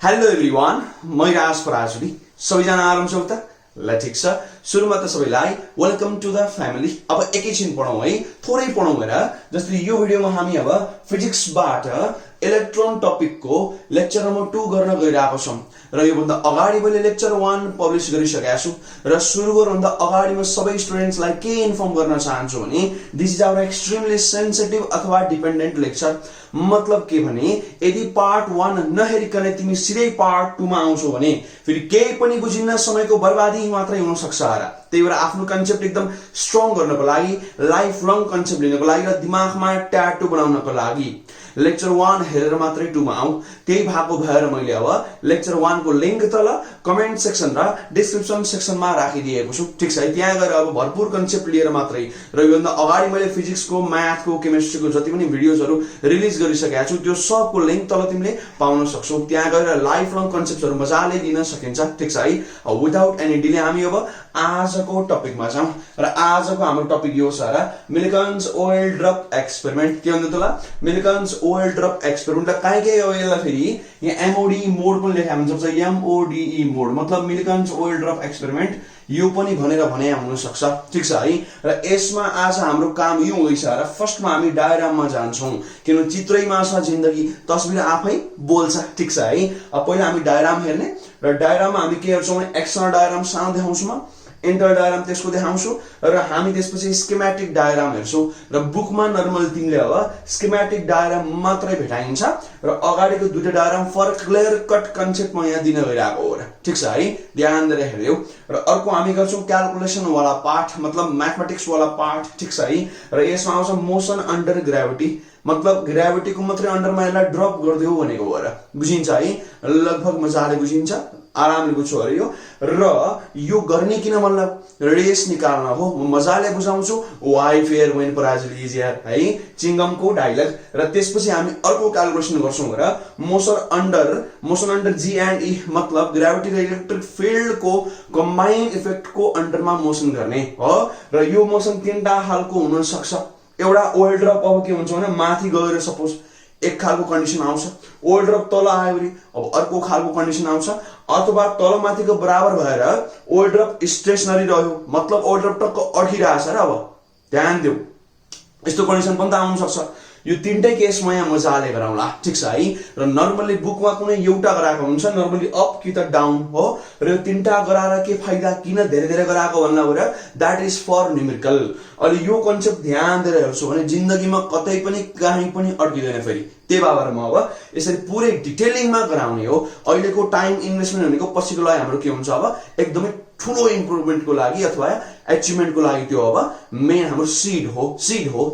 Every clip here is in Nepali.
हेलो एभ्रिवान, म राज पराजुली। सबैजना आराम छौ त? ल ठिक छ। सुरुमा त सबैलाई वेलकम टु द फ्यामिली। अब एकैछिन पढौँ है, थोरै पढौँ हेर। जस्तै यो भिडियोमा हामी अब फिजिक्सबाट इलेक्ट्रोन टपिकको लेक्चर नम्बर 2 गर्न गइरहेको छौं र योभन्दा अगाडि मैले लेक्चर 1 पब्लिश गरिसकेको छु र सुरु गर्नुभन्दा अगाडि म सबै स्टुडेन्ट्सलाई के इन्फर्म गर्न चाहन्छु भने this is our extremely sensitive अथवा डिपेन्डेन्ट लेक्चर। मतलब के भने यदि पार्ट 1 नहेरिकन तिमी सिधै पार्ट 2 मा आउँछौ भने फेरि केही पनि बुझिन्न, समयको बर्बादी मात्रै हुन सक्छ। त्यही भएर आफ्नो कन्सेप्ट एकदम स्ट्रङ गर्नको लागि, लाइफ लङ कन्सेप्ट लिनको लागि र दिमागमा ट्याटु बनाउनको लागि लेक्चर 1 हेरेर मात्रै 2 मा आऊ। त्यही भएको भएर मैले अब लेक्चर 1 को लिंक तल कमेन्ट सेक्सन र डिस्क्रिप्सन सेक्सनमा राखिदिएको छु। ठीक छ, त्यहाँ गएर अब भरपुर कन्सेप्ट लिएर मात्रै र योभन्दा अगाडि मैले फिजिक्सको, म्याथको, केमिस्ट्रीको जति पनि भिडियोजहरु रिलिज गरिसकेको छु त्यो सबको लिंक तल तिमीले पाउन सक्छौ। त्यहाँ गएर लाइफ लङ कन्सेप्टहरु मजाले लिन सकिन्छ। ठीक छ है। विदाउट एनी डिले हामी अब आजको टपिकमा जाउँ र आजको हाम्रो टपिक यो छ र मिल्कन्स ओइल ड्रप एक्सपेरिमेन्ट। के भन्नु त? मिल्कन्स ओइल ड्रप एक्सपेरिमेन्ट। कहीँ के हो यसलाई फेरि यहाँ एमओडी मोड पनि लेखा हुन्छ, एमओडीई मोड मतलब मिल्कन्स ओइल ड्रप एक्सपेरिमेन्ट यो पनि भनेर भने हुन सक्छ। ठीक छ है। र यसमा आज हाम्रो काम यो हुँदैछ र फर्स्टमा हामी डायग्राममा जान्छौं किन चित्रैमा छ जिन्दगी, तस्बिर आफै बोल्छ। ठीक छ है। अब पहिला हामी डायग्राम हेर्ने र डायग्राममा हामी के हेर्छौं भने एक्सटर्नल डायग्राम सानो देखाउँछु म, इन्टर डायग्राम त्यसको देखाउँछु र हामी त्यसपछि स्कीमेटिक डायग्राम हेर्छौं र बुकमा नर्मल तिमीले अब स्कीमेटिक डायग्राम मात्रै भेटाइन्छ र अगाडिको दुईटा diagram for clear cut concept म यहाँ दिन गइरहेको हो र। ठीक छ है। ध्यान दिएर हेर्यौ। र अर्को हामी गर्छौं क्याल्कुलेसन वाला पार्ट मतलब म्याथमेटिक्स वाला पार्ट। ठीक छ है। र यसमा आउँछ मोसन अन्डर ग्राभिटी मतलब ग्राभिटी को मात्रै अन्डरमा यसलाई ड्रप गर्दियौ भनेको हो र। बुझिन्छ है? लगभग मजाले बुझिन्छ, आरामले बुझ्छु अरे यो। र यो गर्ने किन मतलब रेडियस निकाल्न हो। म मजाले बुझाउँछु। वाइ फेयर वेन पराजुली इज हियर है, चिंगमको डायलग। र त्यसपछि हामी अर्को क्याल्कुलेसन गर्छौं र मोसन अन्डर जी एन्ड ई मतलब ग्राभिटी र इलेक्ट्रिक फिल्ड को कम्बाइन इफेक्ट को अन्डरमा मोसन गर्ने हो। र यो मोसन तीनटा खालको हुन सक्छ। एउटा ओइल ड्रप अब के हुन्छ भने माथि गएर सपोज एक खालको कन्डिसन आउँछ, ओइल ड्रप तल आयो भने अब अर्को खालको कन्डिसन आउँछ, अथवा तल माथिको बराबर भएर ओइल ड्रप स्टेशनरी रह्यो मतलब ओइल ड्रप टक्क अड्किरहेछ र। अब ध्यान देऊ, यस्तो कन्डिसन पनि त आउन सक्छ। यो तीनटै केस म यहाँ मजाले गराउँला। ठीक छ है। र नर्मली बुकमा कुनै एउटा गराएको हुन्छ, नर्मली अप कि त डाउन हो। र यो तीनटा गराएर के फाइदा, किन धेरै धेरै गराएको भन्दा हो र दैट इज फर न्यूमेरिकल। अहिले यो कन्सेप्ट ध्यान दिएर हेर्छु भने जिन्दगीमा कतै पनि कहीँ पनि अड्किदैन फेरि। त्यही भएर म अब यसरी पुरै डिटेलिङमा गराउने हो। अहिलेको टाइम इन्भेस्टमेन्ट भनेको पछिको लागि हाम्रो के हुन्छ अब एकदमै ठुलो इम्प्रुभमेन्टको लागि अथवा एचिभमेन्टको लागि त्यो अब मेन हाम्रो सिड हो।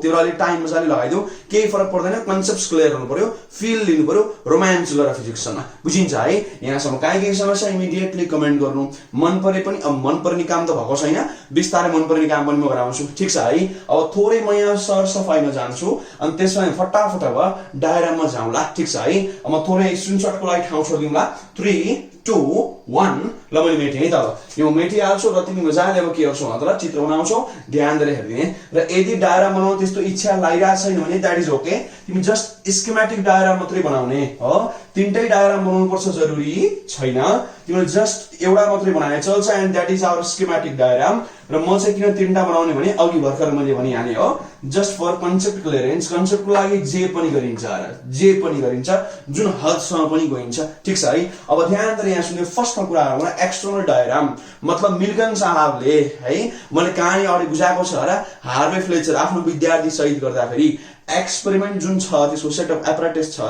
त्यो लागि टाइम मजाले लगाइदेऊ, केही फरक पर्दैन। कन्सेप्ट्स क्लियर हुनु पर्यो, फिल लिनु पर्यो, रोमान्स गर फिजिक्ससँग। बुझिन्छ है? यहाँसम्म केही समस्या इमिडिएटली कमेन्ट गर्नु। मन परे पनि अब मन पर्ने काम त भएको छैन, बिस्तारै मन पर्ने काम पनि म गराउँछु। ठीक छ है। अब थोरै म यहाँ सरसफाइमा जान्छु अनि त्यसमा फटाफट अब डायग्राममा जाउँला। ठीक छ है। अब म थोरै स्क्रिनशटको लागि ठाउँ छोडिदिउँला। 3 2 1 ल मैले मेटेँ है। तब यो मेटिहाल्छु र तिमी मजाले अब के गर्छौ मतलब चित्र बनाउँछौ। ध्यान दिएर हेर्दिने र यदि डायग्राम बनाउन त्यस्तो इच्छा लागिरहेको छैन भने द्याट इज ओके। तिमी जस्ट स्कीमेटिक डायग्राम मात्रै बनाउने हो। तीनटै डायग्राम बनाउनु पर्छ जरुरी छैन। तिमीले जस्ट एउटा मात्रै बनाए चल्छ and that is our schematic diagram. र म चाहिँ किन तीनटा बनाउने भने अघि भर्खर मैले भनिहाले हो, जस्ट फर कन्सेप्ट क्लियरेन्स। कन्सेप्टको लागि जे पनि गरिन्छ जुन हदसम्म पनि गइन्छ। ठीक छ है। अब ध्यान दिएर यहाँ सुन्नु। फर्स्टमा कुरा गरौँ एक्सटर्नल डायग्राम मतलब मिल्कन साहबले है मैले कहानी अगाडि बुझाएको छ र हार्वे फ्लेचर आफ्नो विद्यार्थी सहित गर्दाखेरि एक्सपेरिमेन्ट जुन छ त्यसको सेटअप एपरेटस छ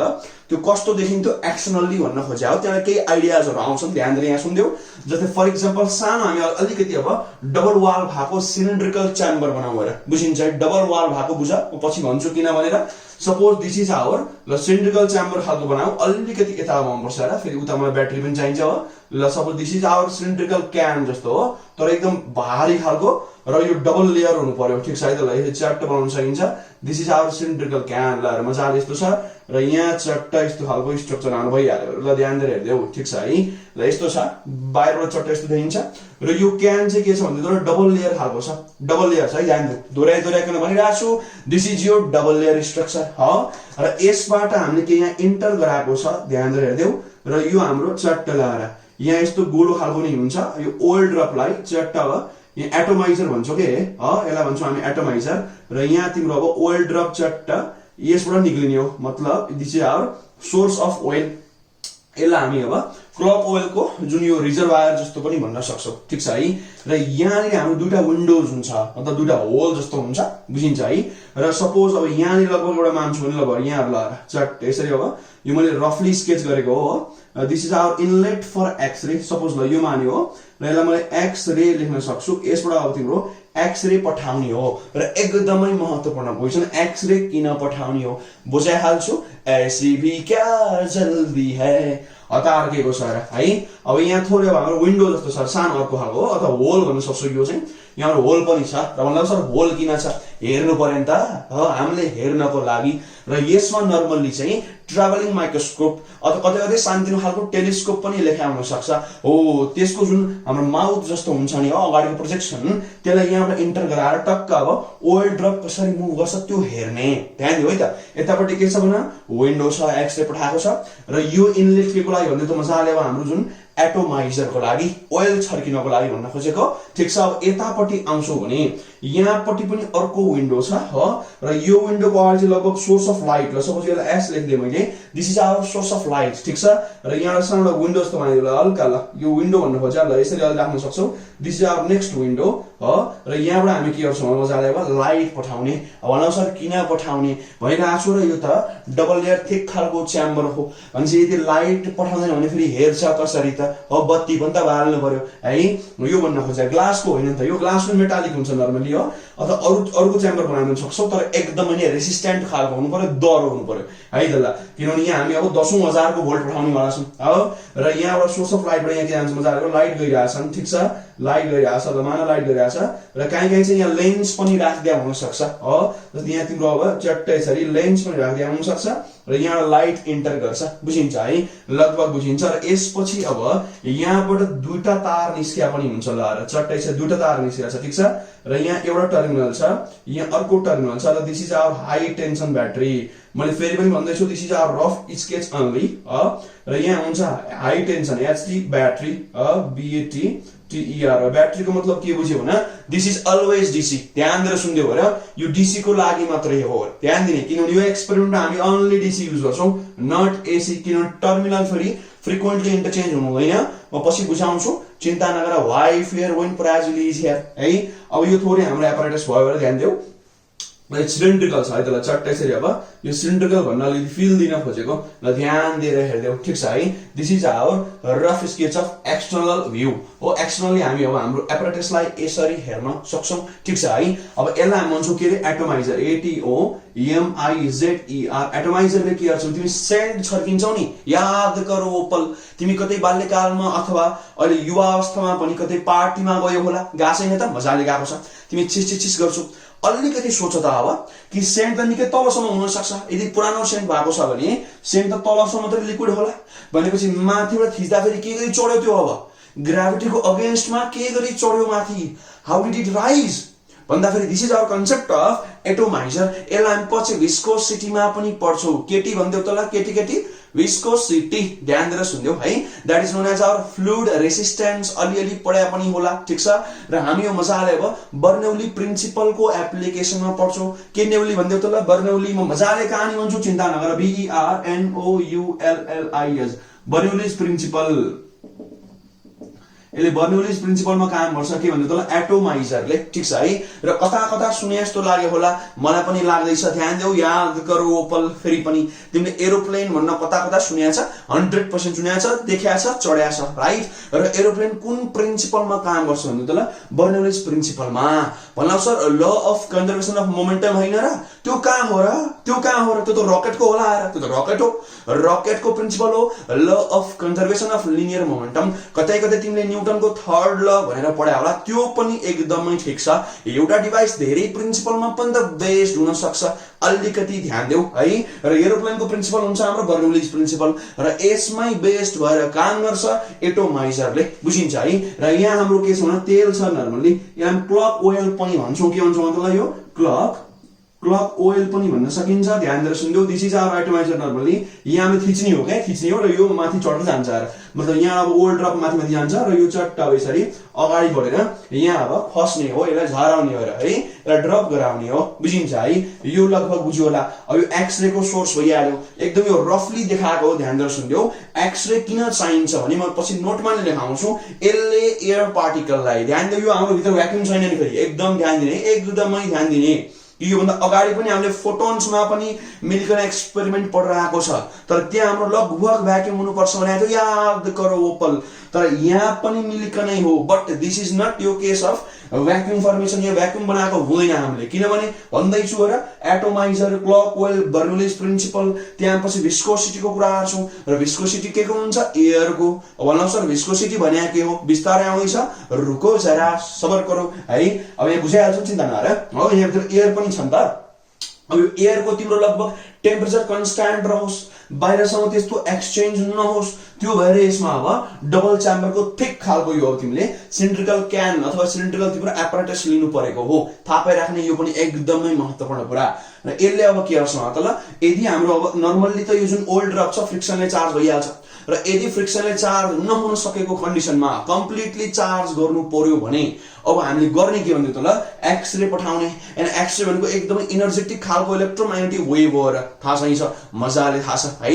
त्यो कस्तो देखिन्थ्यो एक्सटर्नली भन्न खोज्या हो। त्यहाँ केही आइडियाजहरु आउँछन्। ध्यान दिएर यहाँ सुन्देऊ। जस्तै फर एक्जाम्पल सानो हामी अलिकति अब डबल वाल भएको सिलिन्ड्रिकल च्याम्बर बनाउँ र। बुझिन्छ? डबल वाल भएको बुझ, म पछि भन्छु किन भनेर। सपोज दिस इज आवर ल सिलिन्ड्रिकल च्याम्बर खालको बनाऊ। अलिकति यता आउनुपर्छ र फेरि उता मलाई ब्याट्री पनि चाहिन्छ हो। ल suppose this is our cylindrical can जस्तो हो तर एकदम भारी खालको र यो डबल लेयर हुनु पर्यो। ठीक छ है। त ल यो च्याप्ट बनाउन सकिन्छ। This is our cylindrical can. ल मजाले यस्तो छ र यहाँ चट्टा यस्तो खालको स्ट्रक्चर आउनु भइहाल्यो। ल ध्यान दिएर हेर्देऊ। ठीक छ है। ल यस्तो छ, बाहिरबाट चट्टा यस्तो देखिन्छ र यो क्यान चाहिँ के छ भन्दा डबल लेयर खालको छ। डबल लेयर छ है। ध्यान दिऊ। दोहोऱ्याइकन भनिरहेको छु this is your double layer structure हो। र यसबाट हामीले के यहाँ इन्टर गराएको छ। ध्यान दिएर हेर्देऊ। र यो हाम्रो चट्ट लाएर यहाँ यस्तो गोलो खालको नै हुन्छ यो ओइल ड्रपलाई चट्ट अब यहाँ एटोमाइजर भन्छौँ के यसलाई भन्छौँ हामी एटोमाइजर र यहाँ तिम्रो अब ओइल ड्रप चट्ट यसबाट निक्लिने हो मतलब this is our source of oil यसलाई हामी अब क्रप ओइलको जुन यो रिजर्वायर जस्तो पनि भन्न सक्छौँ ठीक छ है र यहाँनिर हाम्रो दुईटा विन्डोज हुन्छ मतलब दुईटा होल जस्तो हुन्छ बुझिन्छ है र सपोज अब यहाँनिर लगभग एउटा मान्छु भने लगभग यहाँ ल चट्ट यसरी अब यो मैले रफली स्केच गरेको हो this is our inlet for x ray suppose ल यो मान्यो हो र यसलाई मैले एक्सरे लेख्न सक्छु यसबाट अब तिम्रो एक्सरे पठाउने हो र एकदमै महत्त्वपूर्ण क्वेसन एक्सरे किन पठाउने हो बुझाइहाल्छु ऐसी भी क्या जल्दी है हतार के सर है अब यहाँ थोरै अब हाम्रो विन्डो जस्तो छ सानो अर्को खालको हो अथवा होल भन्न सक्छु यो चाहिँ यहाँ होल पनि छ र भन्दा सर होल किन छ हेर्नु पर्यो नि त हामीले हेर्नको लागि र यसमा नर्मल्ली चाहिँ ट्राभलिङ माइक्रोस्कोप अथवा कतै कतै सानोतिनो खालको टेलिस्कोप पनि लेखा हुन सक्छ हो त्यसको जुन हाम्रो माउथ जस्तो हुन्छ नि अगाडिको प्रोजेक्सन त्यसलाई यहाँबाट इन्टर गराएर टक्क अब ओइल ड्रप कसरी मुभ गर्छ त्यो हेर्ने ध्यान दियो है त यतापट्टि के छ भने विन्डो छ एक्सरे पठाएको छ र यो इनलेट के को लागि भन्दा त मजाले अब हाम्रो जुन एटोमाइजरको लागि ओइल छर्किनको लागि भन्न खोजेको ठीक छ अब यतापट्टि आउँछौँ भने यहाँपट्टि पनि अर्को विन्डो छ र यो विन्डोको अगाडि चाहिँ लगभग सोर्स अफ लाइट ल सपोज यसलाई एस लेख्दिएँ मैले this is our source of light ठीक छ र यहाँबाट सानो विन्डो जस्तो बनाइदियो हल्का ल यो विन्डो भन्नु खोज्छ ल यसरी अलि राख्न सक्छौँ this is our next window र यहाँबाट हामी के गर्छौँ मजाले अब लाइट पठाउने भनौँ सर किन पठाउने भइरहेको छु र यो त डबल लेयर थिक खालको च्याम्बर हो भनेपछि यदि लाइट पठाउँदैन भने फेरि हेर्छ कसरी त बत्ती पनि त बाल्नु पर्यो है यो भन्न खोज्छ ग्लासको होइन नि त यो ग्लास पनि मेटालिक हुन्छ नर्मली हो अथवा अरूको च्याम्बर बनाउन सक्छौँ तर एकदमै नै रेसिस्टेन्ट खालको हुनु पर्यो दह्रो हुनु पर्यो है त ल किनभने यहाँ हामी अब 10,000को भोल्ट पठाउने वाला छौँ र यहाँबाट सोर्स अफ लाइटबाट यहाँ के जान्छ मजाले लाइट गइरहेछन् ठिक छ लाइट गइरहेछ ल माना लाइट गइरहेछ र कहीँ चाहिँ यहाँ लेन्स पनि राखिदिया हुन सक्छ जस्तै यहाँ तिम्रो अब चट्टै यसरी लेन्स पनि राखिदिया हुन सक्छ र यहाँ लाइट इन्टर गर्छ बुझिन्छ है लगभग बुझिन्छ र यसपछि अब यहाँबाट दुईटा तार निस्किया पनि हुन्छ ल र चट्टै छ दुईटा तार निस्किया छ ठिक छ र यहाँ एउटा टर्मिनल छ यहाँ अर्को टर्मिनल छ र this is our high tension battery मैले फेरि पनि भन्दैछु this is our rough sketch only र यहाँ हुन्छ high tension HT battery B A T T E R ब्याट्रीको मतलब के बुझ्यो भने दिस इज अलवेज डीसी ध्यान दिएर सुन्दियो भएर यो डीसी को लागि मात्रै हो ध्यान दिने किनभने यो एक्सपेरिमेन्टमा हामी ओन्ली डीसी युज गर्छौँ नट एसी किनभने टर्मिनल फेरि फ्रिक्वेन्टली इन्टरचेन्ज हुनु हुँदैन म पछि बुझाउँछु चिन्ता नगर why fair when Parajuli is here है अब यो थोरै हाम्रो एपरेटस भयो भनेर ध्यान देऊ सिलिन्ड्रिकल छ है त ल चट्टै यसरी अब यो सिलिन्ड्रिकल भन्न अलिकति फिल दिन खोजेको ल ध्यान दिएर हेर्देऊ ठिक छ है this is our rough sketch of external view हो एक्सटर्नली हामी अब हाम्रो एपरेटसलाई यसरी हेर्न सक्छौँ ठिक छ है अब यसलाई हामी भन्छौँ के अरे एटोमाइजर ATOMIZER एटोमाइजरले के गर्छौ तिमी सेन्ट छर्किन्छौ नि याद गरौ ओपल तिमी कतै बाल्यकालमा अथवा अहिले युवा अवस्थामा पनि कतै पार्टीमा गयो होला गासैन त मजाले गएको छ तिमी चिस गर्छौ अलिकति सोच त अब कि सेन्ट त निकै तलसम्म हुन सक्छ यदि पुरानो सेन्ट भएको छ भने सेन्ट त तलसम्म मात्रै लिक्विड होला भनेपछि माथिबाट थिच्दा फेरि के गरी चढ्यो त्यो अब ग्राभिटीको अगेन्स्टमा के गरी चढ्यो माथि हाउ डिड इट राइज भन्दा फेरि this is our concept of atomizer यसलाई हामी पछि विस्कोसिटीमा पनि पढ्छौ केटी भन्देऊ त ल केटी विस्कोसिटी ध्यान दिएर सुन्देऊ है that is known as our fluid resistance अलिअलि पढ्या पनि होला ठीक छ र हामी यो मजाले अब बर्नौली प्रिन्सिपलको एप्लिकेसनमा पढ्छौ के नेउली भन्देऊ त ल बर्नौली म मजाले कहानी भन्छु चिन्ता नगर BERNOULLIS बर्नौलीज प्रिन्सिपल यसले बर्नौलीज प्रिन्सिपलमा काम गर्छ के भन्दा तल एटोमाइजरले ठीक छ है र कता कता सुने जस्तो लाग्यो होला मलाई पनि लाग्दैछ ध्यान देऊ याद गरौ ओपल फेरि पनि तिमीले एरोप्लेन भन्न कता कता सुनेको छ 100% सुनेको छ देखेको छ चढ्या छ राइट र एरोप्लेन कुन प्रिन्सिपलमा काम गर्छ भन्दा तल बर्नौलीज प्रिन्सिपलमा भन्नु sir law of conservation of momentum हैन र त्यो कहाँ हो र त्यो त रकेटको होला र त्यो त रकेट हो रकेटको प्रिन्सिपल हो law of conservation of linear momentum कतै कतै तिमीले न्युटनको थर्ड ल भनेर पढ्या होला त्यो पनि एकदमै ठीक छ एउटा डिभाइस धेरै प्रिन्सिपलमा पनि त बेस्ड हुन सक्छ अलिकति ध्यान देऊ है र एरोप्लेनको प्रिन्सिपल हुन्छ हाम्रो बर्नौलीज प्रिन्सिपल र यसमै बेस्ड भएर काम गर्छ एटोमाइजरले बुझिन्छ है र यहाँ हाम्रो के छ भने तेल छ नर्मली यहाँ क्लक ओइल पनि भन्छौँ के भन्छौँ भन्दा यो क्लक क्लक ओइल पनि भन्न सकिन्छ। ध्यान दिएर सुनिदेऊ, दिस इज आवर एटमाइजर। नर्मली यहाँ हामीले थिच्ने हो क्या, थिच्ने हो र यो माथि चढ्दै जान्छ। मतलब यहाँ अब ओइल ड्रप माथि माथि जान्छ र यो चट्ट अब यसरी अगाडि बढेर यहाँ अब खस्ने हो, यसलाई झराउने हो है, यसलाई ड्रप गराउने हो, बुझिन्छ है। यो लगभग बुझ्यो होला। अब यो एक्सरे को सोर्स भइहाल्यो, एकदम यो रफली देखाएको हो। ध्यान दिएर सुनिदेऊ, एक्सरे किन चाहिन्छ भने म पछि नोटमा नै लेखाउँछु। यसले एयर पार्टिकललाई, ध्यान दियो, यो हाम्रो भित्र भ्याक्युम छैन नि फेरि, एकदम ध्यान दिने, एकदमै ध्यान दिने। यो भन्दा अगाडि पनि हामीले फोटोन्समा पनि मिलिकन एक्सपेरिमेन्ट पढिरहेको छ, तर त्यहाँ हाम्रो लगभग भ्याक्युम हुनुपर्छ भनेको थियो, याद गरौ ओपल। तर यहाँ पनि मिलिकनै हो, बट दिस इज नट यो केस अफ भ्याक्युम फर्मेसन। यो भ्याक्युम बनाएको हुँदैन हामीले, किनभने भन्दैछु र एटोमाइजर, क्लक ओइल, बर्नौलीज प्रिन्सिपल, त्यहाँ पछि भिस्कोसिटीको कुरा गर्छौँ र भिस्कोसिटी के को हुन्छ, एयरको। भन्नु सर भिस्कोसिटी भने के हो, बिस्तारै आउँदैछ, रुको जरा सबर गरौ है। अब यहाँ बुझाइहाल्छौ, चिन्ता नगर हो। यहाँ भित्र एयर पनि छ नि त। अब यो एयरको तिम्रो लगभग टेम्परेचर कन्स्ट्यान्ट रहोस्, बाहिरसँग त्यस्तो एक्सचेन्ज नहोस्, त्यो भएर यसमा अब डबल च्याम्बरको थिक खालको यो अब तिमीले सिलिन्ड्रिकल क्यान अथवा सिलिन्ड्रिकल तिम्रो एपरेटस लिनु परेको हो। थाहा पाइराख्ने यो पनि एकदमै महत्त्वपूर्ण कुरा। र यसले अब के गर्छ त, यदि हाम्रो अब नर्मल्ली त यो जुन ओइल ड्रप छ फ्रिक्सनले चार्ज भइहाल्छ, र यदि फ्रिक्सनले चार्ज नहुन सकेको कन्डिसनमा कम्प्लिटली चार्ज गर्नु पर्यो भने अब हामीले गर्ने के भन्दै त ल, एक्सरे पठाउने। एन्ड एक्सरे भनेको एकदमै इनर्जेटिक खालको इलेक्ट्रोम्याग्नेटिक वेभ हो र थाहा छ मजाले थाहा छ है।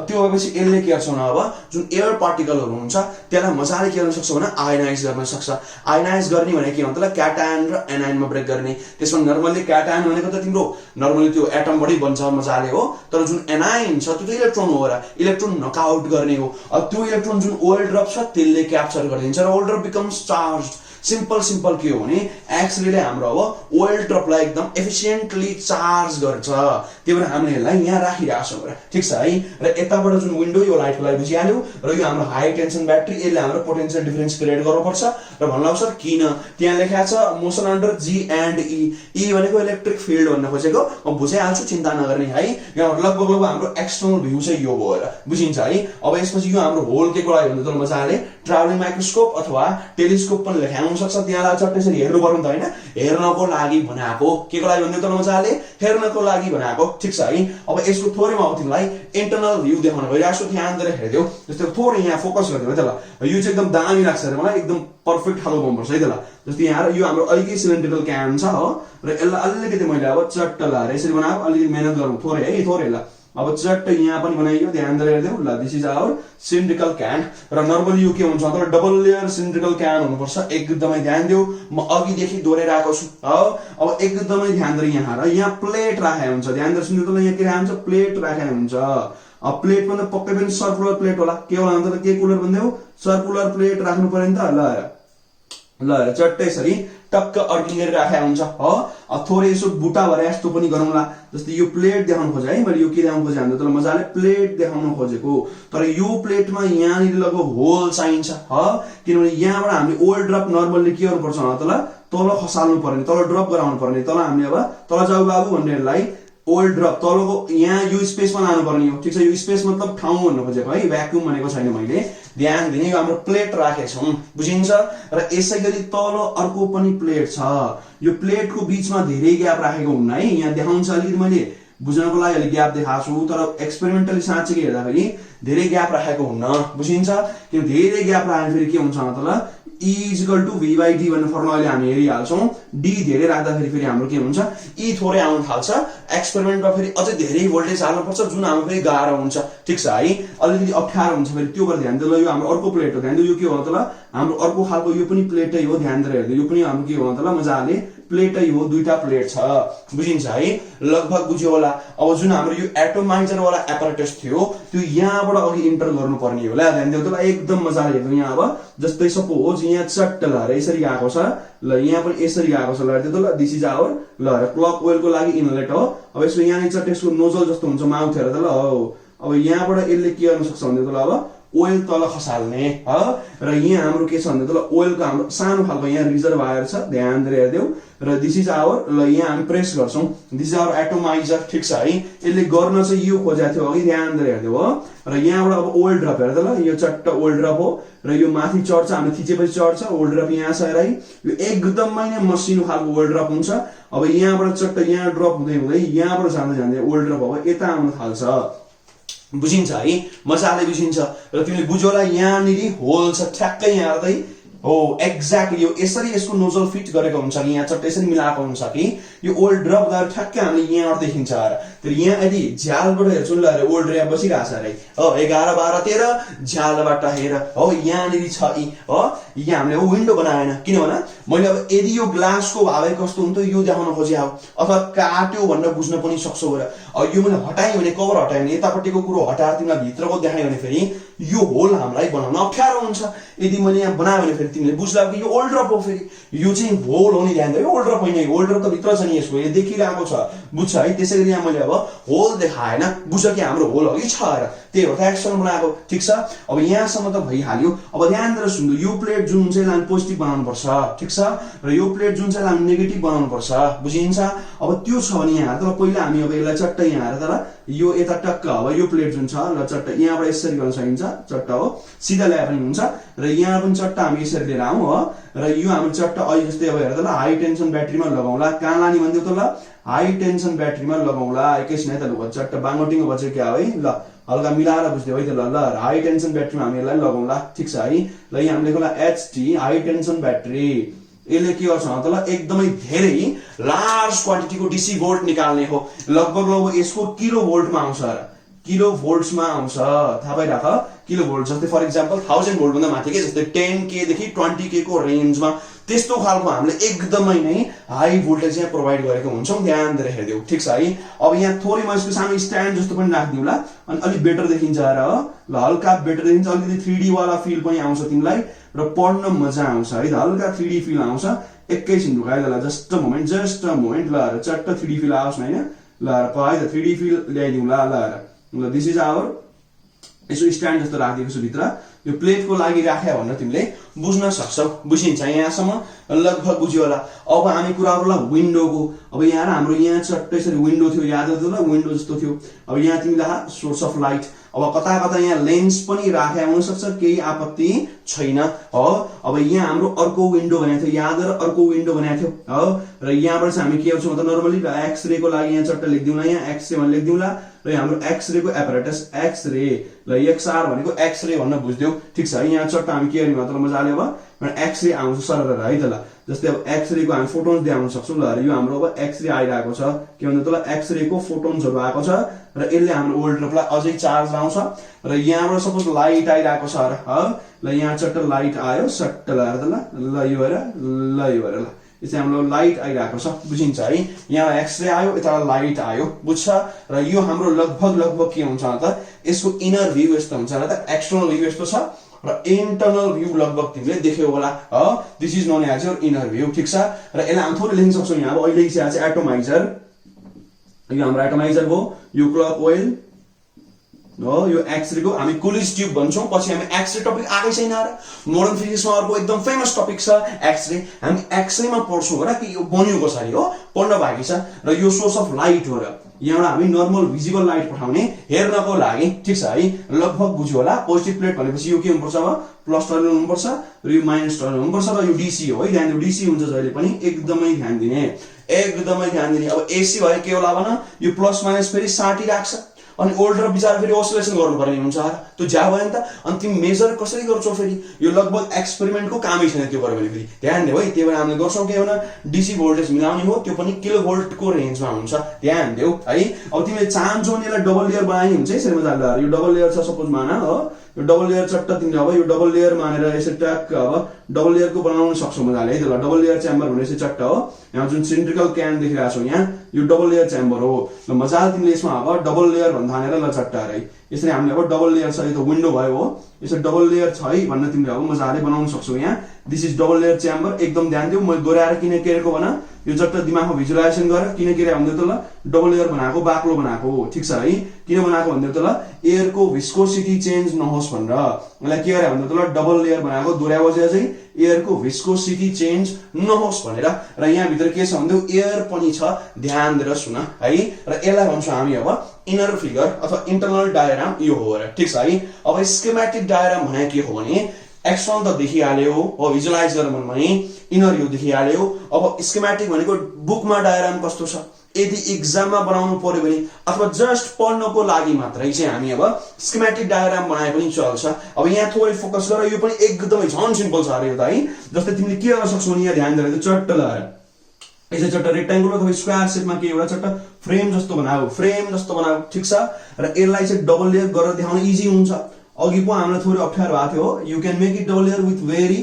त्यो भएपछि यसले के गर्छ अब जुन एयर पार्टिकलहरू हुन्छ त्यसलाई मजाले के गर्न सक्छ भने आयनाइज गर्न सक्छ। आयनाइज गर्ने भने के भन्छ, क्याटायन र एनायनमा ब्रेक गर्ने। त्यसमा नर्मल्ली क्याटायन भनेको त तिम्रो नर्मल्ली त्यो एटमबाटै बन्छ मजाले हो, तर जुन एनायन छ त्यो त इलेक्ट्रोन हो र इलेक्ट्रोन नकआउट गर्ने हो। अब त्यो इलेक्ट्रोन जुन ओइल ड्रप छ त्यसले क्याप्चर गरिदिन्छ र oil drop becomes charge. Simple के हो भने एक्सरेले हाम्रो अब ओइल ड्रपलाई एकदम एफिसिएन्टली चार्ज गर्छ। त्यही भएर हामीले यसलाई यहाँ राखिरहेको छौँ, ठिक छ है। र यताबाट जुन विन्डो यो लाइटको लागि बुझिहाल्यो, र यो हाम्रो हाई टेन्सन ब्याट्री, यसले हाम्रो पोटेन्सियल डिफरेन्स क्रिएट गर्नुपर्छ। र भन्नु सर किन, त्यहाँ लेखाएको छ मोसन अन्डर जी एन्ड ई। ई भनेको इलेक्ट्रिक फिल्ड भन्न खोजेको, म बुझाइहाल्छु, चिन्ता नगर्ने है। यहाँ लगभग हाम्रो एक्सटर्नल भ्यू चाहिँ यो भयो र बुझिन्छ है। अब यसपछि यो हाम्रो होल के को लागि भन्दा त मजाले ट्राभलिङ माइक्रोस्कोप अथवा टेलिस्कोप पनि लेखाउनु सक्छ। त्यहाँलाई चट्टै यसरी हेर्नु पर्यो नि त होइन, हेर्नको लागि बनाएको। के को लागि भन्दै त मजाले हेर्नको लागि बनाएको, ठिक छ है। अब यसको थोरैमा अब तिमीलाई इन्टरनल भ्यू देखाउनु भइरहेको छु, ध्यान दिएर हेरिदेऊ। जस्तै थोरै यहाँ फोकस गरिदेऊ है त ल, यो चाहिँ एकदम दामी लाग्छ अरे मलाई, एकदम पर्फेक्ट खालको बनाउनुपर्छ है त ल। जस्तै यहाँ यो हाम्रो अलिकति सिलिन्ड्रिकल क्यान छ हो, र यसलाई अलिकति मैले अब चट्ट लाएर यसरी बनाएको, अलिकति मेहनत गरौँ थोरै है, थोरै ल। अब चट्ट यहाँ पनि बनाइयो, ध्यान दिएर हेरिदेऊ ल। This is our cylindrical can, र नर्मली यो के हुन्छ त डबल लेयर सिलिन्ड्रिकल क्यान हुनुपर्छ। एकदमै ध्यान देऊ, म अघिदेखि दोहोऱ्याइरहेको छु हो। अब एकदमै ध्यान दिएर यहाँ र यहाँ प्लेट राखेको हुन्छ, ध्यान दिएर सुन्नु त, यहाँ के राखेको हुन्छ, प्लेट राखेको हुन्छ। अब प्लेट भन्दा पक्कै पनि सर्कुलर प्लेट होला। के होला भन्दा के कुलर भन्दैौ, सर्कुलर प्लेट राख्नु पर्यो नि त ल। चट्टै यसरी टक्क अर्किङ गरी राखेको हुन्छ हो। थोरै यसो बुटा भरे यस्तो पनि गरौँला। जस्तै यो प्लेट देखाउनु खोजे है मैले, यो के देखाउनु खोजेँ भन्दा त मजाले प्लेट देखाउनु खोजेको, तर यो प्लेटमा यहाँनिर लगभग होल चाहिन्छ हो, किनभने यहाँबाट हामीले ओइल ड्रप नर्मल्ली के गर्नुपर्छ त ल, तल खसाल्नु पर्ने, तल ड्रप गराउनु पर्ने। तल हामीले अब तल जाऊ बाबु भन्नेहरूलाई ओइल ड्रप तलको यहाँ यो स्पेसमा लानु पर्ने हो, ठिक छ। यो स्पेस मतलब ठाउँ भन्नु खोजेको है, भ्याक्युम भनेको छैन मैले। ध्यान दिने, यो हाम्रो प्लेट राखेको छौँ, बुझिन्छ। र यसै गरी तल अर्को पनि प्लेट छ, यो प्लेटको बिचमा धेरै ग्याप राखेको हुन्न है। यहाँ देखाउँछ अलिकति मैले बुझ्नको लागि अलिक ग्याप देखाएको छु, तर एक्सपेरिमेन्टली साँच्चै हेर्दाखेरि धेरै ग्याप राखेको हुन्न, बुझिन्छ। किन धेरै ग्याप राख्यो फेरि के हुन्छ त ल, E equal to V by D भन्ने फर्मुला अहिले हामी हेरिहाल्छौँ। D धेरै राख्दाखेरि फेरि हाम्रो के हुन्छ, E थोरै आउन थाल्छ। एक्सपेरिमेन्टमा फेरि अझै धेरै भोल्टेज हाल्नुपर्छ, जुन हाम्रो फेरि गाह्रो हुन्छ, ठिक छ है। अलिकति अप्ठ्यारो हुन्छ फेरि, त्यो भएर ध्यान दिनु। यो हाम्रो अर्को प्लेट हो, ध्यान दिनु। यो के हो त ल, हाम्रो अर्को खालको यो पनि प्लेटै हो, ध्यान दिएर हेर्नु। यो पनि हाम्रो के हो त ल, मजाले प्लेटै हो, दुईटा प्लेट छ, बुझिन्छ है। लगभग बुझ्यो होला। अब जुन हाम्रो यो एटोमाइजर वाला एपरेटस थियो त्यो यहाँबाट अघि इन्टर गर्नुपर्ने हो। ल ध्यान दिनु त, एकदम मजाले हेर्नु। यहाँ अब जस्तै सपोज यहाँ चट्ट लाएर यसरी गएको छ ल, यहाँ पनि यसरी गएको छ ल, हेर्दै त ल। दिस इज आवर ल क्लक ओइलको लागि इनलेट हो। अब यसको यहाँ चट्ट यसको नोजल जस्तो हुन्छ माउथ, हेर त ल हो। अब यहाँबाट यसले के गर्न सक्छ भन्दै त ल, अब ओइल तल खसाल्ने हो। र यहाँ हाम्रो के छ भन्दा त ल, ओइलको हाम्रो सानो खालको यहाँ रिजर्भायर छ, ध्यान दिएर हेर्देऊ। र दिस इज आवर ल, यहाँ हामी प्रेस गर्छौँ, दिस इज आवर एटोमाइजर, ठिक छ है। यसले गर्न चाहिँ यो खोजेको थियो अघि, ध्यान दिएर हेर्देऊ हो। र यहाँबाट अब ओइल ड्रप हेर्दा ल, यो चट्ट ओइल ड्रप हो, र यो माथि चढ्छ, हामीले थिचेपछि चढ्छ, ओइल ड्रप यहाँ छ है। यो एकदमै नै मसिनो खालको ओइल ड्रप हुन्छ। अब यहाँबाट चट्ट यहाँ ड्रप हुँदै हुँदै यहाँबाट जाँदै जाँदै ओल्ड ड्रप अब यता आउन थाल्छ बुझिन्छ है मजाले बुझिन्छ र तिमीले बुझ्यो होला यहाँनिर होल छ ठ्याक्कै यहाँ हेर्दै हो एक्ज्याक्टली यो यसरी यसको नोजल फिट गरेको हुन्छ कि यहाँ चट्ट यसरी मिलाएको हुन्छ कि यो ओल्ड ड्रप गएर ठ्याक्कै हामीले यहाँबाट देखिन्छ अरे तर यहाँ यदि झ्यालबाट हेर्छु ल अरे ओल्ड ड्रप बसिरहेछ अरे हो 11 12 13 झ्यालबाट हेर हो यहाँनिर छ यी हो यहाँ हामीले विन्डो बनाएन किनभने मैले अब यदि यो ग्लासको भावै कस्तो हुन्थ्यो यो देखाउन खोजे हो अथवा काट्यो भनेर बुझ्न पनि सक्छौ र अब यो मैले हटाएँ भने कभर हटाएँ भने यतापट्टिको कुरो हटाएर तिमीलाई भित्रको देखाएँ भने फेरि यो होल हामीलाई बनाउन अप्ठ्यारो हुन्छ यदि मैले यहाँ बनाएँ भने फेरि तिमीले बुझ्ला कि यो ओल्ड ड्रप हो फेरि यो चाहिँ होल हो नि ध्यान दियो ओल्ड ड्रप होइन ओल्ड ड्रप त भित्र छ नि यसको यो देखिरहेको छ बुझ्छ है त्यसैगरी यहाँ मैले अब होल देखाएन बुझ्छ कि हाम्रो होल अघि छ र त्यही हो एक्सन बनाएको ठिक छ अब यहाँसम्म त भइहाल्यो अब ध्यान दिएर सुन्नु यो प्लेट जुन चाहिँ हामी पोजिटिभ बनाउनु पर्छ ठिक छ र यो प्लेट जुन चाहिँ हामी नेगेटिभ बनाउनु पर्छ बुझिन्छ अब त्यो छ भने यहाँ तर पहिला हामी अब यसलाई चट्ट यहाँ हेर तर यो यता टक्क अब यो प्लेट जुन छ ल चट्ट यहाँबाट यसरी गर्न सकिन्छ चट्ट हो सिधा ल्याए पनि हुन्छ र यहाँ पनि चट्ट हामी यसरी लिएर आउँ हो र यो हामी चट्ट अहिले जस्तै अब हेर त ल हाई टेन्सन ब्याट्रीमा लगाउँला कहाँ लाने भनिदियो त ल हाई टेन्सन ब्याट्रीमा लगाउँला एकैछिन है त ल चट्ट बाङ्गोटिङ बच्यो क्या है ल हल्का मिलाएर बुझ्दियो है त ल हाई टेन्सन ब्याट्रीमा हामी यसलाई लगाउँला ठिक छ है ल यहाँ हामीले लेखौँला एचटी हाई टेन्सन ब्याट्री यसले के गर्छ त ल एकदमै धेरै लार्ज क्वान्टिटीको डीसी भोल्ट निकाल्ने हो लगभग यसको किलो भोल्टमा आउँछ र किलो भोल्ट्समा आउँछ थाहा पाइराख किलो भोल्ट जस्तै फर इक्जाम्पल 1000 भोल्ट भन्दा माथि के जस्तै 10K देखि 20K को रेन्जमा त्यस्तो खालको हामीले एकदमै नै हाई भोल्टेज यहाँ प्रोभाइड गरेको हुन्छौँ ध्यान दिएर हेरिदेऊ ठिक छ है अब यहाँ थोरै म यसको सानो स्ट्यान्ड जस्तो पनि राखिदिउँला अनि अलिक बेटर देखिन्छ र ल हल्का बेटर देखिन्छ अलिकति 3D वाला फिल पनि आउँछ तिमीलाई र पढ्न मजा आउँछ है त हल्का 3D फिल आउँछ एकैछिन ढुकाइदेला जस्ट अ मोमेन्ट ल चट्ट 3D फिल आओस् हैन ल है त 3D फिल ल्याइदिउँला ल दिस इज आवर यसो स्ट्यान्ड जस्तो राखिदिएको छु भित्र यो प्लेटको लागि राख्या भनेर तिमीले बुझ्न सक्छौ बुझिन्छ यहाँसम्म लगभग बुझ्यो होला अब हामी कुराहरुलाई विन्डोको अब यहाँ हाम्रो यहाँ चट्टै यसरी विन्डो थियो याद गर्दै ल विन्डो जस्तो थियो अब यहाँ तिमीलाई सोर्स अफ लाइट अब कता कता यहाँ लेन्स पनि राख्या हुन सक्छ केही आपत्ति छैन हो अब यहाँ हाम्रो अर्को विन्डो भनेको थियो याद गर अर्को विन्डो भनेको थियो हो र यहाँबाट चाहिँ हामी के गर्छौँ त नर्मली एक्सरे को लागि यहाँ चट्ट लेख्दिउँला यहाँ एक्सरे भनेर लेख्दिउँला र हाम्रो एक्सरे को एपरेटस एक्सरे ल एक्सआर भनेको एक्सरे भन्न बुझ्दियौ ठीक छ यहाँ चट्ट हामी के गर्ने मतलब मजाले अब एक्सरे आउँछ सरर है त ल जस्तै अब एक्सरे को हामी फोटोन्स देखाउन सक्छौं ल यो हाम्रो अब एक्सरे आइराको छ के भन्छ त एक्सरे को फोटोन्सहरु आएको छ र यसले हाम्रो ओल्ड ड्रपलाई अझै चार्ज लाउँछ र यहाँबाट सपोज लाइट आइराको छ ल यहाँ चट्ट लाइट आयो सट्ट लाएर त ल यो हेर ल यो चाहिँ हाम्रो लाइट आइराको छ बुझिन्छ है यहाँ एक्सरे आयो यता लाइट आयो बुझ्छ र यो हाम्रो लगभग के हुन्छ त यसको इनर भ्यू यस्तो हुन्छ र त एक्सटर्नल भ्यू यस्तो छ र इन्टरनल भ्यू लगभग तिमीले देख्यौ होला this is known as your inner view ठीक छ र यसलाई हामी थोरै लेख्न सक्छौं यहाँ अब अहिले चाहिँ एटोमाइजर यो हाम्रो एटोमाइजर हो यो क्लक ओइल हो यो एक्सरे को हामी कुलिज ट्युब भन्छौं पछि हामी एक्सरे टपिक आकै छैन र मोडर्न फिजिक्समा अर्को एकदम फेमस टपिक छ एक्सरे हामी एक्सरे मा पढ्छौं र कि यो बन्यो कसरी हो पढ्न बाँकी छ र यो सोर्स अफ लाइट हो र यहाँबाट हामी नर्मल भिजिबल लाइट पठाउने हेर्नको लागि ठीक छ है लगभग बुझ्यो होला पोजिटिभ प्लेट भनेपछि यो के हुनुपर्छ अब प्लस टर्मिनल हुनुपर्छ र यो माइनस टर्मिनल हुनुपर्छ र यो डीसी हो है ध्यान दिनु डीसी हुन्छ जहिले पनि एकदमै ध्यान दिने अब एसी भयो के होला भन यो प्लस माइनस फेरि साटी राख्छ अनि ओल्ड ड्रप बिचार फेरि ओसिलेसन गर्नुपर्ने हुन्छ त्यो ज्या भयो नि त अनि तिमी मेजर कसरी गर्छौ फेरि यो लगभग एक्सपेरिमेन्टको कामै छैन त्यो गर्यो भने फेरि ध्यान देऊ है त्यही भएर हामीले गर्छौं के भने डीसी भोल्टेज मिलाउने हो त्यो पनि किलो भोल्टको रेन्जमा हुन्छ ध्यान देऊ है अब तिमीले चाहन्छौ भने यसलाई डबल लेयर बनाइने हुन्छ यसरी मजाले यो डबल लेयर छ सपोज मान हो यो डबल लेयर चट्ट तिमीले अब यो डबल लेयर मानेर यसरी ट्याक अब डबल लेयर को बनाउन सक्छौ मजाले है त ल डबल लेयर च्याम्बर भनेपछि चट्ट हो यहाँ जुन सिलिन्ड्रिकल क्यान देखिरहेको छौ यहाँ यो डबल लेयर च्याम्बर हो ल मजाले तिमीले यसमा अब डबल लेयर भन्दा ल चट्ट है यसरी हामीले अब डबल लेयर छ यो त विन्डो भयो हो यसरी डबल लेयर छ है भन्न तिमीले अब मजाले बनाउन सक्छौ यहाँ this is double layer chamber एकदम ध्यान दिऊ मैले दोहोर्याएर किन केरेको भन यो चट्ट दिमागमा भिजुअलाइजेसन गर किन केरे भन्दै त ल डबल लेयर बनाएको बाक्लो बनाएको ठीक छ है किन बनाएको भन्दै त ल एयर को विस्कोसिटी चेन्ज नहोस् भनेर मलाई के गरे भन्दै त ल डबल लेयर बनाएको दोहोर्याएको चाहिँ एयर को विस्कोसिटी चेन्ज नहोस् भनेर र यहाँ भित्र के छ भन्दै एयर पनि छ ध्यान दिएर सुन है र यसलाई भन्छौं हामी अब इनर फिगर अथवा इन्टरनल डायग्राम यो हो र ठीक छ है अब स्कीमेटिक डायग्राम भने के हो भने एक्सटर्नल त देखिहाल्यो हो, भिजुअलाइज गरेर मनमा इनर यो देखिहाल्यो। अब स्किमेटिक भनेको बुकमा डायग्राम कस्तो छ, यदि एक्जाममा बनाउनु पर्यो भने अथवा जस्ट पढ्नको लागि मात्रै चाहिँ हामी अब स्किमेटिक डायग्राम बनाए पनि चल्छ। अब यहाँ थोरै फोकस गर, यो पनि एकदमै झन् सिम्पल छ अरे यो त है। जस्तै तिमीले के गर्न सक्छौ भने यहाँ ध्यान दिएर चट्ट लगाएर यसै चट्ट रेक्टेंगुलर अथवा स्क्वायर शेपमा के एउटा चट्ट फ्रेम जस्तो बनाऊ, ठिक छ। र यसलाई चाहिँ डबल लेयर गरेर देखाउन इजी हुन्छ। अघि पो हामीलाई थोरै अप्ठ्यारो भएको थियो, you can make it double layer with very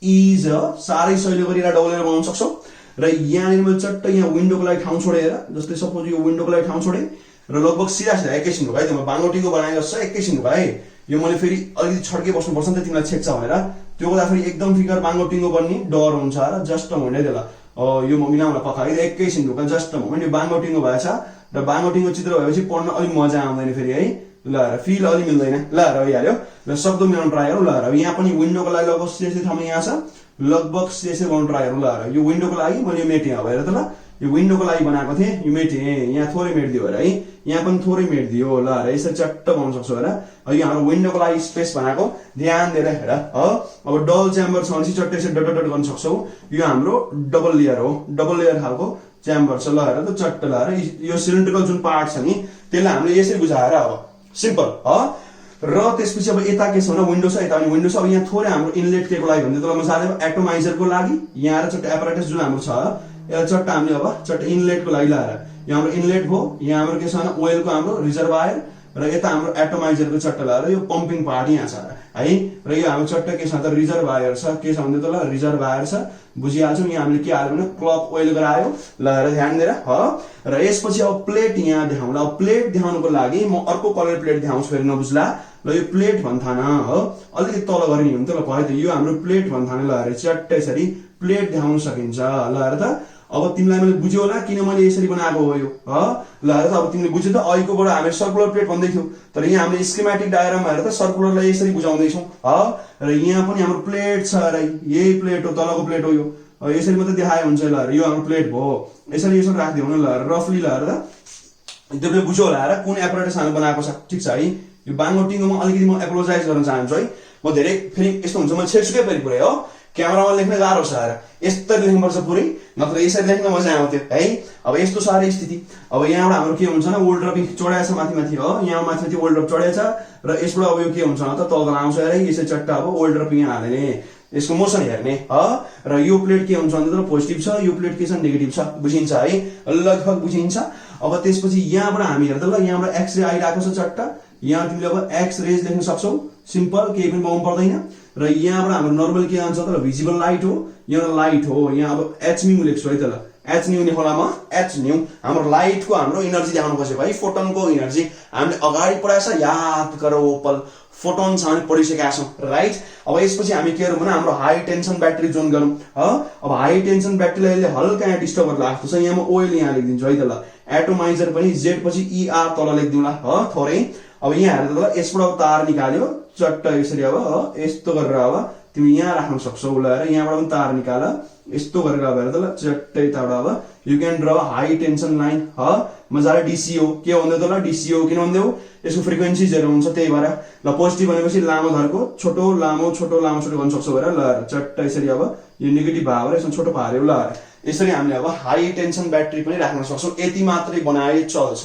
is, साह्रै सजिलो गरी यसलाई डबल लेयर बनाउन सक्छौ। र यहाँनिर मैले चट्ट यहाँ विन्डोको लागि ठाउँ छोडेर, जस्तै सपोज यो विन्डोको लागि ठाउँ छोडे र लगभग सिधा सिधा एकैछिन भाइ तिम्रो बाङ्गोटीको बनाएको छ, एकैछिन भाइ यो मैले फेरि अलिकति छड्के बस्नुपर्छ नि त तिमीलाई छेक्छ भनेर, त्यो गर्दा फेरि एकदम फिगर बाङ्गोटिङको बन्ने डर हुन्छ र जस्ट मोमेन्टै त्यसलाई यो म मिलाउन पकाइ एकैछिन ढुक्का जस्ट मोमेन्ट यो बाङ्गोटिङको भएछ र बाङ्गोटिङको चित्र भएपछि पढ्न अलिक मजा आउँदैन फेरि है। ल फिल अलि मिल्दैन, ल भइहाल्यो। ल सक्दो मिलाउन ट्राई गरौँ। ल यहाँ पनि विन्डोको लागि लगभग सिधै ठाउँमा यहाँ छ, लगभग सिधै गर्नु ट्राई गरौँ। ल यो विन्डोको लागि मैले यो मेटेँ भएर त, ल यो विन्डोको लागि बनाएको थिएँ, यो मेटेँ, यहाँ थोरै मेटिदियो हेर है, यहाँ पनि थोरै मेटिदियो। ल यसरी चट्ट बनाउन सक्छौ हेर। यो हाम्रो विन्डोको लागि स्पेस बनाएको, ध्यान दिएर हेर हो। अब डबल च्याम्बर छ भने चट्टै यसरी डट डट गर्न सक्छौ। यो हाम्रो डबल लेयर हो, डबल लेयर खालको च्याम्बर छ। ल हेर त चट्ट ल हेर, यो सिलिन्ड्रिकल जुन पार्ट छ नि त्यसलाई हामीले यसरी बुझाएर अब सिम्पल हो। र त्यसपछि अब यता के छ भने विन्डो छ, यता पनि विन्डो छ। अब यहाँ थोरै हाम्रो इनलेट के को लागि भन्दै तल मजाले एटोमाइजरको लागि यहाँ र चट्ट एपरेटस जुन हाम्रो छ यसलाई चट्ट हामीले अब चट्ट इनलेटको लागि लाएर यहाँ हाम्रो इनलेट भयो, यहाँ हाम्रो के छ भने ओइलको हाम्रो रिजर्भायर र यता हाम्रो एटोमाइजरको चट्ट लाएर यो पम्पिङ पार्ट यहाँ छ है। र यो हाम्रो चट्ट के छ त रिजर्भायर छ, के छ भन्दै तल रिजर्भायर छ, बुझिहाल्छौँ। यहाँ हामीले के हाल्यो भने क्लक ओइल गरायो। ल हेर ध्यान दिएर हो। र यसपछि अब प्लेट यहाँ देखाउँला। अब प्लेट देखाउनुको लागि म अर्को कलर प्लेट देखाउँछु फेरि नबुझ्ला। ल यो प्लेट भन्थान हो, अलिकति तल गर्ने हो नि त। ल भयो त, यो हाम्रो प्लेट भन्थान। ल हेर चट्ट यसरी प्लेट देखाउन सकिन्छ। ल हेर त अब तिमीलाई मैले बुझ्यो होला किन मैले यसरी बनाएको हो यो हो। ल हेर त अब तिमीले बुझ्यो त, अहिलेकोबाट हामी सर्कुलर प्लेट भन्दै थियौ, तर यहाँ हामीले स्किमेटिक डायग्राममा हेर त सर्कुलरलाई यसरी बुझाउँदैछौँ हो। र यहाँ पनि हाम्रो प्लेट छ अरे, यही प्लेट हो, तलको प्लेट हो यो, यसरी मात्रै देखाए हुन्छ। ल यो हाम्रो प्लेट भयो, यसरी यसरी राखिदिउँ न। ल रफली ल हेर त तिमीले बुझ्यो होला हेर कुन एपरेटस हामीले बनाएको छ, ठिक छ है। यो बाङ्गोटिङमा अलिकति म एपोलोजाइज गर्न चाहन्छु है। म धेरै फेरि यस्तो हुन्छ मैले छेड्छुकै फेरि पुरै हो, क्यामेरामा लेख्न गाह्रो छ हेर, यस्तरी लेख्नुपर्छ पुरै, नत्र यसरी लेख्न मजा आउँथ्यो है। अब यस्तो छ अरे स्थिति। अब यहाँबाट हाम्रो के हुन्छ न वोल्ड्रप चढाएछ माथि माथि हो, यहाँ माथि माथि वोल्ड्रप चढेछ र यसबाट अब यो के हुन्छ त तल आउँछ अरे, यसरी चट्ट अब वोल्ड्रप यहाँ हाल्ने, यसको मोसन हेर्ने हो। र यो प्लेट के हुन्छ भने पोजिटिभ छ, यो प्लेट के छ नेगेटिभ छ, बुझिन्छ है, लगभग बुझिन्छ। अब त्यसपछि यहाँबाट हामी हेर्दा ल यहाँबाट एक्सरे आइरहेको छ चट्ट, यहाँ तिमीले अब एक्स रेज लेख्न सक्छौ, सिम्पल, केही पनि बनाउनु पर्दैन। र यहाँबाट हाम्रो नर्मल के आउँछ त भिजिबल लाइट हो, यहाँ लाइट हो, यहाँ अब एच न्यू लेख्छु है त। ल एच न्यू ने खोलामा एच न्यू हाम्रो लाइटको हाम्रो इनर्जी देखाउनु खोज्यो भाइ, फोटोनको इनर्जी हामीले अगाडि पढाएछ, याद गरौ पल फोटोन छ भने पढिसकेका छौँ राइट। अब यसपछि हामी के गरौँ भने हाम्रो हाई टेन्सन ब्याट्री जोन गरौँ हो। अब हाई टेन्सन ब्याट्रीलाई हल्का यहाँ डिस्टर्ब गरेर लाग्छ, यहाँ म ओइल यहाँ लेखिदिन्छु है त। ल एटोमाइजर पनि जेड पछि इआर तल लेखिदिउँला हो थोरै। अब यहाँ हेर्दा त ल यसबाट तार निकाल्यो चट्ट यसरी, अब यस्तो गरेर अब तिमी यहाँ राख्न सक्छौ। ल हेर यहाँबाट पनि तार निकाल, यस्तो गरेर अब हेर त ल चट्टै यताबाट अब you can draw high tension line हो। मजाले डिसिओ के भन्दै त ल डिसिओ किन भन्दै हो, यसको फ्रिक्वेन्सिजहरू हुन्छ त्यही भएर। ल पोजिटिभ भनेपछि लामो धर्को छोटो लामो छोटो लामो छोटो गर्न सक्छौ हेर। ल चट्ट यसरी अब यो नेगेटिभ भयो यसमा छोटो पार्यो। ल यसरी हामीले अब हाई टेन्सन ब्याट्री पनि राख्न सक्छौँ, यति मात्रै बनाए चल्छ,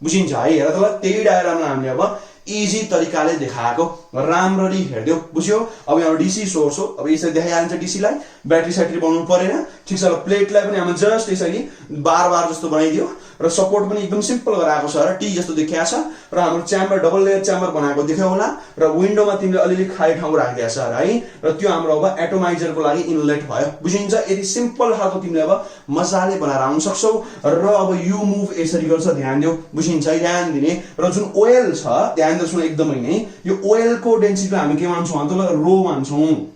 बुझिन्छ है। हेर त ल त्यही डायग्राममा हामीले अब इजी तरिकाले देखाएको, राम्ररी हेर्दियो बुझ्यो। अब यहाँ डिसी सोर्स हो, अब यसरी देखाइहाल्छ डिसीलाई, ब्याट्री स्याट्री बनाउनु परेन, ठिक छ। ल प्लेटलाई पनि हामीले जस्ट यसरी बार बार जस्तो बनाइदियो र सपोर्ट पनि एकदम सिम्पल गराएको छ र टी जस्तो देखिएको छ। र हाम्रो च्याम्बर डबल लेयर च्याम्बर बनाएको देख्यो होला र विन्डोमा तिमीले अलिअलि खाली ठाउँ राखिदिएको छ है। र त्यो हाम्रो अब एटोमाइजरको लागि इनलेट भयो, बुझिन्छ। यदि सिम्पल खालको तिमीले अब मजाले बनाएर आउन सक्छौ। र अब यो मुभ यसरी गर्छ, ध्यान दियो, बुझिन्छ, ध्यान दिने। र जुन ओयल छ ध्यान दिएर सुन एकदमै नै, यो ओयलको डेन्सिटीलाई हामी के मान्छौँ त ल रो मान्छौँ,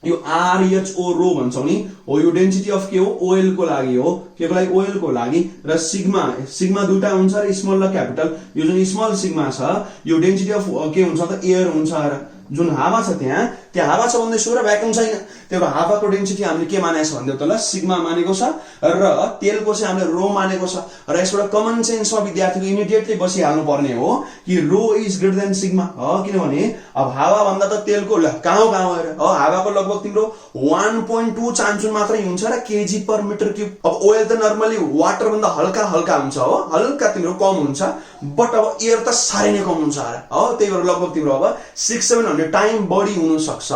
यो आरएचओ रो भन्छौँ नि हो। यो डेन्सिटी अफ के हो ओइलको लागि हो, के को लागि ओइलको लागि। र सिग्मा सिग्मा दुईटा हुन्छ र स्मल र क्यापिटल। यो जुन स्मल सिग्मा छ यो डेन्सिटी अफ के हुन्छ त एयर हुन्छ र जुन हावा छ त्यहाँ हावा छ भन्दैछु र भ्याकुम छैन। त्यही भएर हावाको डेन्सिटी हामीले के मानेको छ भन्दै त ल सिग्मा मानेको छ र तेलको चाहिँ हामीले रो मानेको छ र यसबाट कमन सेन्समा विद्यार्थीको इमिडिएटली बसिहाल्नु पर्ने हो कि रो इज ग्रेटर देन सिग्मा। किनभने अब हावा भन्दा त तेलको कहाँ हेर हावाको लगभग तिम्रो 1.2 चान्चुन मात्रै हुन्छ र केजी पर मिटर क्युब। अब ओइल त नर्मली वाटर भन्दा हल्का हल्का हुन्छ हो, हल्का तिम्रो कम हुन्छ, बट अब एयर त साह्रै नै कम हुन्छ त्यही भएर लगभग तिम्रो अब 600-700 टाइम बढी हुन सक्छ।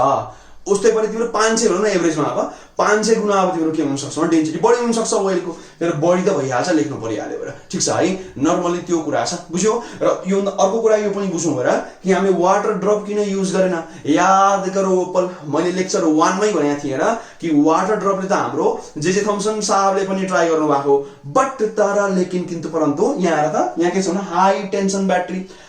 उस्तै पनि तिम्रो 500 भनौँ न एभरेजमा, अब 500 गुणा अब तिम्रो के हुन सक्छ डेन्सिटी बढी हुन सक्छ ओइलको। तर बढी त भइहाल्छ, लेख्नु परिहाल्यो भएर ठिक छ है। नर्मली त्यो कुरा छ, बुझ्यो। र यो अर्को कुरा यो पनि बुझ्नु भएर कि हामीले वाटर ड्रप किन युज गरेन। याद गरौ मैले लेक्चर 1 मै भनेको थिएँ र कि वाटर ड्रपले त हाम्रो जे थम्सन साहबले पनि ट्राई गर्नु भएको, बट तर लेकिन किन्तु परन्तु यहाँ हेर त यहाँ के छ भने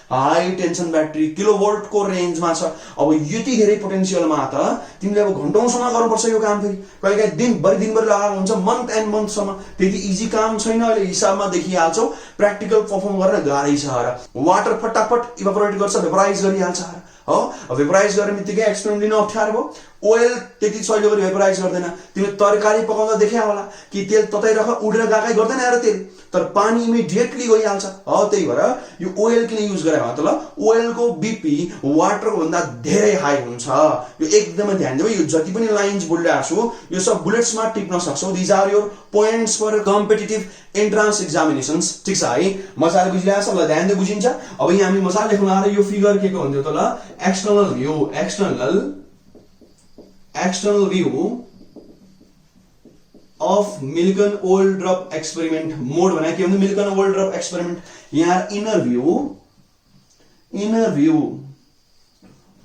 हाई टेन्सन ब्याट्री किलोभोल्टको रेन्जमा छ। अब यति धेरै पोटेन्सियलमा त तिमीले अब घण्टौँसम्म गर्नुपर्छ यो काम। फेरि कहिलेकाहीँ दिनभरि लगाएको हुन्छ, मन्थ एन्ड मन्थसम्म। त्यति इजी काम छैन, अहिले हिसाबमा देखिहाल्छौ। प्र्याक्टिकल पर्फर्म गर्न गाह्रै छ र वाटर फटाफट इभापोरेट गर्छ, भेपराइज गरिहाल्छ हो। भेपराइज गर्ने बित्तिकै एक्सपेरिमेन्ट लिन अप्ठ्यारो भयो। ओइल त्यति सजिलो गरी भेपराइज गर्दैन। तिमीले तरकारी पकाउँदा देखा होला कि तेल ततै रख उडेर गएकै गर्दैन र तेल, तर पानी इमिडिएटली गइहाल्छ। त्यही भएर यो ओइल किन युज गरे त ल ओइलको बीपी वाटरको भन्दा धेरै हाई हुन्छ। यो एकदमै ध्यान दिऊ। यो जति पनि लाइन्स बोलिरहेको छु यो सब बुलेट्समा टिप्न सक्छौ। These are your points for competitive entrance examinations. ठिक छ है, मजाले बुझिरहेको छ ल, ध्यान दिएर बुझिन्छ। अब यहाँ हामी मजाले लेख्नु आएर यो फिगर के को भन्थ्यो त ल external view of Millikan oil drop experiment mode बनाया कि हमने Millikan oil drop experiment यहाँ inner view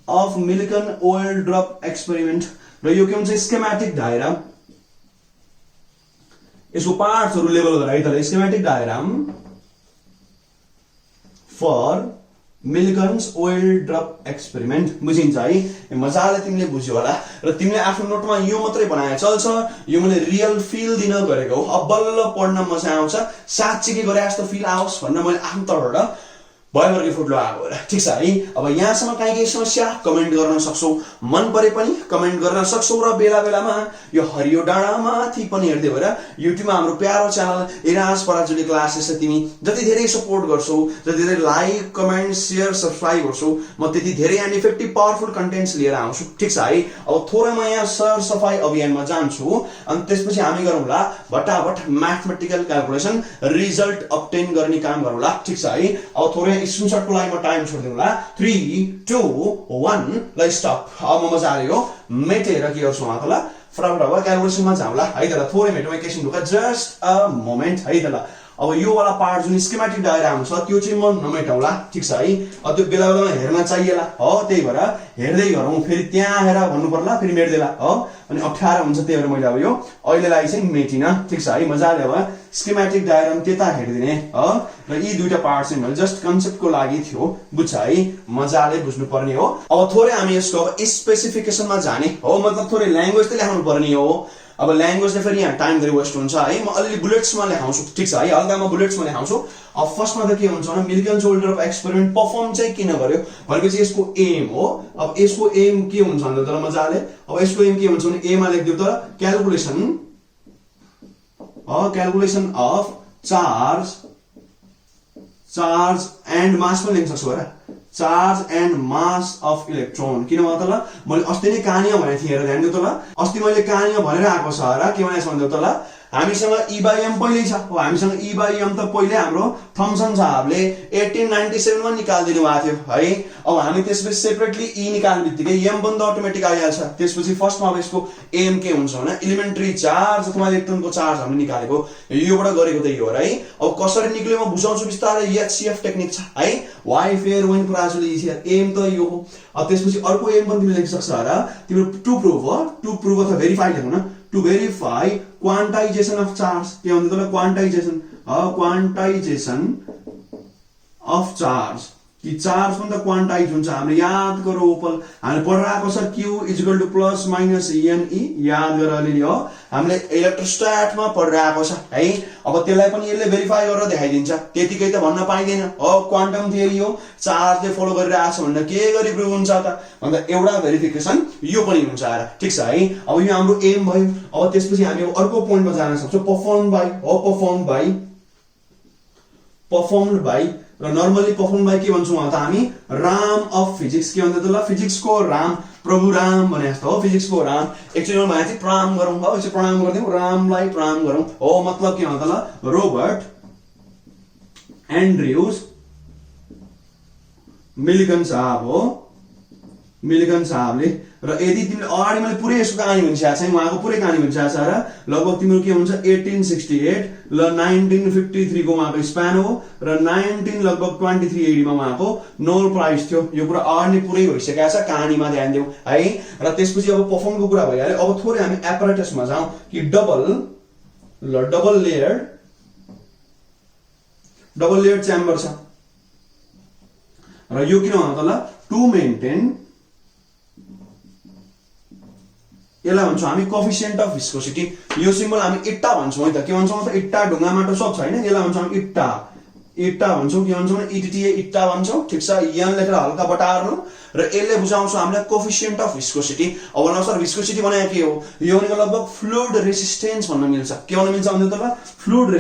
of Millikan oil drop experiment र यो के हुन्छ schematic diagram। यसको पार्ट्सहरु लेभल गरेर है त schematic diagram for Millikan's oil drop experiment बुझिन्छ है। मजाले तिमीले बुझ्यौ होला र तिमीले आफ्नो नोटमा यो मात्रै बनाए चल्छ। यो मैले रियल फिल दिन गरेको हो। अब बल्ल पढ्न मजा आउँछ, साच्चै गरे जस्तो फिल आओस् भनेर मैले आफ्नो तर्फबाट भयभरकै फुट लगाएको होला। ठिक छ है। अब यहाँसम्म काहीँ समस्या कमेन्ट गर्न सक्छौ, मन परे पनि कमेन्ट गर्न सक्छौ र बेला बेलामा यो हरियो डाँडा माथि पनि हेर्दै भएर युट्युबमा हाम्रो प्यारो च्यानल इराज पराजुली क्लासेस तिमी जति धेरै सपोर्ट गर्छौ, जति धेरै लाइक कमेन्ट शेयर सब्स्क्राइब गर्छौ, म त्यति धेरै एन्ड इफेक्टिभ पावरफुल कन्टेन्ट्स लिएर आउँछु। ठिक छ है। अब थोरै म यहाँ सर सफाई अभियानमा जान्छु अनि त्यसपछि हामी गरौँला भटाभट म्याथमेटिकल क्याल्कुलेसन रिजल्ट अब्टेन गर्ने काम गरौँला। ठिक छ है। अब थोरै स्क्रिनशट को लागि म टाइम छोड्दिउँला। 3 2 1 ल स्टप। अब म मजाले हो मेटेर के गर्छु त ल फटाफट क्याल्कुलेसनमा जाउँला है त ल। थोरै मेटो एकैछिन ढुका, जस्ट अ मोमेन्ट है त ल। अब यो वाला पार्ट जुन स्कीमेटिक डायग्राम छ त्यो चाहिँ म नमेटाउला। ठिक छ है। अब त्यो बेला बेलामा हेर्न चाहिएला हो, त्यही भएर हेर्दै गरौँ। फेरि त्यहाँ हेर भन्नु पर्ला, फेरि मेट्दैला हो, अनि अप्ठ्यारो हुन्छ। त्यही भएर मैले अब यो अहिलेलाई चाहिँ मेटिन। ठिक छ है। मजाले अब स्कीमेटिक डायग्राम त्यता हेर्दिने हो र यी दुईटा पार्ट चाहिँ मैले जस्ट कन्सेप्टको लागि थियो, बुझ्छ है। मजाले बुझ्नु पर्ने हो। अब थोरै हामी यसको अब स्पेसिफिकेसनमा जाने हो, मतलब थोरै ल्याङ्ग्वेज त लेख्नु पर्ने हो। अब ल्याङ्ग्वेजले फेरि यहाँ टाइम धेरै वेस्ट हुन्छ है। म अलि बुलेट्समा लेखाउँछु। ठिक छ है। हल्का म बुलेट्समा लेखाउँछु। अब फर्स्टमा त के हुन्छ भने मिल्कन्स ओइल ड्रप एक्सपेरिमेन्ट पर्फर्म चाहिँ किन गर्यो भनेपछि यसको एम हो। अब यसको एम के हुन्छ भन्दा त मजाले अब यसको एम के हुन्छ भने एमा लेख्दियो त क्याल्कुलेसन अफ चार्ज एन्ड मास पनि लेख्न सक्छु हेर, charge and mass of electron. किन भन्दा त ल मैले अस्ति नै कहानीमा भनेको थिएँ हेर, ध्यान दिउ त ल। अस्ति मैले कहानीमा भनेर आएको छ र के भनेको छ भन्दा त ल हामीसँग E/m पहिल्यै छ। हो, हामीसँग E/m त पहिले हाम्रो थम्सन साहबले 1897 मा निकालिदिनु भएको थियो है। अब हामी त्यसपछि सेपरेटली E निकाल्ने बित्तिकै m पनि त अटोमेटिक आइहाल्छ। त्यसपछि फर्स्टमा अब यसको m के हुन्छ भने इलिमेन्ट्री चार्ज अथवा इलेक्ट्रोनको चार्ज हामीले निकालेको, योबाट गरेको त यो हो है। अब कसरी निक्ल्यो म बुझाउँछु बिस्तारै। HCF टेक्निक छ है, वाइ फेयर वेन पराजुली इजियर। m त यो हो। अब त्यसपछि अर्को m पनि तिमीले लेख्न सक्छ र तिम्रो टु प्रुभ हो, टु प्रुभ अथवा भेरिफाई लेख्नु न, to verify quantization of charge. के भन्छ त क्वान्टाइजेसन अफ चार्ज कि चार्ज पनि त क्वान्टाइज हुन्छ। हामीले याद गरौँ ओपल हामीले पढिरहेको छ Q equal to plus minus NE, याद गरेर अलिअलि हो हामीले इलेक्ट्रोस्ट्याटमा पढिरहेको छ है। अब त्यसलाई पनि यसले भेरिफाई गरेर देखाइदिन्छ, त्यतिकै त भन्न पाइँदैन हो। क्वान्टम थियोरी हो, चार्जले फलो गरिरहेको छ भनेर के गरी प्रुभ हुन्छ त भन्दा एउटा भेरिफिकेसन यो पनि हुन्छ आएर, ठिक छ है। अब यो हाम्रो एम भयो। अब त्यसपछि हामी अर्को पोइन्टमा जान सक्छौँ, परफर्म्ड बाइ र नर्मली परफर्म बाइ के भन्छौँ त हामी राम अफ फिजिक्स। के भन्छ त ल, फिजिक्सको राम, प्रभु राम भने जस्तो हो, फिजिक्सको राम। एकचोटि भने चाहिँ प्रणाम गरौँ हो, यसो प्रणाम गरिदिउँ, रामलाई प्रणाम गरौँ हो। मतलब के भन्छ त ल, रोबर्ट एन्ड्रयुज मिल्टन साहब हो, मिल्टन साहबले। र यदि तिमीले अगाडि मैले पुरै यसको कहानी भनिसकेको छ, उहाँको पुरै कहानी भनिसकेको छ र लगभग तिम्रो के हुन्छ 1868 ल 1953 को उहाँको स्प्यान हो र 19 लगभग 23 AD मा उहाँको नोबेल प्राइज थियो। यो कुरा अगाडि पुरै भइसकेको छ, कहानीमा ध्यान दिउँ है। र त्यसपछि अब परफर्मको कुरा भइहाल्यो। अब थोरै हामी एपरेटसमा जाउँ कि डबल लेयर च्याम्बर छ र यो किन भन्छ त ल, टु मेन्टेन, यसलाई भन्छौँ हामी कोफिसिएन्ट अफ विस्कोसिटी। यो सिम्बल हामी इट्टा भन्छौँ है त, के भन्छौँ त इट्टा, ढुङ्गा माटो सब छ हैन, यसलाई भन्छौँ हामी इट्टा भन्छौँ। के भन्छौँ इटिटिए इट्टा भन्छौँ, ठिक छ। यहाँ लेखेर हल्का बटार्नु र यसले बुझाउँछ हामीलाई कोफिसिएन्ट अफ विस्कोसिटी। अब भन्नु सर विस्कोसिटी भनेको के हो, यो भनेको लगभग फ्लुइड रेसिस्टेन्स भन्न मिल्छ। के भन्न मिल्छ भन्दा त फ्लुइड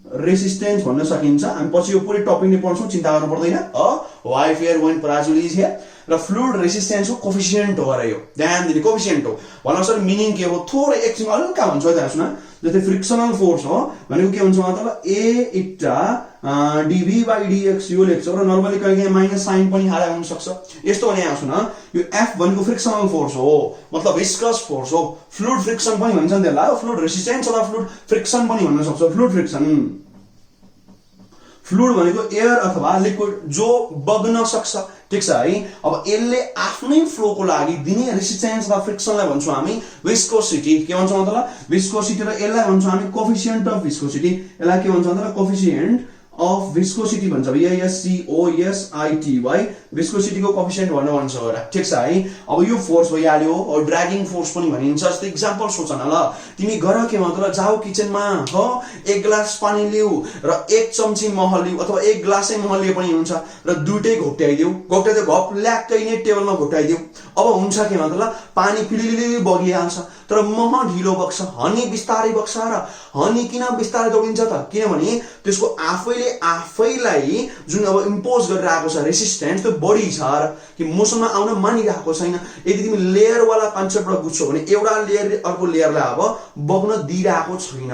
रेसिस्टेन्स भन्न सकिन्छ। हामी पछि यो पुरै टपिक नै पढ्छौँ, चिन्ता गर्नु पर्दैन। Why fair when Parajuli is here र फ्लुइड रेसिस्टेन्सको कोफिसिएन्ट हो र यो ध्यान दिने कोफिसिएन्ट हो। भन्नु सर मिनिङ के हो, थोरै एकछिन हल्का हुन्छ त्यहाँ सुन। जस्तै फ्रिक्सनल फोर्स हो भनेको के हुन्छ मतलब A इट्टा dV by dx यो लेख्छौ र नर्मली कहिले माइनस साइन पनि हालेको हुन सक्छ। यस्तो भने यहाँ सुन, यो F भनेको फ्रिक्सनल फोर्स हो, मतलब विस्कस फोर्स हो। फ्लुइड फ्रिक्सन पनि भन्छ नि त्यसलाई, फ्लुइड रेसिस्टेन्स अथवा फ्लुइड फ्रिक्सन पनि भन्न सक्छ। फ्लुइड फ्रिक्सन, फ्लुइड भनेको एयर अथवा लिक्विड जो बग्न सक्छ, ठिक छ है। अब यसले आफ्नै फ्लोको लागि दिने रेसिस्टेन्स वा फ्रिक्सनलाई भन्छौँ हामी विस्कोसिटी। के भन्छौँ मतलब विस्कोसिटी, र यसलाई भन्छौँ हामी कोफिसिएन्ट अफ विस्कोसिटी। यसलाई के भन्छ मतलब कोफिसिएन्ट अफ विस्कोसिटी भन्छ, VSCOSITY, विस्कोसिटीको कोफिसिएन्ट भनेर भन्छ होला, ठिक छ है। अब यो फोर्स भइहाल्यो, और ड्र्यागिङ फोर्स पनि भनिन्छ। जस्तै इक्जाम्पल सोच न ल, तिमी गर के मतलब जाऊ किचनमा हो, एक ग्लास पानी लिऊ र एक चम्ची मह लिऊ, अथवा एक ग्लासै मह लिए पनि हुन्छ र दुईटै घोप्ट्याइदेऊ, घप ल्याक्कै नै टेबलमा घोप्ट्याइदेऊ। अब हुन्छ के मतलब पानी फिलिलिली बगिहाल्छ, तर मह ढिलो बग्छ, हनी बिस्तारै बग्छ। र हनी किन बिस्तारै दौडिन्छ त, किनभने त्यसको आफैलाई जुन अब इम्पोज गरिरहेको छ रेसिस्टेन्स त्यो बढी छ र कि मौसममा आउन मानिरहेको छैन। यदि तिमी लेयर वाला कन्सेप्टबाट बुझ्छौ भने एउटा लेयरले अर्को लेयरलाई अब बग्न दिइरहेको छैन,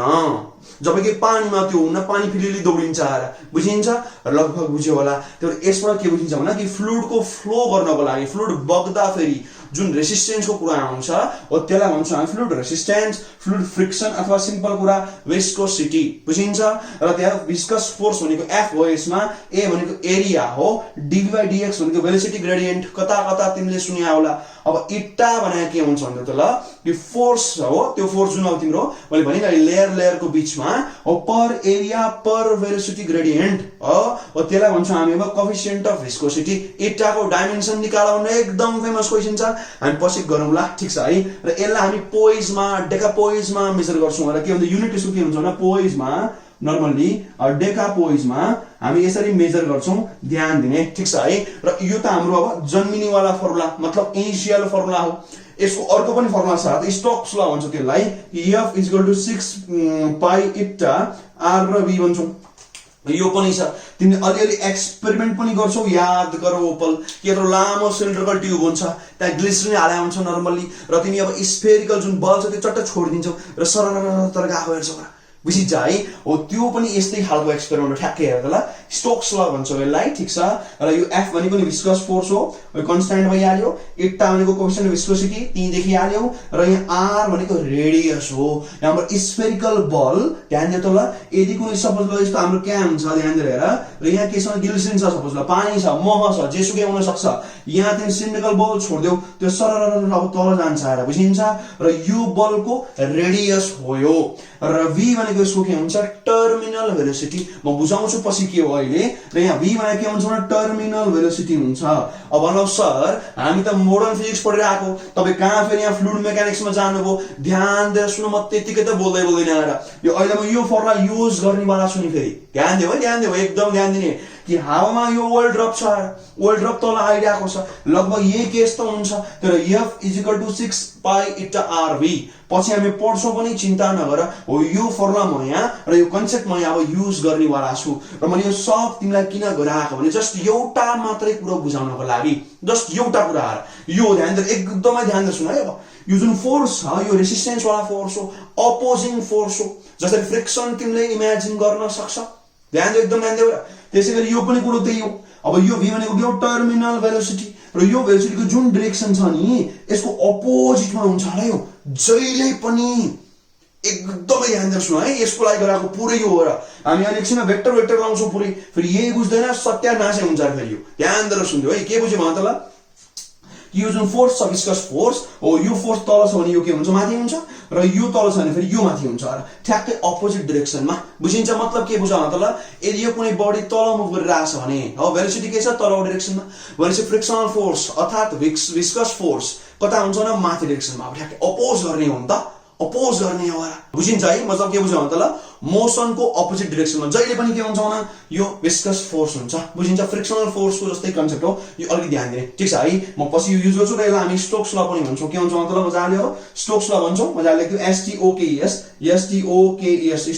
जबकि पानीमा त्यो हुन्न, पानी फिलिली दौडिन्छ र बुझिन्छ, लगभग बुझ्यो होला। त्यो यसबाट के बुझिन्छ भने कि फ्लुइडको फ्लो गर्नको लागि, फ्लुइड बग्दा फेरि जुन रेसिस्टेन्सको कुरा आउँछ हो त्यसलाई भन्छौँ हामी फ्लुइड रेसिस्टेन्स, फ्लुइड फ्रिक्सन अथवा सिम्पल कुरा विस्कोसिटी, बुझिन्छ। र त्यहाँ विस्कस फोर्स भनेको F हो, यसमा A भनेको एरिया हो, dV by dx भनेको भेलोसिटी ग्रेडियन्ट, कता कता तिमीले सुन्या होला। अब इट्टा भने के हुन्छ भन्दा त ल, यो फोर्स हो, त्यो फोर्स जुन अब तिम्रो मैले भने लेयरको बीचमा हो, पर एरिया पर भेलोसिटी ग्रेडियन्ट हो, त्यसलाई भन्छौँ हामी अब कोफिसिएन्ट अफ विस्कोसिटी। इट्टाको डाइमेन्सन निकाल भन्ने एकदम फेमस क्वेसन छ, हामी पछि गरौँला, ठिक छ है। र यसलाई हामी पोइजमा, डेकापोइजमा मेजर गर्छौँ र के भन्छ युनिट यसको के हुन्छ भने पोइजमा, नर्मली डेकापोइजमा हामी यसरी मेजर गर्छौँ, ध्यान दिने, ठिक छ है। र यो त हाम्रो अब जन्मिने वाला फर्मुला, मतलब इनिशियल फर्मुला हो। यसको अर्को पनि फर्मुला छ, स्टोक्स ल भन्छ त्यसलाई, F = 6 पाइ इट्टा R र V भन्छौँ। यो पनि छ, तिमीले अलिअलि एक्सपेरिमेन्ट पनि गर्छौ, याद गर ओपल के यत्रो लामो सिलिन्ड्रिकल ट्युब हुन्छ, त्यहाँ ग्लिसरिन हाले हुन्छ नर्मली, र तिमी अब स्फेरिकल जुन बल छ त्यो चट्ट छोडिदिन्छौ र सरर गएको हेर्छौ, बुझिन्छ है। हो त्यो पनि यस्तै खालको एक्सपेरिमेन्ट ठ्याक्कै हेर्दा ल, स्टोक्स ल भन्छौ यसलाई, ठिक छ। र यो F भनेको नि विस्कस फोर्स हो, कन्स्ट्यान्ट भइहाल्यो। इट्टा भनेको कोफिसिएन्ट विस्कोसिटी, त्यही देखिहाल्यो। र यहाँ R भनेको रेडियस हो, हाम्रो स्फेरिकल बल, ध्यान दियो त ल। यदि कुनै सपोज ल यस्तो हाम्रो क्या हुन्छ, ध्यान दिएर हेर, र यहाँ केसँग ग्लिसरिन छ, सपोज ल पानी छ, मह छ, जेसुकै हुन सक्छ, यहाँ तिमी सिलिन्ड्रिकल बल छोड्देऊ त्यो सरर अब तल जान्छ आएर बुझिन्छ र यो बलको रेडियस हो यो र v भनेको यसको के हुन्छ टर्मिनल भेलोसिटी म बुझाउँछु पछि के हो अहिले र यहाँ v भनेको के हुन्छ भने टर्मिनल भेलोसिटी हुन्छ अब भनौ सर हामी त मोडर्न फिजिक्स पढेर आएको तपाई कहाँ फेरि यहाँ फ्लुइड मेकानिक्समा जानुभयो ध्यान दिएर सुन्नु म त्यतिकै त बोल्दैन आएर यो अहिले म यो फर्मुला युज गर्ने वाला छु नि फेरि ध्यान देऊ एकदम ध्यान दिने कि हावामा यो ओइल ड्रप छ ओइल ड्रप तल आइरहेको छ लगभग यही केस त हुन्छ तर F = 6 पाई इटा RV पछि हामी पढ्छौं पनि चिन्ता नगर हो यो फर्मुला म यहाँ र यो कन्सेप्ट म यहाँ अब युज गर्ने वाला छु र मैले यो सब तिमीलाई किन गराएको भने जस्ट एउटा मात्रै कुरा बुझाउनको लागि जस्ट एउटा कुरा यो ध्यान दिएर एकदमै ध्यान दिएर सुन है अब यो जुन फोर्स छ यो रेसिस्टेन्स वाला फोर्स हो अपोजिङ फोर्स हो जसरी फ्रिक्सन तिमीले इमेजिन गर्न सक्छ ध्यान दिeu एकदम ध्यान दिeu त्यसैगरी यो पनि कुरो त्यही हो अब यो v भनेको के हो टर्मिनल भेलोसिटी र यो भेलोसिटीको जुन डाइरेक्सन छ नि यसको अपोजिटमा हुन्छ होला यो जहिले पनि एकदमै ध्यान दिएर सुन है यसको लागि गराएको पुरै यो हो र हामी अहिले एकछिनमा भेक्टर लाउँछौं पुरै फेरि यही बुझ्दैन सत्यानाशै हुन्छ फेरि यो ध्यान दिएर सुन्दियो है के बुझ्यौ भन त ल यो जुन फोर्स छ विस्कस फोर्स हो यो फोर्स तल छ भने यो के हुन्छ माथि हुन्छ र यो तल छ भने फेरि यो माथि हुन्छ र ठ्याक्कै अपोजिट डाइरेक्सनमा बुझिन्छ मतलब के बुझ त ल यदि यो कुनै बडी तल मुभ गरिरहेछ भने हो भेलोसिटी के छ तल डाइरेक्सनमा भनेपछि फ्रिक्सनल फोर्स अर्थात विस्कस फोर्स कता हुन्छ न माथि डाइरेक्सनमा अब ठ्याक्कै अपोज गर्ने हो नि त अपोज गर्ने हो बुझिन्छ है मतलब के बुझ्यौ त ल मोसनको अपोजिट डाइरेक्सनमा जहिले पनि के हुन्छ भने यो विस्कस फोर्स हुन्छ बुझिन्छ फ्रिक्सनल फोर्सको जस्तै कन्सेप्ट हो यो अलि ध्यान दिने ठीक छ है म पछि यो युज गर्छु र यसलाई हामी स्टोक्स ल पनि भन्छौं के हुन्छ मतलब मजाले हो स्टोक्स ल भन्छौं मजाले लेख्यो STOKES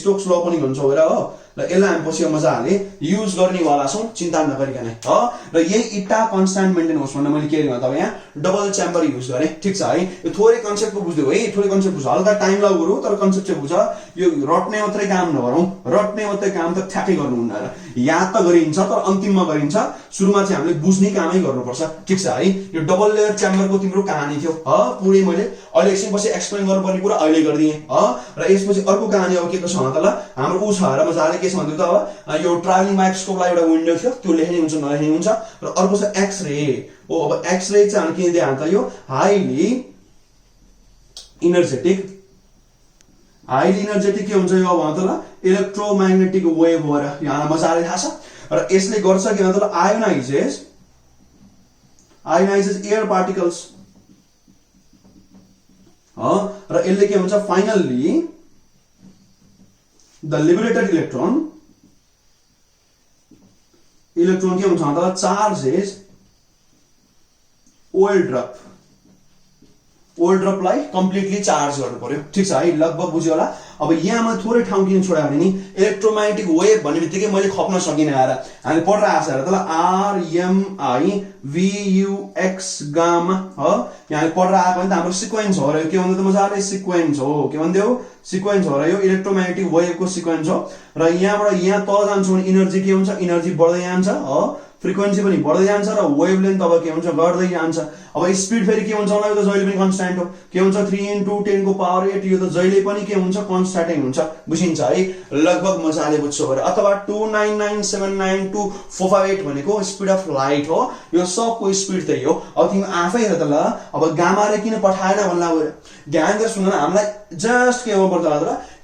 स्टोक्स ल पनि भन्छौं हेर हो र यसलाई हामी पछि मजाले युज गर्ने वाला छौं चिन्ता नगरिकन हो र यही इटा कन्स्ट्यान्ट मेन्टेन होस् भन्ने मैले के गर्नु त यहाँ डबल च्याम्बर युज गरे ठीक छ है यो थोरै कन्सेप्टको बुझ्दियौ है थोरै कन्सेप्ट बुझ हल्का टाइम लागु तर कन्सेप्ट चाहिँ बुझ यो रट्ने मात्रै काम नगरौं रट्ने मात्रै काम त ठ्याक्कै गर्नुहुन्न र याद त गरिन्छ तर अन्तिममा गरिन्छ सुरुमा चाहिँ हामीले बुझ्ने कामै गर्नुपर्छ ठीक छ है यो डबल लेयर च्याम्बरको तिम्रो कहानी थियो ह पुरै मैले अहिले एकछिन पछि एक्सप्लेन गर्नुपर्ने कुरा अहिले गर्दिए ह र यसपछि अर्को कहानी अब के छ त ल हाम्रो उ छ र मजाले के छ भन्दिउ त अब यो ट्राभलिङ माइक्रोस्कोपलाई एउटा विन्डो थियो त्यो लेख्ने हुन्छ नलेख्ने हुन्छ र अर्को छ एक्स रे ओ अब एक्स रे चाहिँ के दिए त यो हाइली इनर्जेटिक के हुन्छ यो भन त ल इलेक्ट्रोम्याग्नेटिक वेभ हो र यहाँ मजाले थाहा छ र यसले गर्छ के भन्छ त ल आयोनाइजेस एयर पार्टिकल्स र यसले के हुन्छ फाइनली द लिबरेटेड इलेक्ट्रोन के हुन्छ त चार्जेस ओइल ड्रपलाई कम्प्लिटली चार्ज गर्नु पर्यो ठीक छ है लगभग बुझ्यो होला अब यहाँ म थोरै ठाउँ किन छोडायो भने नि इलेक्ट्रोम्याग्नेटिक वेभ भन्ने बित्तिकै मैले खप्न सकिन आएर हामी पढ्न आछ र त ल RMIVUX गामा हो यहाँ पढ्न आएको भने त हाम्रो सिक्वेन्स हो र के भन्दै त मजाले सिक्वेन्स हो के भन्दियौ सिक्वेन्स हो र यो इलेक्ट्रोम्याग्नेटिक वेभको सिक्वेन्स हो र यहाँबाट यहाँ तल जान्छ भने एनर्जी के हुन्छ एनर्जी बढ्दै जान्छ हो फ्रिक्वेन्सी पनि बढ्दै जान्छ र वेभलेन्थ अब के हुन्छ घट्दै जान्छ अब स्पिड फेरि के हुन्छ होला यो त जहिले पनि कन्स्ट्यान्ट हो के हुन्छ 3 × 10 को पावर 8 यो त जहिले पनि के हुन्छ कन्स्ट्यान्टै हुन्छ बुझिन्छ है लगभग मजाले बुझ्छौ भरे अथवा 299792458 भनेको स्पिड अफ लाइट हो यो सबको स्पिड त्यही हो अब तिमी आफै हेर त ल अब गामा रे किन पठाएन भन्ला गरे ध्यान दिएर सुन न हामीलाई जस्ट के हो पर्छ त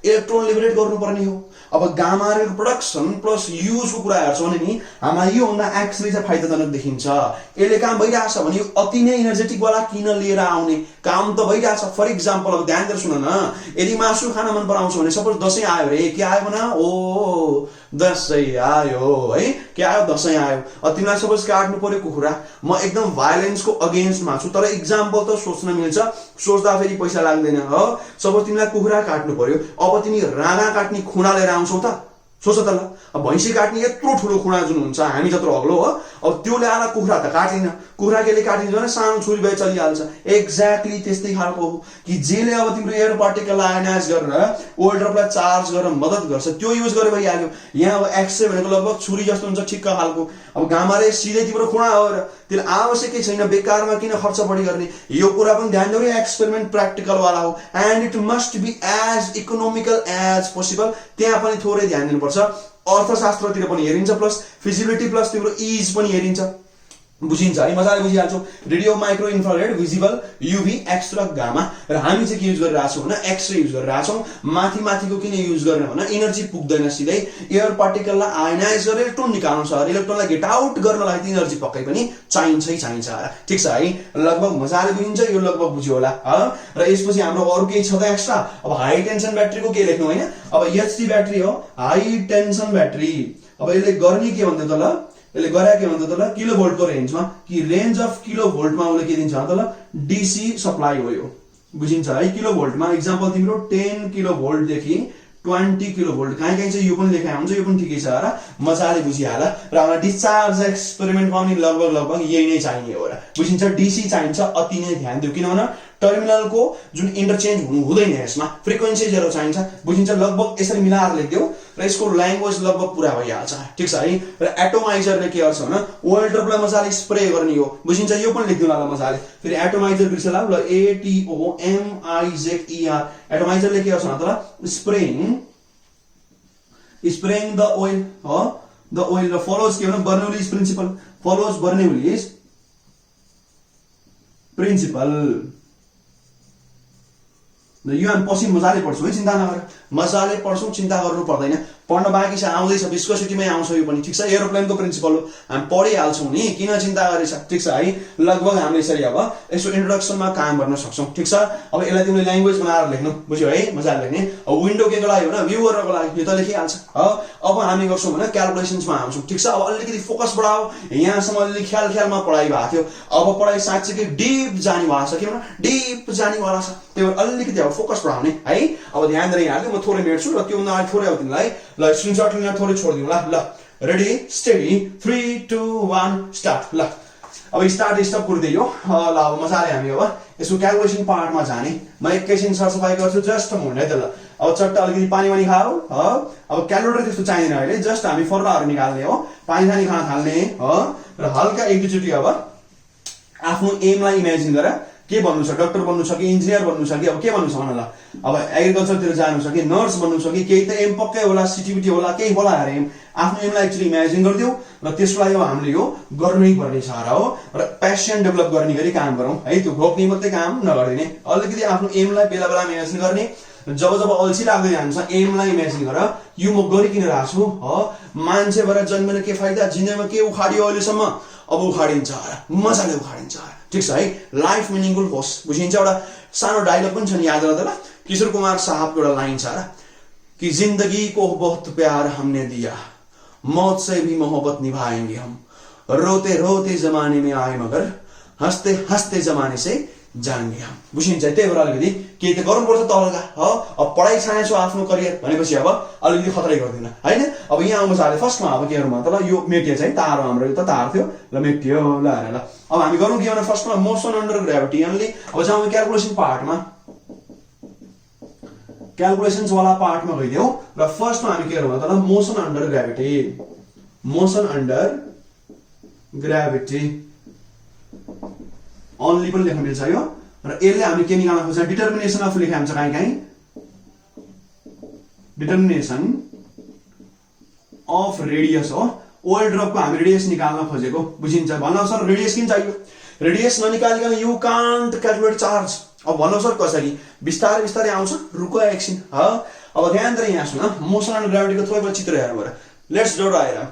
इलेक्ट्रोन लिबरेट गर्नुपर्ने हो अब gamma ray production plus use को कुरा हेर्छौ भने नि हामीलाई यो भन्दा एक्स रे चाहिँ फाइदाजनक देखिन्छ यसले काम भइराछ भने यो अति नै एनर्जेटिक वाला किन लिएर आउने काम त भइराछ फर एक्जाम्पल अब ध्यान दिएर सुन न यदि मासु खान मन पराउँछ भने सपोज दशैं आयो रे के आयो भन ओ दशैं आयो है के आयो दशैं आयो तिमीलाई सपोज काट्नु पर्यो कुखुरा म एकदम भाइलेन्सको अगेन्स्टमा छु तर एक्जाम्पल त सोच्न मिल्छ सोच्दा फेरि पैसा लाग्दैन हो सपोज तिमीलाई कुखुरा काट्नु पर्यो अब तिमी राँगा काट्ने खुना लिएर आउँछौ त सोच त ल अब भैँसी काट्ने यत्रो ठुलो खुना जुन हुन्छ हामी जत्रो अग्लो हो अब त्यो ल्याएर कुखुरा त काटिन्न कुखुरा केले काटिन्छ भने सानो छुरी भए चलिहाल्छ एक्ज्याक्टली त्यस्तै खालको हो कि जेले अब तिम्रो एयर पार्टिकल आयोनाइज गरेर ओइल ड्रपलाई चार्ज गर्न मद्दत गर्छ त्यो युज गरे भइहाल्यो यहाँ अब एक्सरे भनेको लगभग छुरी जस्तो हुन्छ ठिक्क खालको अब गामा रे सिधै तिम्रो खुना हो र त्यसले आवश्यकै छैन बेकारमा किन खर्च बढी गर्ने यो कुरा पनि ध्यान दिनु एक्सपेरिमेन्ट प्र्याक्टिकल वाला हो and it must be as economical as possible त्यहाँ पनि थोरै ध्यान दिनुपर्छ अर्थशास्त्रतिर पनि हेरिन्छ प्लस फिजिबिलिटी प्लस तिम्रो इज पनि हेरिन्छ बुझिन्छ है मजाले बुझिहाल्छौ radio micro infrared visible UV X र गामा र हामी चाहिँ के युज गरिरहेछौँ भने एक्सरे युज गरिरहेछौँ माथिको किन युज गर्ने भने एनर्जी पुग्दैन सिधै एयर पार्टिकललाई आयनाइज गरेर इलेक्ट्रोन निकाल्नु छ इलेक्ट्रोनलाई गेट आउट गर्नलाई त एनर्जी पक्कै पनि चाहिन्छ ठीक छ है लगभग मजाले बुझिन्छ यो लगभग बुझ्यो होला र यसपछि हाम्रो अरु केही छ त एक्स्ट्रा अब हाई टेन्सन ब्याट्रीको के लेख्नु हैन अब एचटी ब्याट्री हो हाई टेन्सन ब्याट्री अब यसले गर्ने के भन्दै त ल यसले गरे के भन्छ त ल किलो भोल्टको रेन्जमा कि रेन्ज अफ किलो भोल्टमा उसले के दिन्छ त ल डीसी सप्लाई हो यो बुझिन्छ है किलो भोल्टमा एक्जाम्पल तिम्रो 10 किलो भोल्ट देखि 20 किलो भोल्ट कहीँ चाहिँ यो पनि लेखा हुन्छ यो पनि ठिकै छ र मजाले बुझिहाल र हामीलाई डिस्चार्ज एक्सपेरिमेन्टमा पनि लगभग यही नै चाहिने हो र बुझिन्छ डीसी चाहिन्छ अति नै ध्यान दिऊ किनभने टर्मिनलको जुन इन्टरचेन्ज हुनु हुँदैन यसमा फ्रिक्वेन्सी जेरो चाहिन्छ बुझिन्छ लगभग यसरी मिलाएर लेख्दियौ र यसको ल्याङ्ग्वेज लगभग पुरा भइहाल्छ ठीक छ है र एटोमाइजरले के गर्छ भने ओइल ड्रपलाई मजाले स्प्रे गर्ने हो बुझिन्छ यो पनि लेख्दिनु होला मजाले फेरि एटोमाइजर बिर्स ल ATOMIZER एटोमाइजरले के गर्छ भने त स्प्रेइङ द ओइल र फलोज के भने Bernoulli's principle follows Bernoulli's principle यो हामी पछि मजाले पढ्छौँ है चिन्ता नगर मजाले पढ्छौँ चिन्ता गर्नु पर्दैन पढ्न बाँकी छ आउँदैछ विस्कोसिटीमै आउँछ यो पनि ठीक छ एरोप्लेनको प्रिन्सिपल हो हामी पढिहाल्छौँ नि किन चिन्ता गरेछ ठीक छ है लगभग हामीले यसरी अब यसो इन्ट्रोडक्सनमा काम गर्न सक्छौँ ठीक छ अब यसलाई तिमीले ल्याङ्ग्वेज बनाएर लेख्नु बुझ्यौ है मजाले लेख्ने अब विन्डो केको लागि हो न भ्यू गर्नको लागि यो त लेखिहाल्छ अब हामी गर्छौँ भने क्यालकुलेसन्समा आउँछौँ ठीक छ अब अलिकति फोकस बढाऊ यहाँसम्म अलिकति ख्यालमा पढाइ भएको थियो अब पढाइ साँच्चै डिप जाने भएको छ किनभने डिप जानेवाला छ त्यही भएर अलिकति अब फोकस बढाउने है अब ध्यान दिएर यहाँले म थोरै मेट्छु र त्योभन्दा अगाडि थोरै अब तिमीलाई ल स्क्रिनसट लिन थोरै छोडिदिउँ ल रेडी स्टेडी 3 2 1 स्टार्ट ल अब स्टार्ट स्टप कुर्दै हो ल अब मजाले हामी अब यसको क्यालकुलेसन पार्टमा जाने म एकैछिन सरसफाइ गर्छु जस्ट मुन्ड है त ल अब चट्टा अलिकति पानी खाऊ अब क्यालकुलेटर त्यस्तो चाहिँदैन अहिले जस्ट हामी फर्मुलाहरू निकाल्ने हो पानी खान थाल्ने र हल्का एकैचोटि अब आफ्नो एमलाई इमेजिन गर के बन्नु छ डाक्टर बन्नु छ कि इन्जिनियर बन्नु छ कि अब के बन्नु छ भन ल अब एग्रिकल्चरतिर जानु छ कि नर्स बन्नु छ कि केही त एम पक्कै होला सिटिबिटी होला केही होला अरे एम आफ्नो एमलाई एक्चुअली इमेजिन गरिदिऊ र त्यसको लागि अब हामीले यो गर्नै पर्ने छ र हो र प्यासन डेभलप गर्ने गरी काम गरौँ है त्यो घोक्ने मात्रै काम नगरिदिने अलिकति आफ्नो एमलाई बेला बेलामा इमेजिन गर्ने जब अल्छी लाग्दै जान्छ एमलाई इमेजिन गर यो म गरिकिन राख्छु मान्छे भएर जन्मेर के फाइदा जिन्दगीमा के उखाडियो अहिलेसम्म अब उखाडिन्छ मजाले उखाडिन्छ ठीक छ है लाइफ मिनिङफुल होस् बुझिन्छ एउटा सानो डायलग पनि छ नि याद गर्दा ल किशोर कुमार साहबको एउटा लाइन छ र कि जिंदगी को बहुत प्यार हमने दिया मौत से भी मोहब्बत निभाएंगे हम रोते रोते जमाने में आए मगर हंसते हंसते जमाने से जाएंगे हम बुझिन्छ त्यही भएर अलिकति केही त गर्नुपर्छ तलका अब पढाइ छानेछु आफ्नो करियर भनेपछि अब अलिकति खतरै गर्दिन हैन अब यहाँ आउनु चाले फर्स्टमा अब के गरौँ त ल यो मेटियो चाहिँ तारो हाम्रो यो त तार थियो ल मेटियो ल हेर ल अब हामी गरौँ के भने फर्स्टमा मोसन अन्डर ग्राभिटी ओन्ली अब जाउँ क्यालकुलेसन पार्टमा क्यालकुलेसन्स वाला पार्टमा गइदेऊ र फर्स्टमा हामी के गरौँ त ल मोसन अन्डर ग्राभिटी ओन्ली पनि लेख्न मिल्छ यो र यसले हामी के निकाल्न खोज्छ डिटर्मिनेसन अफ लेखे हुन्छ कहीँ डिटर्मिनेसन अफ रेडियस हो ओइल ड्रपको हामी रेडियस निकाल्न खोजेको बुझिन्छ भन्नु सर रेडियस किन चाहियो रेडियस ननिकालिकन यु कान्ट क्यालकुलेट चार्ज अब भन्नु सर कसरी बिस्तारै बिस्तारै आउँछ रुको एकछिन अब ध्यान दिएर यहाँ सुन मोसन एन्ड ग्राभिटीको थोरै चित्र हेर्नु पर्यो let's draw diagram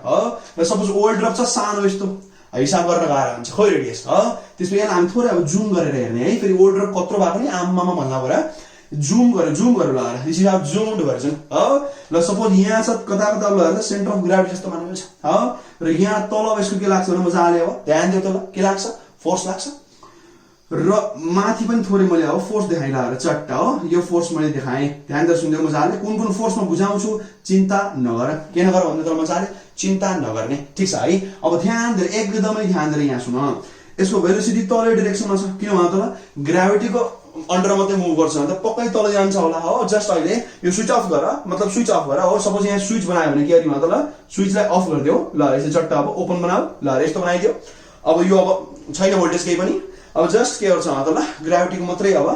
suppose oil drop छ सानो यस्तो हिसाब गरेर गाह्रो हुन्छ खोइ रेडियस त्यसपछि यसलाई हामी थोरै अब जुम गरेर हेर्ने है फेरि ओइल ड्रप कत्रो भएको नि आम्मामा भन्दा भएर जुम गरेर लगाएर दिस इज हाउ जुम्ड भर्जन ल सपोज यहाँ छ कता कता ल सेन्टर अफ ग्राभिटी जस्तो मान्नु छ र यहाँ तल यसको के लाग्छ भने मजाले अब ध्यान दियो त ल के लाग्छ फोर्स लाग्छ र माथि पनि थोरै मैले अब फोर्स देखाइला चट्टा यो फोर्स मैले देखाएँ ध्यान दिएर सुन्दै मजाले कुन फोर्समा बुझाउँछु चिन्ता नगर के नगर भन्ने त मजाले चिन्ता नगर्ने ठीक छ है अब ध्यान दिएर एकदमै ध्यान दिएर यहाँ सुन यसको भेलोसिटी तलै डाइरेक्सनमा छ किन भन्दा त ग्राभिटीको अन्डर मात्रै मुभ गर्छ भने त पक्कै तल जान्छ होला हो जस्ट अहिले यो स्विच अफ गर मतलब स्विच अफ गर हो सपोज यहाँ स्विच बनायो भने के गर्नु त ल स्विचलाई अफ गरिदियो ल यसो चट्टा अब ओपन बनाऊ ल यस्तो बनाइदियो अब यो अब छैन भोल्टेज केही पनि अब जस्ट के गर्छ त ल ग्राभिटीको मात्रै अब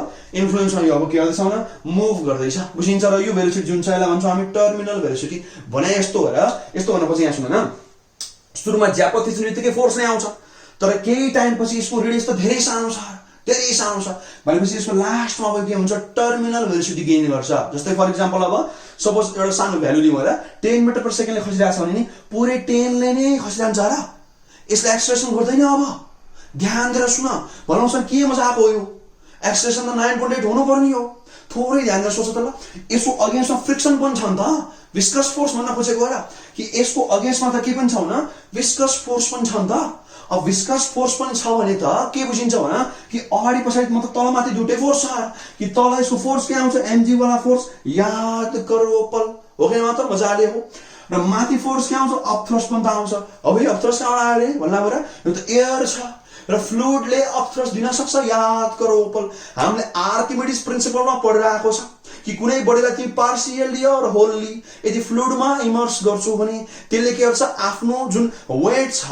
इन्फ्लुएन्समा यो अब के गर्दैछ भने मुभ गर्दैछ बुझिन्छ र यो भेलोसिटी जुन छ यसलाई भन्छौँ हामी टर्मिनल भेलोसिटी भने यस्तो भनेपछि यहाँ सुन न सुरुमा ज्याप थिच्ने बित्तिकै फोर्स नै आउँछ तर केही टाइमपछि यसको रेडियस त धेरै सानो छ भनेपछि यसको लास्टमा अब के हुन्छ टर्मिनल भेलोसिटी गेन गर्छ। जस्तै फर इक्जाम्पल अब सपोज एउटा सानो भ्यालु लिउँ होला 10 मिटर पर सेकेन्डले खसिरहेको छ भने नि पुरै 10 ले नै खसिरहन्छ र यसले एक्सेलरेसन गर्दैन। अब ध्यान दिएर सुन भनौँ के मजाको हो यो एक्सेलरेसन त 9.8 हुनुपर्ने हो। थोरै ध्यान दिएर सोच त ल यसको अगेन्स्टमा फ्रिक्सन पनि छ नि त विस्कस फोर्स भन्न खोजेको हो र कि यसको अगेन्स्टमा त के पनि छ न विस्कस फोर्स पनि छ नि त। अब विस्कस फोर्स पनि छ भने त के बुझिन्छ भने कि अगाडि पछाडि मतलब तलमाथि दुईटै फोर्स छ कि तल यसको फोर्स के आउँछ एमजी वाला फोर्स याद करो पल हो कि मात्र मजाले हो र माथि फोर्स के आउँछ अपथ्रस्ट पनि त आउँछ। अब यो अपथ्रस्ट कहाँबाट आयो भन्ला भएर यो त एयर छ र फ्लुइडले अपथ्रस्ट दिन सक्छ याद करो पल। हामीले आर्किमिडिज प्रिन्सिपलमा पढिरहेको छ कि कुनै बडीलाई तिमी पार्सियली र होल्ली यदि फ्लुइडमा इमर्स गर्छौ भने त्यसले के गर्छ आफ्नो जुन वेट छ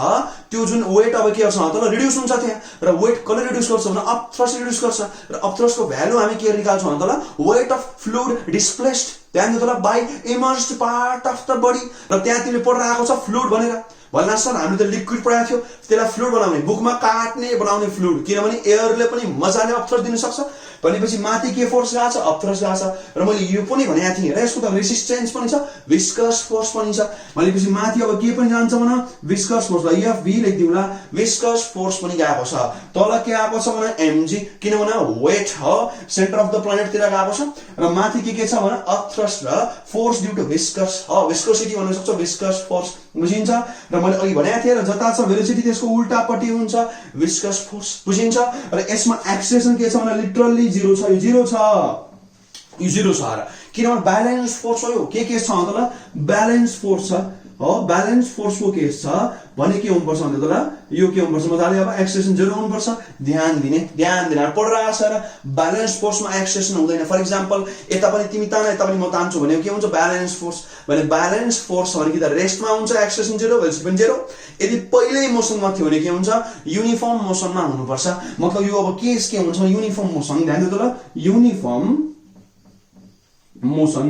त्यो जुन वेट अब के गर्छ त रिड्युस हुन्छ त्यहाँ र वेट कसले रिड्युस गर्छ भने अपथ्रस्ट रिड्युस गर्छ र अपथ्रस्टको भ्यालु हामी के निकाल्छौँ भने त वेट अफ फ्लुइड डिस्प्लेस्ड ध्यान दिनु त by immersed part of the body र त्यहाँ तिमीले पढिरहेको छ फ्लुइड भनेर भन्ला सर हामीले त लिक्विड पढाएको थियो त्यसलाई फ्लुइड बनाउने बुकमा काट्ने बनाउने फ्लुइड किनभने एयरले पनि मजाले अपथ्रस्ट दिन सक्छ भनेपछि माथि के फोर्स गएको छ अपथ्रस्ट गएको छ र मैले यो पनि भनेको थिएँ र यसको त रेसिस्टेन्स पनि छ विस्कस फोर्स पनि छ भनेपछि माथि अब के पनि जान्छ भने विस्कस फोर्स एफभी लेखिदिउँला विस्कस फोर्स पनि गएको छ तल के आएको छ भने एमजी किनभने वेट हो सेन्टर अफ द प्लानेट तिर गएको छ र माथि के छ भने अपथ्रस्ट र फोर्स ड्यू टु विस्कस हो विस्कोसिटी भन्न सक्छ विस्कस फोर्स बुझिन्छ र मैले अघि भनेको थिएँ र जता छ भेलोसिटी त्यसको उल्टापट्टि हुन्छ विस्कस फोर्स बुझिन्छ र यसमा एक्सेलरेसन के छ भने लिटरली जीरो छ यो जीरो छ र किनभने ब्यालेन्स फोर्स हो यो के छ त ब्यालेन्स फोर्स छ हो ब्यालेन्स फोर्सको केस छ भने के हुनुपर्छ भने त यो के हुनुपर्छ मजाले अब एक्सेलरेसन जीरो हुनुपर्छ ध्यान दिने पढिरहेको छ र ब्यालेन्स फोर्समा एक्सेलरेसन हुँदैन। फर इक्जाम्पल यता पनि तिमी तान यता पनि म तान्छु भने के हुन्छ ब्यालेन्स फोर्स भने ब्यालेन्स फोर्स भने कि त रेस्टमा हुन्छ एक्सेलरेसन जीरो भेलोसिटी पनि जीरो यदि पहिल्यै मोसनमा थियो भने के हुन्छ युनिफर्म मोसनमा हुनुपर्छ मतलब यो अब केस के हुन्छ युनिफर्म मोसन ध्यान दिनु त युनिफर्म मोसन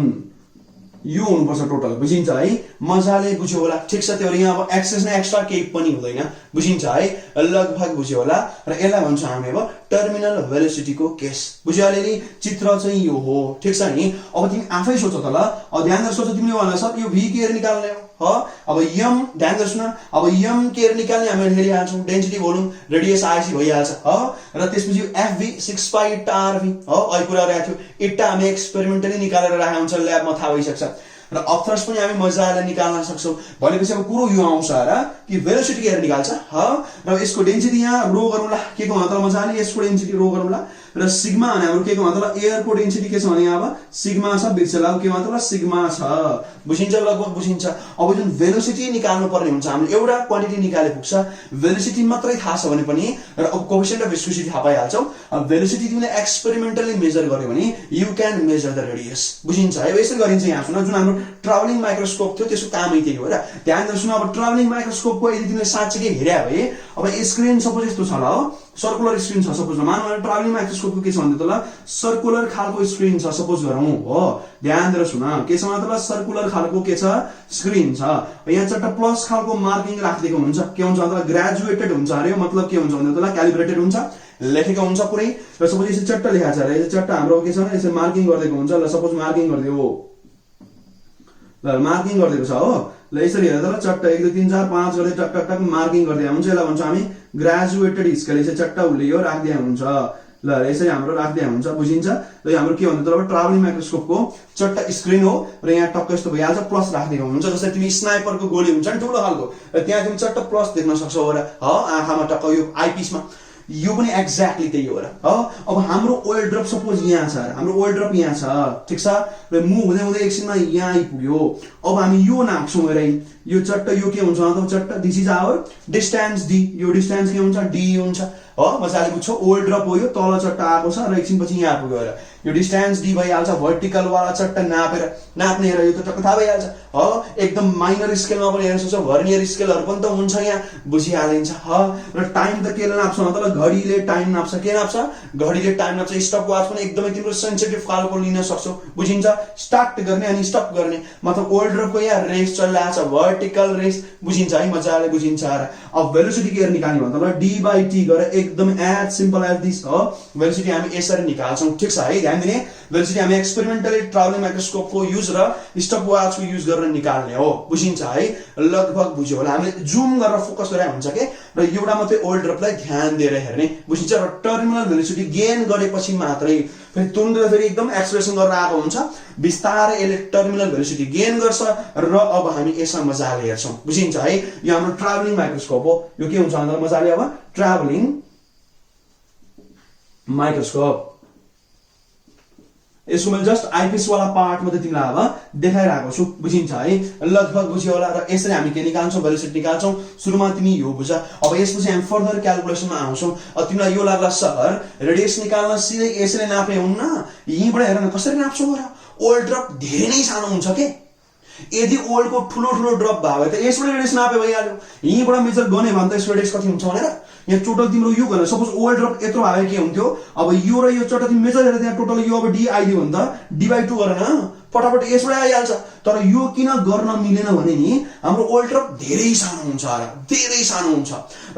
यो हुनुपर्छ टोटल बुझिन्छ है मजाले बुझ्यो होला ठिक छ त्यो यहाँ अब एक्सेलरेसन एक्स्ट्रा केही पनि हुँदैन बुझिन्छ है लगभग बुझ्यो होला र यसलाई भन्छ हामी अब टर्मिनल भेलोसिटीको केस बुझ्यो अलि चित्र चाहिँ यो हो ठिक छ नि। अब तिमी आफै सोच त ल अब ध्यान दिएर सोच तिमीले भन्दा सर यो भी केयर निकाल्ने हो अब यम ध्यान दिएर सुन अब यम केयर निकाल्ने हामी हेरिहाल्छौँ डेन्सिटी भोल्युम रेडियस आइसी भइहाल्छ हो र त्यसपछि एफभी 6 पाइ इटा आरभी हो अहिले कुरा गरेको थियो इटा हामी एक्सपेरिमेन्टली निकालेर राखेको हुन्छ ल्याबमा थाहा भइसक्छ र अपथ्रस्ट पनि हामी मजाले निकाल्न सक्छौँ भनेपछि अब कुरो यो आउँछ र कि भेलोसिटी केयर निकाल्छ हो र यसको डेन्सिटी यहाँ रो गरौँला के को मतलब मजाले यसको डेन्सिटी रो गरौँला र सिग्मा भने हाम्रो के को मतलब एयरको डेन्सिटी के छ भने अब सिग्मा छ बिर्सेला के मतलब सिग्मा छ बुझिन्छ लगभग बुझिन्छ। अब जुन भेलोसिटी निकाल्नु पर्ने हुन्छ हामीले एउटा क्वान्टिटी निकाले पुग्छ भेलोसिटी मात्रै थाहा छ भने पनि र अब कोएफिसिएन्ट अफ विस्कोसिटी थाहा पाइहाल्छौ अब भेलोसिटी तिमीले एक्सपेरिमेन्टली मेजर गर्यो भने you can measure the radius बुझिन्छ है यसरी गरिन्छ यहाँ सुन जुन हाम्रो ट्राभलिङ माइक्रोस्कोप थियो त्यसको कामै त्यही हो र ध्यान दिएर सुन अब ट्राभलिङ माइक्रोस्कोपको यदि तिमीले साँच्चै हेर्या भए अब स्क्रिन सपोज यस्तो छ ल हो सर्कुलर स्क्रिन छ सपोज मानव ट्राभलिङ माइक्रोस्कोपको के छ भन्दा त ल सर्कुलर खालको स्क्रिन छ सपोज गरौँ हो ध्यान दिएर सुन के छ भन्दा त सर्कुलर खालको के छ स्क्रिन छ यहाँ चट्टा प्लस खालको मार्किङ राखिदिएको हुन्छ के हुन्छ भन्दा ग्रेजुएटेड हुन्छ अरे मतलब के हुन्छ भन्दा त क्यालिब्रेटेड हुन्छ लेखेको हुन्छ पुरै र सपोज यसरी चट्टा लेखाएको छ अरे यो चट्टा हाम्रो के छ भने यसरी मार्किङ गरिदिएको हुन्छ ल सपोज मार्किङ गरिदियो ल मार्किङ गरिदिएको छ हो ल यसरी हेर्दा ल चट्टा 1 2 3 4 5 गर्दै टक टक टक मार्किङ गरिदिया हुन्छ यसलाई भन्छ हामी ग्रेजुएटेड स्केल यसरी चट्टा उले यो राखिदिया हुन्छ ल यसरी हाम्रो राखिदिया हुन्छ बुझिन्छ र यो हाम्रो के भन्दा त ट्राभलिङ माइक्रोस्कोपको चट्टा स्क्रिन हो र यहाँ टक्क यस्तो भइहाल्छ प्लस राखिदिएको हुन्छ जस्तै तिमी स्नाइपरको गोली हुन्छ नि ठुलो खालको र त्यहाँ तिमी चट्टा प्लस देख्न सक्छौ र हो आँखामा टक्क यो आइपिसमा यो पनि एक्ज्याक्टली त्यही हो र हो अब हाम्रो ओइल ड्रप सपोज यहाँ छ हाम्रो ओइल ड्रप यहाँ छ ठिक छ र मुभ हुँदै हुँदै एकछिनमा यहाँ आइपुग्यो अब हामी यो नाप्छौँ हेरै यो चट्टा यो के हुन्छ त चट्टा this is our distance D यो डिस्टेन्स के हुन्छ डी हुन्छ हो मजाले बुझ्छौ ओइल ड्रप हो यो तल चट्टा आएको छ र एकछिन पछि यहाँ आइपुग्यो र यो डिस्टेन्स डी भइहाल्छ भर्टिकल वाला चट्ट नापेर नाप्ने र यो त टक्क थाहा भइहाल्छ हो एकदम माइनर स्केलमा पनि हेर्न सक्छौ भर्नियर स्केलहरु पनि त हुन्छ यहाँ बुझिहालिन्छ ह र टाइम त केले नाप्छ मतलब घडीले टाइम नाप्छ के नाप्छ घडीले टाइम नाप्छ स्टप वाच पनि एकदमै तिम्रो सेन्सिटिभ खालको लिन सक्छौ बुझिन्छ स्टार्ट गर्ने अनि स्टप गर्ने मतलब ओल्ड रफको यहाँ रेस चलिरहेछ भर्टिकल रेस बुझिन्छ है मजाले बुझिन्छ र अब भेलोसिटी के निकाल्ने भन्दा ल d by t गरेर एकदम एज सिम्पल एज दिस हो भेलोसिटी हामी यसरी निकाल्छौं ठीक छ है ध्यान दिने भेलोसिटी हामी एक्सपेरिमेन्टली ट्राभलिङ माइक्रोस्कोपको युज र स्टप वाचको युज गरेर निकाल्ने हो बुझिन्छ है लगभग बुझ्यो होला हामीले जुम गरेर फोकस गरे हुन्छ के र एउटा मात्रै ओल्ड रफलाई ध्यान दिएर हेर्ने बुझिन्छ र टर्मिनल भेलोसिटी गेन गरेपछि मात्रै फेरि तुरन्त फेरि एकदम एक्सप्रेसन गरेर आएको हुन्छ बिस्तारै यसले टर्मिनल भेलोसिटी गेन गर्छ र अब हामी यसमा मजाले हेर्छौं बुझिन्छ है यो हाम्रो ट्राभलिङ माइक्रोस्कोप हो यो के हुन्छ भन्दा मजाले अब ट्राभलिङ माइक्रोस्कोप यसको मैले जस्ट आइपिएस वाला पार्ट मात्रै तिमीलाई अब देखाइरहेको छु बुझिन्छ है लगभग बुझ्यो होला र यसरी हामी के निकाल्छौं भेलोसिटी निकाल्छौं सुरुमा तिमी यो बुझ अब यसपछि हामी फर्दर क्याल्कुलेसनमा आउँछौं अब तिमीलाई यो लाग्ला सर रेडियस निकाल्न सिधै यसले नापे हुन्न यहीँबाट हेर न कसरी नाप्छौ र ओल्ड ड्रप धेरै नै सानो हुन्छ के यदि ओल्ड को ठुलो ठुलो ड्रप भयो त यसबाट रेडियस नापे भइहाल्यो यहीँबाट मेजर गर्ने भने त यसको रेडियस कति हुन्छ भनेर यहाँ टोटल तिम्रो यो गर्न सपोज ओल्ड ड्रप यत्रो भयो के हुन्थ्यो अब यो र यो चोटा तिमी मेजर गरेर त्यहाँ टोटल यो अब डी आइदियो भने त d/2 गरेर फटाफट यसबाट आइहाल्छ तर यो किन गर्न मिलेन भने नि हाम्रो ओल्ड ड्रप धेरै सानो हुन्छ र धेरै सानो हुन्छ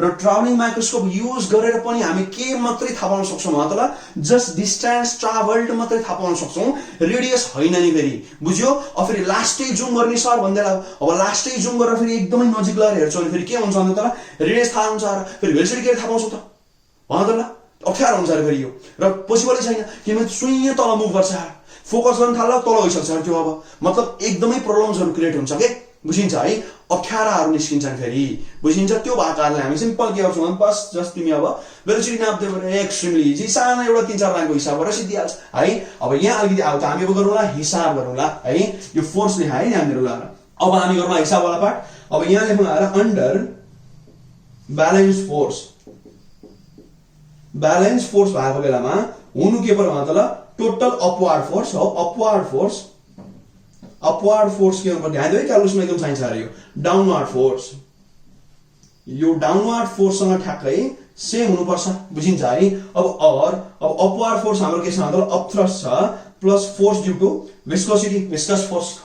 र ट्राभलिङ माइक्रोस्कोप युज गरेर पनि हामी के मात्रै थाहा पाउन सक्छौं मतलब जस्ट डिस्टेन्स ट्राभल्ड मात्रै थाहा पाउन सक्छौं रेडियस हैन नि फेरि बुझ्यो अब फेरि लास्टै जुम गर्ने सर भन्दैला अब लास्टै जुम गरेर फेरि एकदमै नजिक लगाएर हेर्छौ भने फेरि के हुन्छ भन्दा त रेडियस थाहा हुन्छ र फेरि भेलोसिटी के थाहा पाउँछौ त भन्दा ल अप्ठ्यारो हुन्छ फेरि यो र पोसिबलै छैन किनभने सुइँ तल मुभ गर्छ फोकस गर्न थाल्दा तल गइसक्छ त्यो अब मतलब एकदमै प्रब्लम्सहरु क्रिएट हुन्छ के बुझिन्छ है अप्ठ्याराहरु निस्किन्छन् फेरि बुझिन्छ त्यो भएको कारणले हामी सिम्पल के गर्छौं भने बस जस्ट तिमी अब भेलोसिटी नाप्दै भने एक्सट्रिमली इजी सानो एउटा 3-4 लाइनको हिसाब गरेर सिद्धिहाल्छ है अब यहाँ अलिकति आउ त हामी अब गरौँला हिसाब गरौँला है यो फोर्स लेखा है ध्यान दिनुला अब हामी गरौँला हिसाब वाला पार्ट अब यहाँ लेखौँला अन्डर ब्यालेन्स फोर्स भएको बेलामा हुनु के पर्यो भन्दा ल टोटल अपवार्ड फोर्स हो अपवार्ड फोर्स के हुन्छ ध्यान दियो है क्याल्कुलेसन एकदम चाहिन्छ अरे यो डाउनवार्ड फोर्स सँग ठ्याक्कै सेम हुनुपर्छ बुझिन्छ है अब अपवार्ड फोर्स हाम्रो के छ भन्दा अप थ्रस्ट छ plus force due to viscous force छ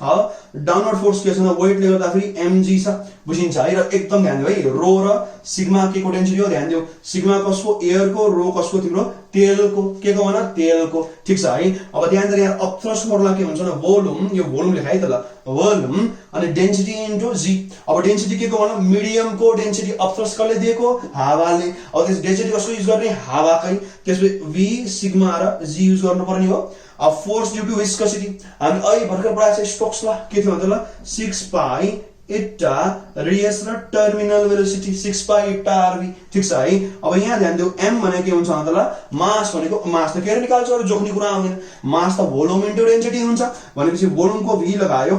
डाउनवर्ड फोर्स के छ भन्दा वेटले गर्दा फेरि mg छ बुझिन्छ है र एकदम ध्यान दियो है रो र सिग्मा के को डेन्सिटी हो ध्यान दियो सिग्मा कसको एयर को रो कसको तिम्रो तेलको के को भन तेलको ठीक छ है अब ध्यान दिएर यहाँ अप थ्रस्ट फर्मुला के हुन्छ न भोल्युम यो भोल्युम लेखाइ त ल भोल्युम अनि डेन्सिटी इन्टु g अब डेन्सिटी के को भन मिडियम को डेन्सिटी अप थ्रस्ट कसले दिएको हावाले अब त्यस डेन्सिटी कसको युज गर्ने हावाकै त्यसपछि v सिग्मा र g युज गर्नु पर्ने हो अब फोर्स ड्यू टु विस्कोसिटी हामी अहिले भर्खर पढाएको छ स्टोक्स ल के थियो भन्दा ल 6 पाई एटा रेडियस र टर्मिनल भेलोसिटी 6 पाई एटा आरभी ठीक छ है अब यहाँ ध्यान दिउ m भनेको के हुन्छ भन्दा ल मास भनेको मास त के निकाल्छ र जोख्ने कुरा आउँदैन मास त भोल्युम इन्टु डेन्सिटी हुन्छ भनेपछि भोल्युमको v लगायो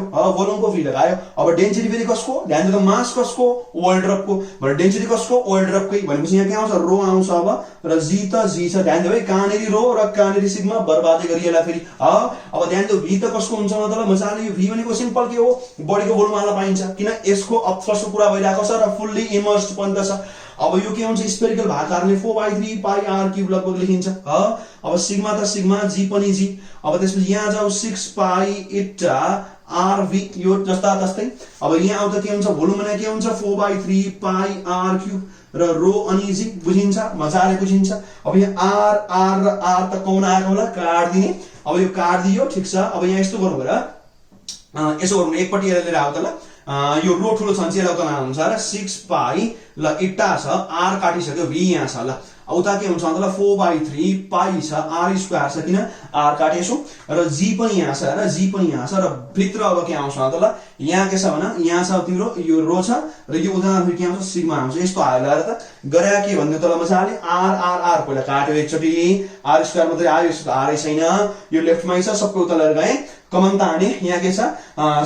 अब डेन्सिटी फेरि कसको ध्यान दिनु मास कसको ओल्ड ड्रपको भने डेन्सिटी कसको ओल्ड ड्रपकै भनेपछि यहाँ के आउँछ रो आउँछ अब र g छ ध्यान दिउ है कहाँनेरि रो र कहाँनेरि सिग्मा बर्बादै गरिएला फेरि अब ध्यान दिउ v त कसको हुन्छ भन्दा ल मजाले यो v भनेको सिम्पल के हो बडीको भोल्युम आला पाइन्छ किन यसको अप थ्रस्ट कुरा भइरहेको छ र फुल्ली इमर्स्ड पनि त छ अब यो के हुन्छ स्फेरिकल भएको कारणले 4/3 पाई r क्यूब लगभग लेखिन्छ अब सिग्मा त सिग्मा g पनि g अब त्यसपछि यहाँ जाऊ 6 पाई एटा rv यो जस्ता तस्तै अब यहाँ आउँदा के हुन्छ भोल्युम भने के हुन्छ 4/3 पाई r क्यूब र रो अनि g बुझिन्छ मजाले बुझिन्छ अब यहाँ r र r त कौन आएको होला काट दिने अब यो काट दियो ठीक छ अब यहाँ यस्तो गर्नु भएर यसो गर्नु एकपट्टि लिएर आउ त ल यो रो ठुलो छ भने चाहिँ उता हुन्छ र 6 पाई ल एटा छ r काटिसक्यो v यहाँ छ ल उता के हुन्छ भन्दा 4/3 पाई छ r स्क्वायर छ किन r काटेछु र g पनि यहाँ छ र भित्र अब के आउँछ भन्दा ल यहाँ के छ भने यहाँ छ तिम्रो यो रो छ र यो उदाहरण फेरि के आउँछ सिग्मा आउँछ यस्तो आयो ल त गरे के भन्दै तल मजाले r पहिला काट्यो एकचोटी r स्क्वायर मात्रै आयो यसको r छैन यो लेफ्टमै छ सबै उता लिएर गए कमन ताने यहाँ के छ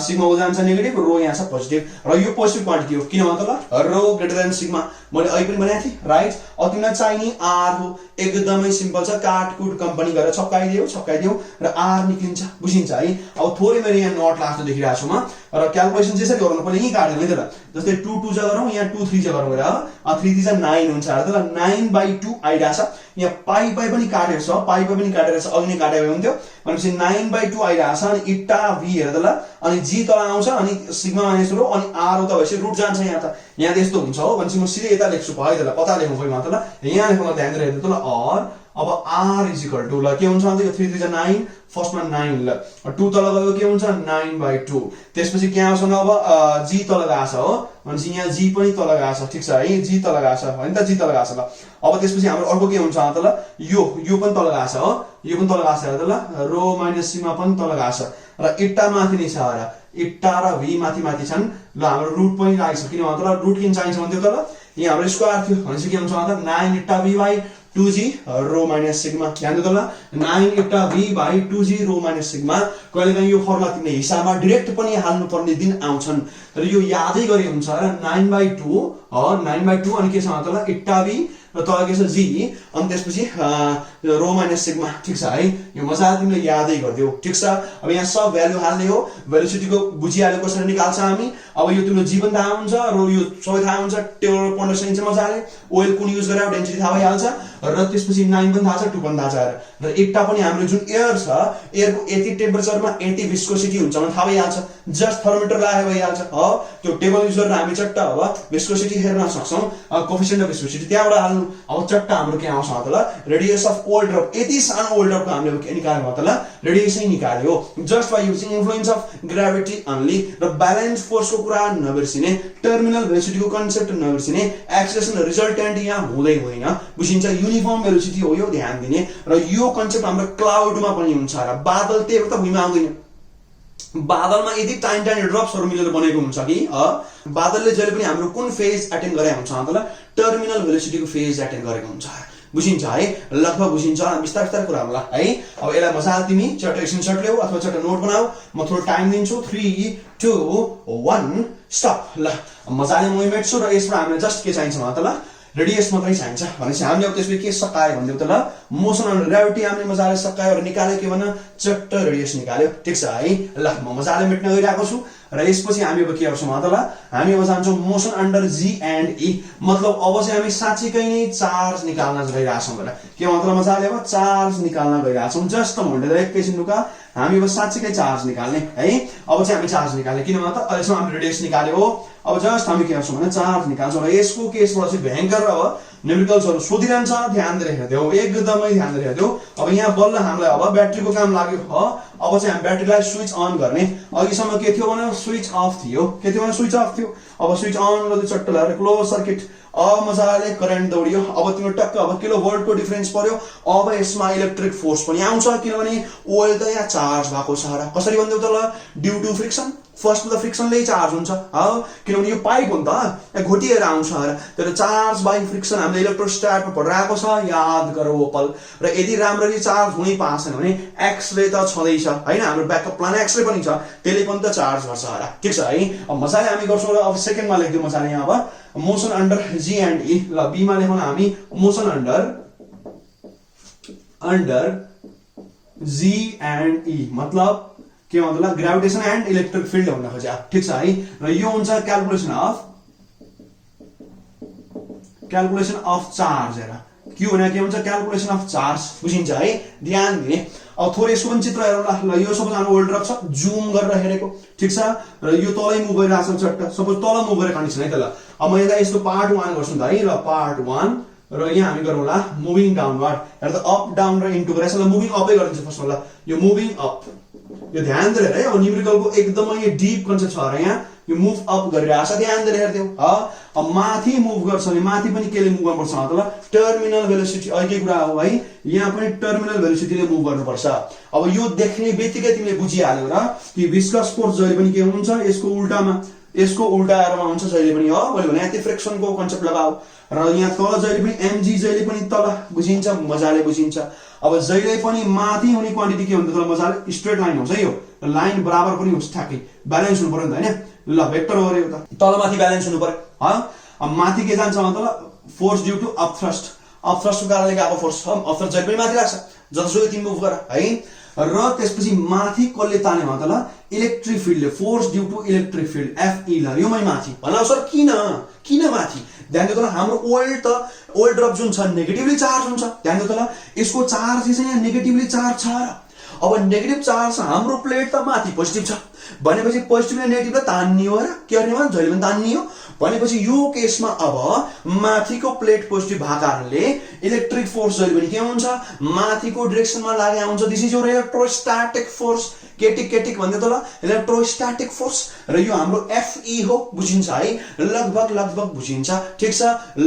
सिग्मा उ जान्छ नेगेटिभ रो यहाँ छ पोजिटिभ र यो पोजिटिभ क्वान्टिटी हो किन भन्दा ल रो ग्रेटर देन सिग्मा मैले अहिले पनि भनेको थिएँ राइट। अब तिमीलाई चाहिने आर हो एकदमै सिम्पल छ काटकुट कम्पनी गरेर छप्काइदियो र आर निक्लिन्छ बुझिन्छ है। अब थोरै मैले यहाँ नट लाग्छ देखिरहेको छु म र क्यालकुलेसन त्यसरी गराउनु पर्ने यही काट्दैन है त जस्तै 2 2 जा गरौँ यहाँ 2 3 जा गरौँ र 3 3 जा 9 हुन्छ र त 9/2 आइरहेछ यहाँ पाई पनि काटेको छ पाई पनि काटेर छ अघि नै काटेको हुन्थ्यो भनेपछि 9/2 आइरहेछ अनि इटा v हेर त ल अनि g तल आउँछ अनि सिग्मा माइनस रो अनि r उता भएपछि रुट जान्छ यहाँ त्यस्तो हुन्छ हो भनेपछि म सिधै यता लेख्छु है त ल कता लेख्नु पऱ्यो त ल यहाँ लेख्नुमा ध्यान दिएर हेर्नु त ल और अब r इक्वल टु ल के हुन्छ भन्दा यो 3 3 जा 9 फर्स्टमा 9 ल 2 तल गयो के हुन्छ 9/2 त्यसपछि के आउँछ अब g तल गएको छ हो भनेपछि यहाँ g पनि तल गएको छ ठीक छ है g तल गएको छ हैन त g तल गएको छ ल। अब त्यसपछि हाम्रो अर्को के हुन्छ त ल यो पनि तल गएको छ हो यो पनि तल गएको छ त ल रो माइनस सिग्मा पनि तल गएको छ र इट्टा माथि नै छ र इट्टा र v माथि छन् ल हाम्रो रुट पनि लागेको छ किन भन्दा ल रुट किन चाहिन्छ भन्थ्यो त ल यहाँ हाम्रो स्क्वायर थियो भनेपछि के हुन्छ भन्दा 9 इट्टा v 2g रो माइनस सिग्मा ध्यान दिनु ल 9 इट्टा v 2g रो माइनस सिग्मा कहिलेकाहीँ यो फर्मुला तिमीले हिसाबमा डाइरेक्ट पनि हाल्नु पर्ने दिन आउँछन् तर यो यादै गरे हुन्छ र 9/2 9/2 अनि के छ त ल इट्टा v र तल के छ g अनि त्यसपछि रो माइनस सिग्मा ठीक छ है यो मजाले तिमीले यादै गरिदेऊ ठीक छ। अब यहाँ सब भ्यालु हाल्ने हो भेलोसिटीको बुझिहाल्यो कसरी निकाल्छ हामी अब यो तिम्रो g पनि थाहा हुन्छ र यो सबै थाहा हुन्छ टेबल पढ्न सकिन्छ मजाले ओइल कुन युज गरेर डेन्सिटी थाहा भइहाल्छ र त्यसपछि 9 पनि थाहा छ 2 पनि थाहा छ र इट्टा पनि हाम्रो जुन एयर छ एयरको यति टेम्परेचरमा यति विस्कोसिटी हुन्छ भने थाहा भइहाल्छ जस्ट थर्मोमिटर लगाए भइहाल्छ हो त्यो टेबल युज गरेर हामी चट्ट अब विस्कोसिटी हेर्न सक्छौं कोएफिसिएन्ट अफ विस्कोसिटी त्यहाँबाट हाल्नु अब चट्ट हाम्रो के आउँछ त ल रेडियस अफ ओल्ड ड्रप यति सानो ओल्ड ड्रपको हामीले के निकाल्नु त ल रेडियस नै निकाल्यो just by using influence of gravity only र ब्यालेन्स फोर्सको कुरा नबिर्सिने टर्मिनल भेलोसिटीको कन्सेप्ट नबिर्सिने एक्सेलरेसन रिजल्टेन्ट यहाँ हुँदैन बुझिन्छ युनिफर्म भेलोसिटी हो यो ध्यान दिने र यो कन्सेप्ट हाम्रो क्लाउडमा पनि हुन्छ र बादल त्यही त भुइँमा आउँदैन बादलमा यदि टाइम ड्रप्सहरु मिलेर बनेको हुन्छ कि बादलले जहिले पनि हाम्रो कुन फेज एटेन्ड गरेको हुन्छ त ल टर्मिनल भेलोसिटीको फेज एटेन्ड गरेको हुन्छ बुझिन्छ है लगभग बुझिन्छ विस्तार कुराहरुला है। अब यसलाई मजाले तिमी चट्ट स्क्रिनशट ल्याऊ अथवा चट्ट नोट बनाऊ म थोरै टाइम दिन्छु 3 2 1 स्टप ल मजाले म मेट्छु र यसमा हामीले जस्ट के चाहिन्छ त ल रेडियस मात्रै चाहिन्छ भनेपछि हामीले अब त्यसले के सकायो भन्दियो त ल मोसन अन ग्राभिटी हामीले मजाले सकायो र निकाल्यो के भन्न चट्ट रेडियस निकाल्यो ठीक छ है ल म मजाले मेट्न गइरहेको छु र यसपछि हामी अब के गर्छौं त ल हामी अब जान्छौं मोसन अन्डर जी एन्ड ई मतलब अब चाहिँ हामी साच्चै नै चार्ज निकाल्न गइरहेछौं र के मतलब मजाले अब चार्ज निकाल्न गइरहेछौं जस्ट भन्दै एकैछिन लुका हामी अब साच्चै चार्ज निकाल्ने है अब चाहिँ हामी चार्ज निकाल्ने किन भन्दा अहिलेसम्म हामीले रेडियस निकाल्यो हो अब जस्ट हामी के गर्छौं भने चार्ज निकाल्छौं र यसको केसबाट चाहिँ भयंकर अब न्यूमेरिकल्सहरु सोधिरहन्छ ध्यान दिएर हेर्देऊ एकदमै ध्यान दिएर हेर्देऊ। अब यहाँ बल्ल हामीलाई अब ब्याट्रीको काम लाग्यो हो अब चाहिँ हामी ब्याट्रीलाई स्विच अन गर्ने अघिसम्म के थियो भने स्विच अफ थियो के थियो भने स्विच अफ थियो अब स्विच अन गर्दै चट्ट लगाएर क्लोज सर्किट अब मजाले करेन्ट दौडियो अब तिम्रो टक्क अब किलो भोल्टको डिफरेन्स पर्यो अब यसमा इलेक्ट्रिक फोर्स पनि आउँछ किनभने ओइल त यहाँ चार्ज भएको छ र कसरी भन्दियौ त ल ड्यू टु फ्रिक्सन फर्स्टमा त फ्रिक्सनले चार्ज हुन्छ हो किनभने यो पाइप हो नि त घोटिएर आउँछ र तर चार्ज बाइ फ्रिक्सन हामीले इलेक्ट्रोस्ट्याटमा पढिरहेको छ याद गरौ पल र यदि राम्ररी चार्ज हुनै पाएन भने एक्स रे त छँदैछ हैन हाम्रो ब्याकअप प्लान एक्स रे पनि छ त्यसले पनि त चार्ज गर्छ र ठीक छ है। अब मजाले हामी गर्छौं र अब सेकेन्डमा लेख्दियौ मजाले यहाँ अब मोसन अन्डर जी एन्ड ई ल बी मा लेखौं हामी मोसन अन्डर जी एन्ड ई मतलब के भन्दा ग्राभिटेसन एन्ड इलेक्ट्रिक फिल्ड भन्न खोजे ठीक छ है र यो हुन्छ क्याल्कुलेसन अफ चार्ज हेर के भने के हुन्छ क्याल्कुलेसन अफ चार्ज बुझिन्छ है ध्यान दिने। अब थोरै यसको पनि चित्र हेरौँ ल यो सपोज हाम्रो ओल्ड ड्रप छ जुम गरेर हेरेको ठीक छ र यो तलै मुभ गरिरहेछ चट्ट सपोज तल मुभ गरेको कन्डिसन है त ल अब म यसलाई यस्तो पार्ट 1 गर्छु नि त है ल पार्ट 1 र यहाँ हामी गरौँला मुभिङ डाउनवर्ड हेर त अप डाउन र इन्टु गरेर यसलाई मुभिङ अपै गरिदिन्छु फर्स्टमा ल यो मुभिङ अप यो ध्यान दिएर है अब न्यूमेरिकलको एकदमै डीप कन्सेप्ट छ र यहाँ यो मुभ अप गरिरहेछ ध्यान दिएर हेर्देऊ अब माथि मुभ गर्छ भने माथि पनि केले मुभ गर्नुपर्छ त ल टर्मिनल भेलोसिटी अघिकै कुरा हो है यहाँ पनि टर्मिनल भेलोसिटीले मुभ गर्नुपर्छ। अब यो देख्ने बित्तिकै तिमीले बुझिहाल्यौ र कि विस्कस फोर्स जहिले पनि के हुन्छ यसको उल्टा एरोमा हुन्छ जहिले पनि हो मैले भने यति फ्रिक्सनको कन्सेप्ट लगाऊ र यहाँ तल जहिले पनि mg जहिले पनि तल बुझिन्छ मजाले बुझिन्छ। अब जहिले पनि माथि हुने क्वान्टिटी के हुन्छ त मजाले स्ट्रेट लाइन हुन्छ है यो लाइन बराबर पनि होस् ठ्याक्कै ब्यालेन्स हुनु पर्यो नि त हैन ल भेक्टर हो रे यो त तलमाथि ब्यालेन्स हुनु पर्यो अब माथि के जान्छ मतलब फोर्स ड्यू टु अपथ्रस्टको कारणले गएको फोर्स अपथ्रस्ट जहिले पनि माथि लाग्छ जतिसुकै तिमी मुभ गर है र त्यसपछि माथि कसले ताने मतलब इलेक्ट्रिक फिल्डले force due to electric field FE ल यो मै माथि भन सर किन माथि ध्यान दिनु त हाम्रो ओइल ड्रप जुन छ नेगेटिभली चार्ज हुन्छ ध्यान दिनु त ल यसको चार्ज चाहिँ यहाँ नेगेटिभली चार्ज छ र अब नेगेटिभ चार्ज हाम्रो प्लेट त माथि पोजिटिभ छ भनेपछि पोजिटिभले नेगेटिभलाई तान्ने हो र के गर्ने हो जहिले पनि तान्ने हो भनेपछि यो केसमा अब माथिको प्लेट पोजिटिभ भएको कारणले इलेक्ट्रिक फोर्स जहिले पनि के हुन्छ माथिको डिरेक्सनमा लागेको हुन्छ this is your electrostatic force chaotic भन्दै त ल इलेक्ट्रोस्टैटिक फोर्स र यो हाम्रो FE हो बुझिन्छ है लगभग बुझिन्छ ठीक छ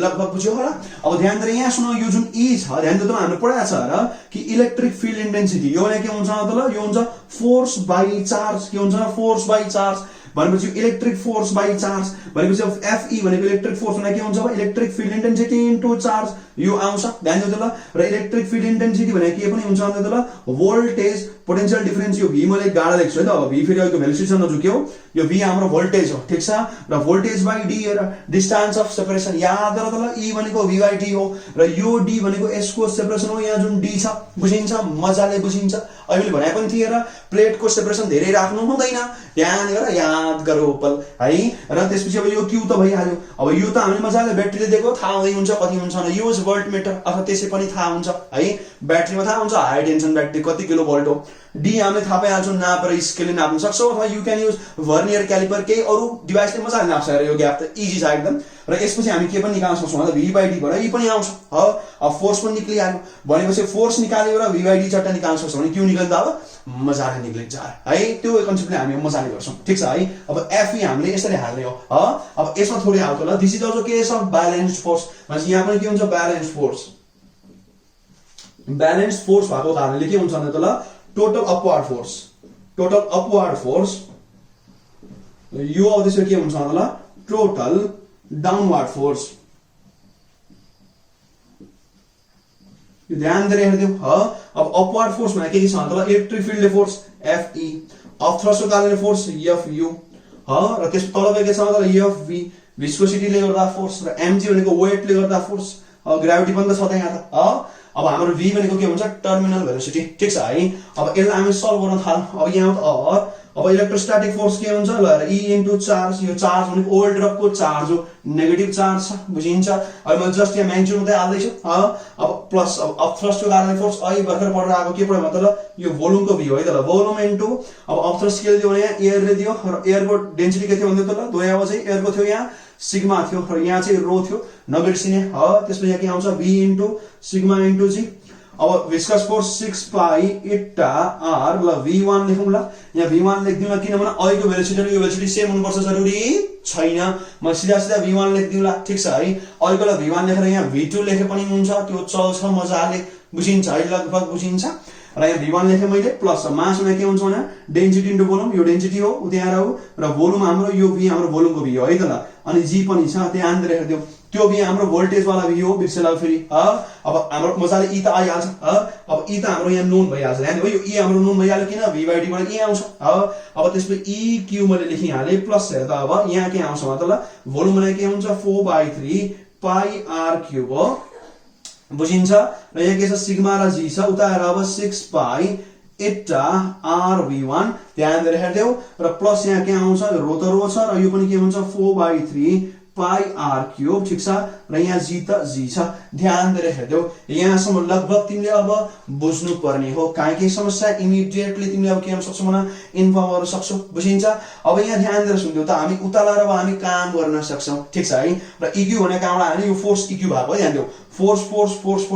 लगभग बुझ्यो होला अब ध्यान दिएर यहाँ सुन यो जुन E छ ध्यान दिएर हामीले पढाएको छ र कि इलेक्ट्रिक फिल्ड इन्टेन्सिटी यो भने के हुन्छ त ल यो हुन्छ फोर्स बाइ चार्ज के हुन्छ फोर्स बाइ चार्ज भनेपछि इलेक्ट्रिक फोर्स बाइ चार्ज भनेपछि FE भनेको इलेक्ट्रिक फोर्स भने के हुन्छ electric field intensity into charge यो आउँछ ध्यान दिनु त ल र इलेक्ट्रिक फिल्ड इन्टेन्सिटी भने के पनि हुन्छ त ल भोल्टेज पोटेन्शियल डिफरेन्स यो V मैले गाडा लेख्छु है त अब V फेरि अहिलेको भेलोसिटी नझुक्यो यो V हाम्रो भोल्टेज हो ठीक छ र भोल्टेज बाइ D र डिस्टेन्स अफ सेपरेसन याद गर त ल E भनेको V बाइ D हो र यो D भनेको S को सेपरेसन हो यहाँ जुन D छ बुझिन्छ मजाले बुझिन्छ अहिले भने पनि थिए र प्लेटको सेपरेसन धेरै राख्नु हुँदैन ध्यान गरेर याद गरौ पल है र त्यसपछि अब यो Q त भइहाल्यो अब यो त हामीले मजाले ब्याट्रीले दिएको थाहा हुँदै हुन्छ कति हुन्छ न यो भोल्टमिटर अथवा त्यसै पनि थाहा हुन्छ है ब्याट्रीमा थाहा हुन्छ हाई टेन्सन ब्याट्री कति किलो भोल्ट हो D हामीले थाहा पाइहाल्छौँ नापेर स्केलले नाप्न सक्छौँ अथवा you can use vernier caliper केही अरू डिभाइसले मजाले नाप्छ यो ग्याप त इजी छ एकदम र यसपछि हामी के पनि निकाल्न सक्छौँ भन्दा V बाइ D बाट E पनि आउँछ अब फोर्स पनि निक्लिहाल्यो भनेपछि फोर्स निकाल्यो र V बाइ D चट्टा निकाल्न सक्छौँ भने Q निकाल्दा अब मजाले निक्लिन्छ है त्यो कन्सेप्टले हामी मजाले गर्छौँ ठीक छ है अब FE हामीले यसरी हाल्ने हो अब यसमा थोरै आउँछ ल this is also case of balanced force भनेपछि यहाँ पनि के हुन्छ ब्यालेन्स्ड फोर्स भएको कारणले के हुन्छ भने त ल टोटल अपवर्ड फोर्स यो आउँदैछ के हुन्छ भने ल टोटल डाउनवर्ड फोर्स ध्यान दिएर हेर्दियौ अब अपवर्ड फोर्स भने के छ भने त इलेक्ट्रिक फिल्डले फोर्स FE अपथ्रस्टको कारणले फोर्स FU र त्यस तल के छ भने FV विस्कोसिटीले गर्दा फोर्स र mg भनेको वेटले गर्दा फोर्स ग्राभिटी पनि त छ त यहाँ त अब हाम्रो V भनेको के हुन्छ टर्मिनल भेलोसिटी ठीक छ है अब यसलाई हामी सल्भ गर्न थालौँ अब यहाँ अब इलेक्ट्रोस्टैटिक फोर्स के हुन्छ ल E इन्टु चार्ज यो चार्ज भनेको ओइल ड्रपको चार्ज हो नेगेटिभ चार्ज छ बुझिन्छ अब मैले जस्ट यहाँ म्याग्निट्युड मात्रै हाल्दैछु अब प्लस अब अपथ्रस्टको कारणले फोर्स अहिले भर्खर पढेर आएको के पढ्यो मतलब यो भोल्युमको V हो है त ल भोल्युम इन्टु अब अपथ्रस्ट के दियो भने यहाँ एयरले दियो र एयरको डेन्सिटी के थियो भन्दै त ल दोया चाहिँ एयरको थियो यहाँ सिग्मा थियो र यहाँ चाहिँ रो थियो नबिर्सिने त्यसपछि यहाँ के आउँछ V into sigma into G अब विस्कस फोर्स 6 पाई इटा R ल V1 लेखौँ ल यहाँ V1 लेख्दिउँ ल किनभने अहिलेको भेलोसिटी र यो भेलोसिटी सेम हुनुपर्छ जरुरी छैन म सिधा V1 लेख्दिउँ ल ठीक छ है अहिलेको ल V1 लेखेर यहाँ V2 लेखे पनि हुन्छ त्यो चल्छ मजाले बुझिन्छ है लगभग बुझिन्छ र यहाँ V1 लेखे मैले प्लस मास भने के हुन्छ भने डेन्सिटी इन्टु भोल्युम यो डेन्सिटी हो त्यहाँ रह्यो र भोल्युम हाम्रो यो V हाम्रो भोल्युमको V हो है त ल अनि G पनि छ ध्यान दिएर हेर्दियौ त्यो V हाम्रो भोल्टेज वाला V हो बिर्सेला फेरि अब हाम्रो मजाले E त आइहाल्छ अब E त हाम्रो यहाँ नोन भइहाल्छ ध्यान दियो यो E हाम्रो नोन भइहाल्यो किन V बाइ D बाट E आउँछ अब त्यसपछि EQ मैले लेखिहाले प्लस हेर्दा अब यहाँ के आउँछ मतलब भोल्युम भने के हुन्छ 4/3 पाई R क्यूब हो बुझिन्छ र यहाँ के छ सिग्मा र G छ उता हेर अब 6 पाई एटा R V1 ध्यान दिएर हेर्दियौ र प्लस यहाँ के आउँछ रो त रो छ र यो पनि के हुन्छ 4/3 पाई R क्यूब ठीक छ र यहाँ G त G छ ध्यान दिएर हेर्दियौ यहाँसम्म लगभग तिमीले अब बुझ्नु पर्ने हो काहीँ समस्या इमिडिएटली तिमीले अब के गर्न सक्छौ भने इन्फर्म गर्न सक्छौ बुझिन्छ अब यहाँ ध्यान दिएर सुन्दियौ त हामी उता लाएर अब हामी काम गर्न सक्छौ ठीक छ है र EQ भनेको कहाँबाट हाल्ने यो फोर्स EQ भएको ध्यान दियौ फोर्स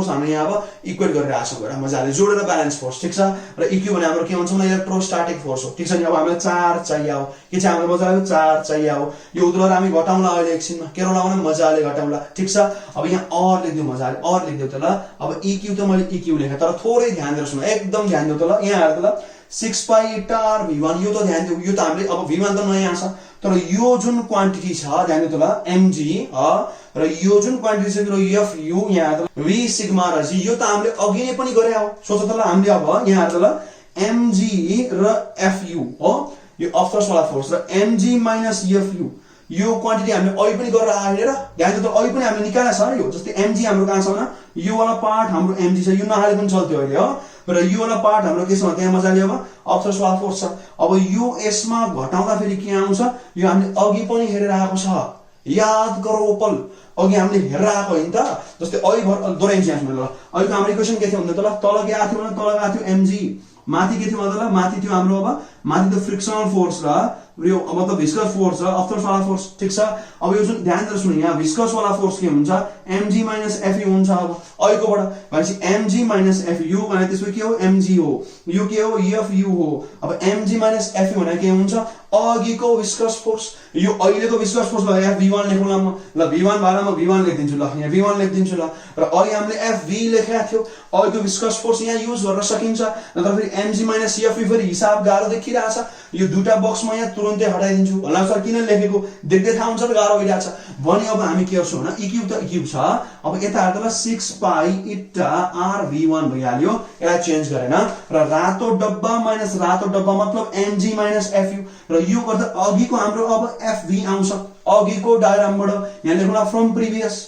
हामी यहाँ अब इक्वेट गरेर आछौँ गएर मजाले जोडेर ब्यालेन्स फोर्स ठीक छ र EQ भने हाम्रो के भन्छ भने इलेक्ट्रोस्टैटिक फोर्स हो ठीक छ नि अब हामीलाई चार्ज चाहियो के छ हाम्रो मजाले चार्ज चाहियो यो उद्धार हामी घटाउँला अहिले एकछिनमा के रोलाउने मजाले घटाउँला ठीक छ अब यहाँ और लेख्दियौ मजाले और लेख्दियौ त ल अब EQ त मैले EQ लेखे तर थोरै ध्यान दिएर सुन एकदम ध्यान दियौ त ल यहाँ हेर त ल 6 पाई इटा R V1 यो त ध्यान दियौ यो त हामीले अब V1 त नयाँ छ तर यो जुन क्वान्टिटी छ ध्यान दियौ त ल mg र यो जुन क्वान्टिटी छ मेरो FU यहाँ V सिग्मा र G यो त हामीले अघि नै पनि गरे हो सोच त ल हामीले अब यहाँ हेर त ल mg र fu हो यो अफकोर्स वाला फोर्स र mg माइनस fu यो क्वान्टिटी हामीले अहिले पनि गरेर आएन र यहाँ त अहिले पनि हामीले निकालेको छ यो जस्तै mg हाम्रो कहाँ छ भने यो वाला पार्ट हाम्रो mg छ यो नहाले पनि चल्थ्यो अहिले हो र यो वाला पार्ट हाम्रो के छ त्यहाँ मजाले अब अफकोर्स वाला फोर्स छ अब यो यसमा घटाउँदा फेरि के आउँछ यो हामीले अघि पनि हेरेर आएको छ याद गरौ पल अघि हामीले हेरेर आएको होइन त जस्तै अहिले दोहोऱ्याइन्छ यहाँ ल अहिलेको हाम्रो इक्वेसन के थियो भन्दा त ल तल के आएको थियो भने तल आएको थियो mg माथि के थियो भन्दा ल माथि थियो हाम्रो अब माथि त फ्रिक्सनल फोर्स र यो मतलब भिस्कस फोर्स र अफकोर्स वाला फोर्स ठीक छ अब यो जुन ध्यान दिएर सुन्नु यहाँ भिस्कस वाला फोर्स के हुन्छ mg माइनस fu हुन्छ अब अहिलेकोबाट भनेपछि mg माइनस fu भने त्यसको के हो mg हो यो के हो fu हो अब mg माइनस fu भने के हुन्छ अघिको भिस्कस फोर्स यो अहिलेको भिस्कस फोर्स भयो v1 लेखौँला म ल v1 भएर म v1 लेखिदिन्छु ल यहाँ v1 लेखिदिन्छु ल र अघि हामीले fv लेखेका थियो अघिको भिस्कस फोर्स यहाँ युज गर्न सकिन्छ नत्र फेरि mg माइनस fu फेरि हिसाब गाह्रो देखिरहेछ यो दुईटा बक्समा यहाँ तुरुन्तै हटाइदिन्छु होला सर किन लेखेको देख्दै थाहा हुन्छ र गाह्रो भइरहेछ भने अब हामी के गर्छौँ भने इक्यु त इक्यु छ अब यता हेर्दा 6 पाई इटा r v1 भइहाल्यो यसलाई चेन्ज गरेन र रातो डब्बा माइनस रातो डब्बा मतलब mg माइनस fu र यो गर्दा अघिको हाम्रो अब fv आउँछ अघिको डायग्रामबाट यहाँ लेखौँला फ्रम प्रिभियस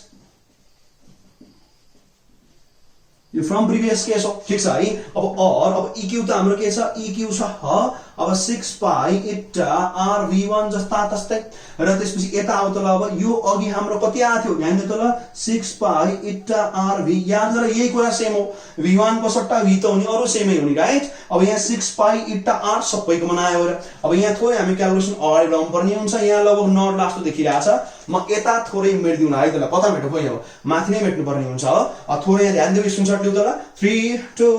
यो फ्रम प्रिभियस के छ ठीक छ है अब इक्यु त हाम्रो के छ इक्यु छ अब 6 पाई इटा r v1 जस्ता तस्तै र त्यसपछि यता आउ त ल अब यो अघि हाम्रो कति आथ्यो यहाँ त ल 6 पाई इटा r v याद गर यही कुरा सेम हो v1 को सट्टा v त हुने अरु सेमै हुने राइट अब यहाँ 6 पाई इटा r सबैको बनायो र अब यहाँ थोरै हामी क्याल्कुलेसन अगाडि बढाउनु पर्ने हुन्छ यहाँ लगभग नट लास्ट देखिरहेछ म यता थोरै मेट्दिउँ है त ल कता मेट्नु खोइ अब माथि नै मेट्नु पर्ने हुन्छ हो थोरै ध्यान दिऊ स्क्रिनशट लिऊ त ल 3 2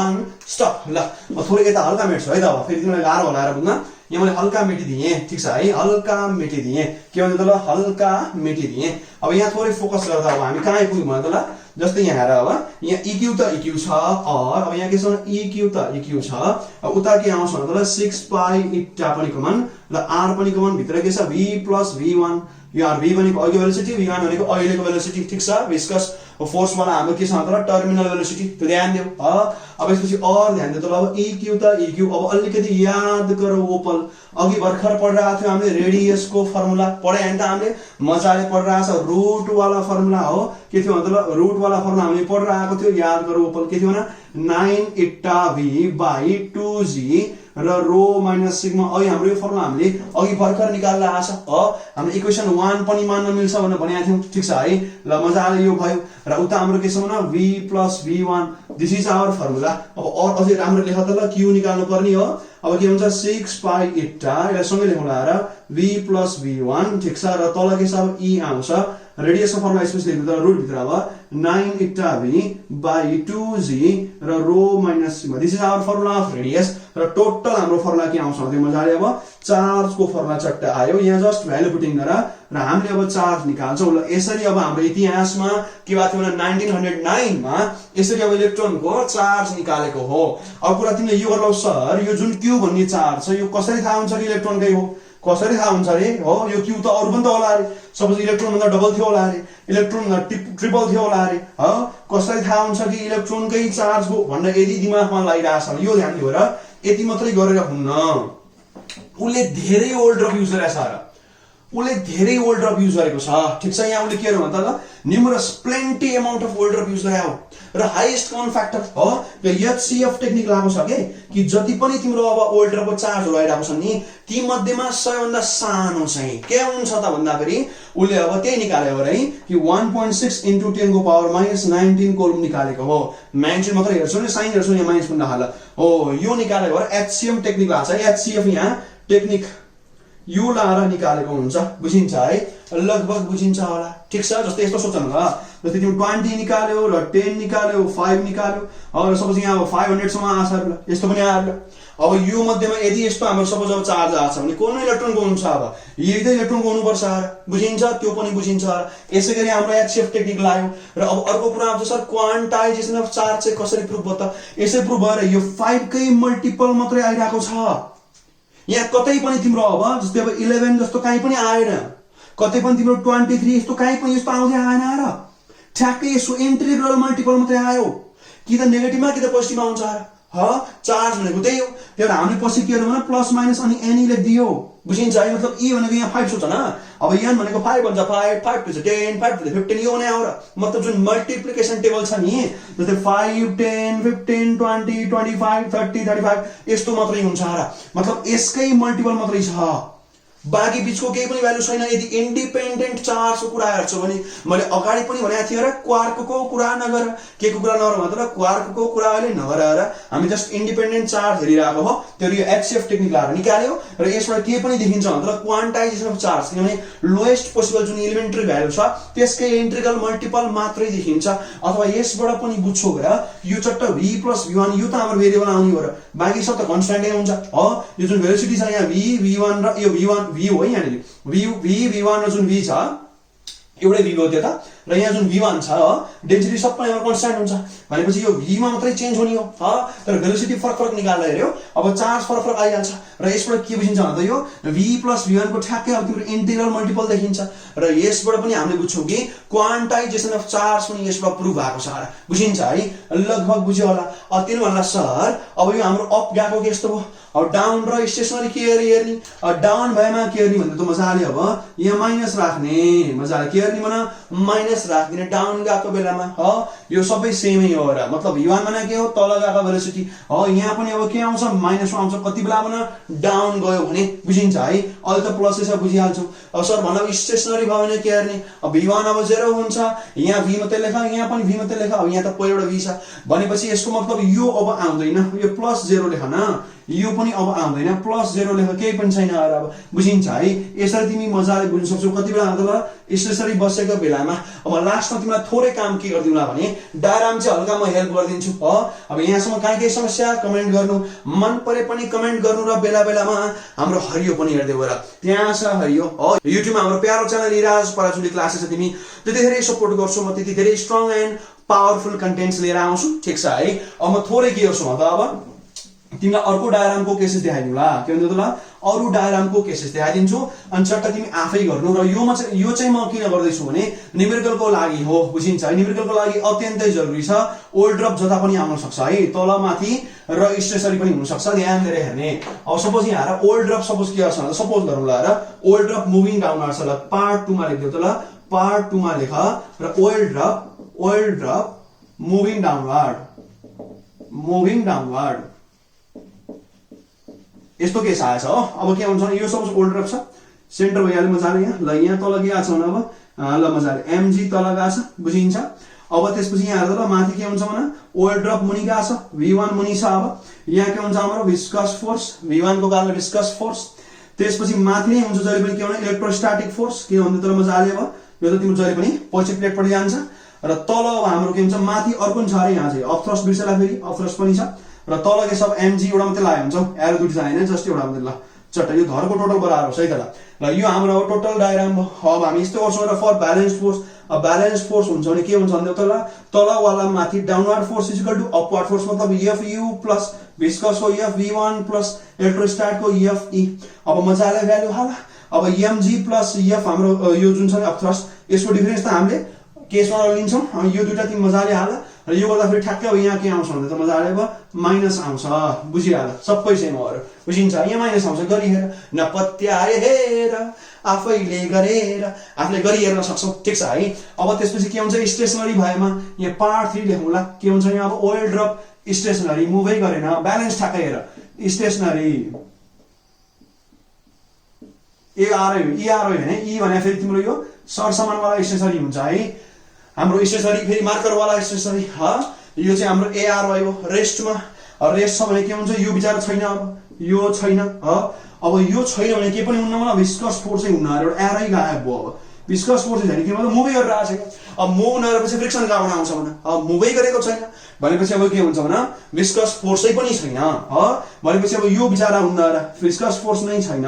1 स्टप ल म थोरै यता हल्का मेट्छु है त अब फेरि तिमीलाई गाह्रो होला र बुझ्न यहाँ मैले हल्का मेटिदिएँ ठीक छ है हल्का मेटिदिएँ के भन्छ त ल हल्का मेटिदिएँ अब यहाँ थोरै फोकस गर्दा अब हामी कहाँ आइपुग्यौँ भने त ल जस्तै यहाँ हेर अब यहाँ इक्यु त इक्यु छ अब यहाँ के छ इक्यु त इक्यु छ अब उता के आउँछ भने त ल 6 पाई इटा पनि कमन ल r पनि कमन भित्र के छ v प्लस v1 यो r v भनेको अघि भेलोसिटी v1 भनेको अहिलेको भेलोसिटी ठीक छ विस्कस फोर्स वाला हाम्रो के छ त टर्मिनल भेलोसिटी त्यो ध्यान देऊ अब यसपछि और ध्यान दियो त अब इक्यु त इक्यु अब अलिकति याद गरौ ओपल अघि भर्खर पढिरहेको थियो हामीले रेडियस को फर्मुला पढे हैन त हामीले मजाले पढिरहेछ रुट वाला फर्मुला हो के थियो मतलब रुट वाला फर्मुला हामीले पढिरहेको थियो याद गरौ ओपल के थियो भने 9 इटा v बाइ 2g र रो माइनस सिग्मा अघि हाम्रो यो फर्मुला हामीले अघि भर्खर निकाल्न आछ हामीले इक्वेसन 1 पनि मान्न मिल्छ भनेर भनेका थियौं ठीक छ है ल मजाले यो भयो र उता हाम्रो के छ भने v plus v1 this is our formula अब और अझै राम्रो लेख त ल q निकाल्नु पर्ने हो अब के हुन्छ 6 पाई इटा यसलाई सँगै लेखौँला र v प्लस v1 ठीक छ र तल के छ अब e आउँछ रेडियस को फर्मुला स्पेशली लेख्दा रुट भित्र अब 9 इटा v बाइ 2g र rho minus sigma this is our formula of radius र टोटल हाम्रो फर्मुला के आउँछ भने मजाले अब चार्ज को फर्मुला चट्ट आयो यहाँ जस्ट भ्यालु पुटिङ गर र हामीले अब चार्ज निकाल्छौं ल यसरी अब हाम्रो इतिहासमा के भएको थियो भने 1909 मा यसरी अब इलेक्ट्रोन को चार्ज निकालेको हो अब कुरा तिमीले यो गर्लौ सर यो जुन q भन्ने चार्ज छ यो कसरी थाहा हुन्छ कि इलेक्ट्रोन कै हो कसरी थाहा हुन्छ रे हो यो q त अरु पनि त होला रे सपोज इलेक्ट्रोन भन्दा डबल थियो होला रे इलेक्ट्रोन भन्दा ट्रिपल थियो होला रे हो कसरी थाहा हुन्छ कि इलेक्ट्रोन कै चार्ज हो भनेर यदि दिमागमा लागिरहेछ भने यो ध्यान दियो र यति मात्रै गरेर हुन्न उले धेरै ओल्ड ड्रग युज गरेछ र उले धेरै ओल्ड ड्रग युज गरेको छ ठीक छ यहाँ उले के गर्नु भन्दा ल numerous plenty amount of old drug use गरे हो र हाईएस्ट कमन फ्याक्टर हो यो HCF टेक्निक लागु छ के कि जति पनि तिम्रो अब ओल्ड ड्रगको चार्जहरु आइराको छन् नि ती मध्येमा सबैभन्दा सानो चाहिँ के हुन्छ त भन्दा फेरि उले अब त्यही निकाल्यो रे कि 1.6 * 10 को पावर -19 कोलम निकालेको हो म्याग्निट्युड मात्र हेर्छु नि साइन हेर्छु नि माइनस पनि हाल हो यो निकालेको हो HCM टेक्निक लाग्छ HCF यहाँ टेक्निक यो लाएर निकालेको हुन्छ बुझिन्छ है लगभग बुझिन्छ होला ठीक छ जस्तै यस्तो सोच्नु ल जस्तै तिमी 20 निकाल्यो र 10 निकाल्यो 5 निकाल्यो अब सपोज यहाँ अब 500 सम्म आछ ल यस्तो पनि आयो अब यो मध्येमा यदि यस्तो हाम्रो सपोज अब चार्ज आछ भने कुन इलेक्ट्रोनको हुन्छ अब यही त इलेक्ट्रोनको हुनु पर्छ बुझिन्छ त्यो पनि बुझिन्छ यसैगरी हाम्रो HCF टेक्निक लाग्यो र अब अर्को कुरा आउँछ सर क्वान्टाइजेसन अफ चार्ज चाहिँ कसरी प्रुफ भयो त यसै प्रुफ भएर यो 5 कै मल्टिपल मात्रै आइराको छ यहाँ कतै पनि तिम्रो अब जस्तै अब 11 जस्तो कहीं पनि आएन कतै पनि तिम्रो 23 यस्तो कहीं पनि यस्तो आउँदै आएन र ठ्याक्कै यसो इन्टिग्रल मल्टिपल मात्रै आयो कि त नेगेटिभमा कि त पोजिटिभमा आउँछ चार्ज भनेको त्यही हो। त्यही भएर हामीले पछि के गर्नु भने प्लस माइनस अनि एनी लेखिदियो, बुझिन्छ है। मतलब ई भनेको यहाँ 5 सोच न, अब एन भनेको 5 भन्छ 5, 5 टु 10, 5 टु 15 यो हुने हो र। मतलब जुन मल्टिप्लिकेसन टेबल छ नि जस्तै 5 10 15 20 25 30 35 यस्तो मात्रै हुन्छ र। मतलब यसकै मल्टिपल मात्रै छ, बाँकी बीचको केही पनि भ्यालु छैन। यदि इन्डिपेन्डेन्ट चार्जको कुरा हेर्छौ भने मैले अगाडि पनि भनेको थिएँ र क्वार्कको कुरा नगर, के को कुरा नगर मतलब क्वार्कको कुरा अहिले नगरेर हामी जस्ट इन्डिपेन्डेन्ट चार्ज हेरिरहेको हो। त्यो यो एचसीएफ टेक्निक लगाएर निकाल्यो र यसबाट के पनि देखिन्छ मतलब क्वान्टाइजेसन अफ चार्ज, किनभने लोएस्ट पोसिबल जुन एलिमेन्ट्री भ्यालु छ त्यसकै इन्ट्रिगल मल्टिपल मात्रै देखिन्छ। अथवा यसबाट पनि बुझ्छौ र यो चट्ट v + v1 यो त हाम्रो भेरिएबल आउने हो र बाँकी सब त कन्स्ट्यान्टै हुन्छ। यो जुन भेलोसिटी छ यहाँ v1 र यो v1 v हो यहाँनिर v1 र जुन v छ एउटै v हो त्यो त, र यहाँ जुन v1 छ डेन्सिटी सबै यहाँ कन्स्ट्यान्ट हुन्छ भनेपछि यो v मा मात्रै चेन्ज हुने हो। तर भेलोसिटी फरक फरक निकाल्दा हेर्यो अब चार्ज फरक फरक आइहाल्छ र यसबाट के बुझिन्छ भन्दा यो v + v1 को ठ्याक्कै अब तिम्रो इन्टिग्रल मल्टिपल देखिन्छ र यसबाट पनि हामीले बुझ्छौँ कि क्वान्टाइजेसन अफ चार्ज पनि यसबाट प्रुभ भएको छ र, बुझिन्छ है। लगभग बुझ्यो होला। तिन भन्ला सर अब यो हाम्रो अप गएको के यस्तो भयो, अब डाउन र स्टेसनरी के हेर्ने, डाउन भएमा के हेर्ने भन्दा त मजाले अब यहाँ माइनस राख्ने, मजाले के हेर्ने भन माइनस राख्दिने डाउन गएको बेलामा। यो सबै सेमै हो र। मतलब v1 भने के हो तल गएको भेलोसिटी, यहाँ पनि अब के आउँछ माइनस आउँछ कति बेला भन डाउन गयो भने, बुझिन्छ है। अहिले त प्लस छ बुझिहाल्छौ। अब सर भन्दा स्टेसनरी भयो भने के हेर्ने, अब v1 अब 0 हुन्छ, यहाँ v मात्रै लेख, यहाँ पनि v मात्रै लेख। अब यहाँ त पहिलो एउटा v छ भनेपछि यसको मतलब यो अब आउँदैन, यो +0 लेख न, यो पनि अब आउँदैन, +0 लेख, केही पनि छैन अब, बुझिन्छ है। यसरी तिमी मजाले बुझ्न सक्छौ। कति बेला आउँदा स्टेसनरी बसेको बेलामा अब लास्टमा तिमीलाई थोरै काम के गरिदिउँला भने डायग्राम चाहिँ हल्का म हेल्प गरिदिन्छु। अब यहाँसम्म कहाँ केही समस्या कमेन्ट गर्नु, मन परे पनि कमेन्ट गर्नु र बेला बेलामा हाम्रो हरियो पनि हेर्दै गएर त्यहाँ छ हरियो। युट्युबमा हाम्रो प्यारो च्यानल इराज पराजुली क्लासेस छ, तिमी त्यति धेरै सपोर्ट गर्छौ, म त्यति धेरै स्ट्रङ एन्ड पावरफुल कन्टेन्ट्स लिएर आउँछु, ठिक छ है। अब म थोरै के गर्छु भन्दा अब तिमीलाई अर्को डायग्रामको केसेस देखाइदिउँला, के भन्छ त अरू डायग्रामको केसेस देखाइदिन्छु अनि चट्ट तिमी आफै गर्नु। र यो चाहिँ म किन गर्दैछु भने न्युमेरिकलको लागि हो, बुझिन्छ है। न्युमेरिकलको लागि अत्यन्तै जरुरी छ। ओल्ड ड्रप जता पनि आउन सक्छ है, तल माथि र स्टेसनरी पनि हुन सक्छ, ध्यान दिएर हेर्ने। अब सपोज यहाँ ओल्ड ड्रप सपोज के गर्छ भन्दा सपोज गरौँला र ओल्ड ड्रप मुभिङ डाउनवर्ड छ ल, पार्ट 2 मा लेख्दियौ त ल, पार्ट 2 मा लेख र ओल्ड ड्रप मुभिङ डाउनवर्ड यस्तो केस आएछ हो। अब के हुन्छ यो सपोज ओल्ड ड्रप छ, सेन्टर भइहाल्यो मजाले यहाँ ल, यहाँ तल के आछ भने अब ल मजाले mg तल गएको छ, बुझिन्छ। अब त्यसपछि यहाँ हेर्दा ल माथि के हुन्छ भने ओल्ड ड्रप मुनि गएको छ, v1 मुनि छ। अब यहाँ के हुन्छ हाम्रो विस्कस फोर्स, v1 को कारणले विस्कस फोर्स। त्यसपछि माथि नै हुन्छ जहिले पनि के भने इलेक्ट्रोस्ट्याटिक फोर्स, के भन्दा तर मजाले अब यो त तिम्रो जहिले पनि पछि प्लेटपट्टि जान्छ र तल अब हाम्रो के हुन्छ माथि अर्को छ अरे, यहाँ चाहिँ अपथ्रस्ट बिर्सेला, फेरि अपथ्रस्ट पनि छ र तल के सब mg एउटा मात्रै लाग्यो हुन्छ, एरो दुईटा छैन, जस्ट एउटा मात्रै। ल चट्ट यो घरको टोटल बराबर छ है त ल। यो हाम्रो टोटल डायग्राम हो। अब हामी यस्तो गर्छौँ र फर ब्यालेन्स फोर्स, अब ब्यालेन्स फोर्स हुन्छ भने के हुन्छ भन्दा तल वाला माथि downward force equal to upward force, मतलब fu प्लस विस्कसको f v1 प्लस इलेक्ट्रोस्ट्याटको fe। अब मजाले भ्यालु हाल। अब mg प्लस f हाम्रो यो जुन छ नि अपथ्रस्ट, यसको डिफरेन्स त हामीले केसमा लिन्छौँ। यो दुईटा तिमी मजाले हाल र यो गर्दा फेरि ठ्याक्कै अब यहाँ के आउँछ भन्दा त मजाले अब माइनस आउँछ, बुझिहाल, सबै सेम हो, बुझिन्छ। यहाँ माइनस आउँछ, गरिहेर नपत्याए हेर आफैले गरेर, आफूले गरी हेर्न सक्छौ, ठिक छ है। अब त्यसपछि के हुन्छ स्टेसनरी भएमा यहाँ पार्ट 3 लेखौँला, के हुन्छ यहाँ अब ओल्ड ड्रप स्टेसनरी मुभै गरेन, ब्यालेन्स ठ्याक्कै हेर स्टेसनरी ए आर भने ई भने फेरि तिम्रो यो सरसमानवाला स्टेसनरी हुन्छ है। हाम्रो स्टेसनरी फेरि मार्कर वाला स्टेसनरी, यो चाहिँ हाम्रो एआर भयो। रेस्टमा रेस्ट छ भने के हुन्छ यो विचार छैन, अब यो छैन, अब यो छैन भने के पनि हुन्न, मलाई विस्कस फोर्सै हुन्न, एउटा एरै गायब भयो। अब विस्कस फोर्स छैन के मतलब मुभै गरेर आएको छ, अब मुभ नगरेपछि फ्रिक्सन कहाँबाट आउँछ भने अब मुभै गरेको छैन भनेपछि अब के हुन्छ भने विस्कस फोर्सै पनि छैन, भनेपछि अब यो विचार हुन्न र विस्कस फोर्स नै छैन।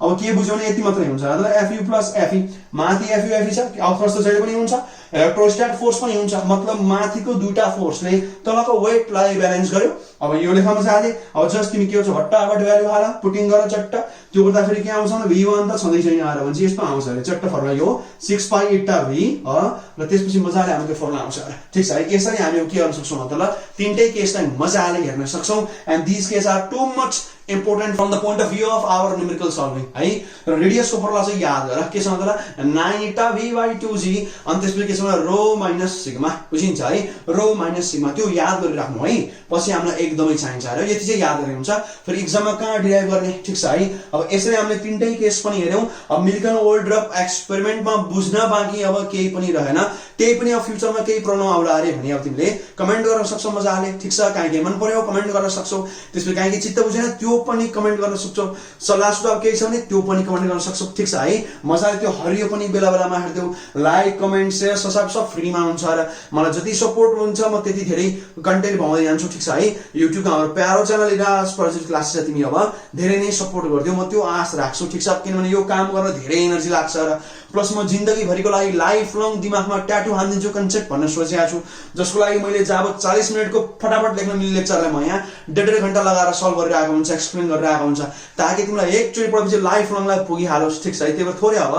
अब के बुझ्यौने यति मात्रै हुन्छ Fu plus Fe माथि Fu छ अर्थस्ट साइड पनि हुन्छ इलेक्ट्रोस्टैटिक फोर्स पनि हुन्छ मतलब माथिको दुईटा फोर्सले तलको वेटलाई ब्यालेन्स गर्यो अब यो लेख्न चाहे अब जस्ट तिमी के हुन्छ फटाफट भ्यालु हाल पुटिङ गर चट्ट त्यो गर्दा फेरि के आउँछ भने V1 त छँदै छैन आएर भन्छ यस्तो आउँछ अरे चट्ट फर्मुला यो 6 पाई eta V र त्यसपछि मजाले हामीले फर्मुला आउँछ ठीक छ है यसरी हामी के गर्न सक्छौं मतलब तीनटै केसलाई मजाले हेर्न सक्छौं and this case are too much important from the point of view of our numerical solving है र रेडियस को फर्मुला चाहिँ याद गर के छ मतलब 9 eta V by 2g अनि त्यसपछि के छ भने रो माइनस सिग्मा बुझिन्छ है रो माइनस सिग्मा त्यो याद गरिराख्नु है पछि हामीलाई एकदमै चाहिन्छ र यति चाहिँ याद गरे हुन्छ फेरि एक्जाममा कहाँ डिराइभ गर्ने ठीक छ है अब यसरी हामीले तीनटै केस पनि हेर्यौं अब मिल्कन ओल्ड्रप एक्सपेरिमेन्टमा बुझ्न बाँकी अब केही पनि रहेन त्यही पनि अब फ्युचरमा केही प्रब्लम आउला अरे भने अब तिमीले कमेन्ट गर्न सक्छौ मजाले ठीक छ काहे के मन पर्यो कमेन्ट गर्न सक्छौ त्यसपछि काहे के चित्त बुझेन त्यो पनि कमेन्ट गर्न सक्छौ सल्लाह सुझाव केही छ भने त्यो पनि कमेन्ट गर्न सक्छौ ठीक छ है मजाले त्यो हरियो पनि बेला बेलामा हेर्देऊ लाइक कमेन्ट शेयर सब्स्क्राइब सब फ्रीमा हुन्छ र मलाई जति सपोर्ट हुन्छ म त्यति धेरै कन्टेन्ट बनाउँदै जान्छु ठीक छ है युट्युबमा हाम्रो प्यारो च्यानल इराज प्रोजेक्ट क्लासेस तिमी अब धेरै नै सपोर्ट गर्दियौ म त्यो आश राख्छु ठीक छ किनभने यो काम गर्न धेरै एनर्जी लाग्छ र प्लस म जिन्दगी भरिको लागि लाइफ लङ दिमागमा ट्याटु हान्दिन्छु कन्सेप्ट भन्न सोचेको छु जसको लागि मैले जब 40 मिनेटको फटाफट लेख्न मिल्ने लेक्चरलाई म यहाँ 1.5 घण्टा लगाएर सल्भ गरिरहेको हुन्छ एक्सप्लेन गरिरहेको हुन्छ ताकि तिमीलाई एकचोटि पढेपछि लाइफ लङलाई पुगिहालोस् ठीक छ है त्यही भएर थोरै अब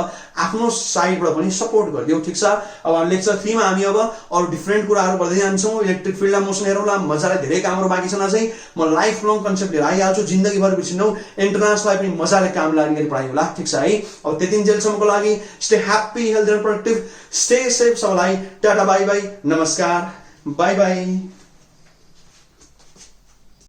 आफ्नो साइडबाट पनि सपोर्ट गरिदियौ ठीक छ अब लेक्चर 3 मा हामी अब अरु डिफरेन्ट कुराहरु गर्दै जान्छौं इलेक्ट्रिक फिल्डमा मोसन हेरौँला मजाले धेरै कामहरु बाँकी छन् अझै म लाइफ लङ कन्सेप्ट लिएर आइहाल्छु जिन्दगी भर बिर्सिनौ इन्टरनेसनललाई पनि मजाले काम लाग्ने गरी पढाइ होला ठीक छ है अब त्यतिन्जेलसम्मको लागि stay happy healthy and productive stay safe सबैलाई टाटा बाइ बाइ नमस्कार बाइ बाइ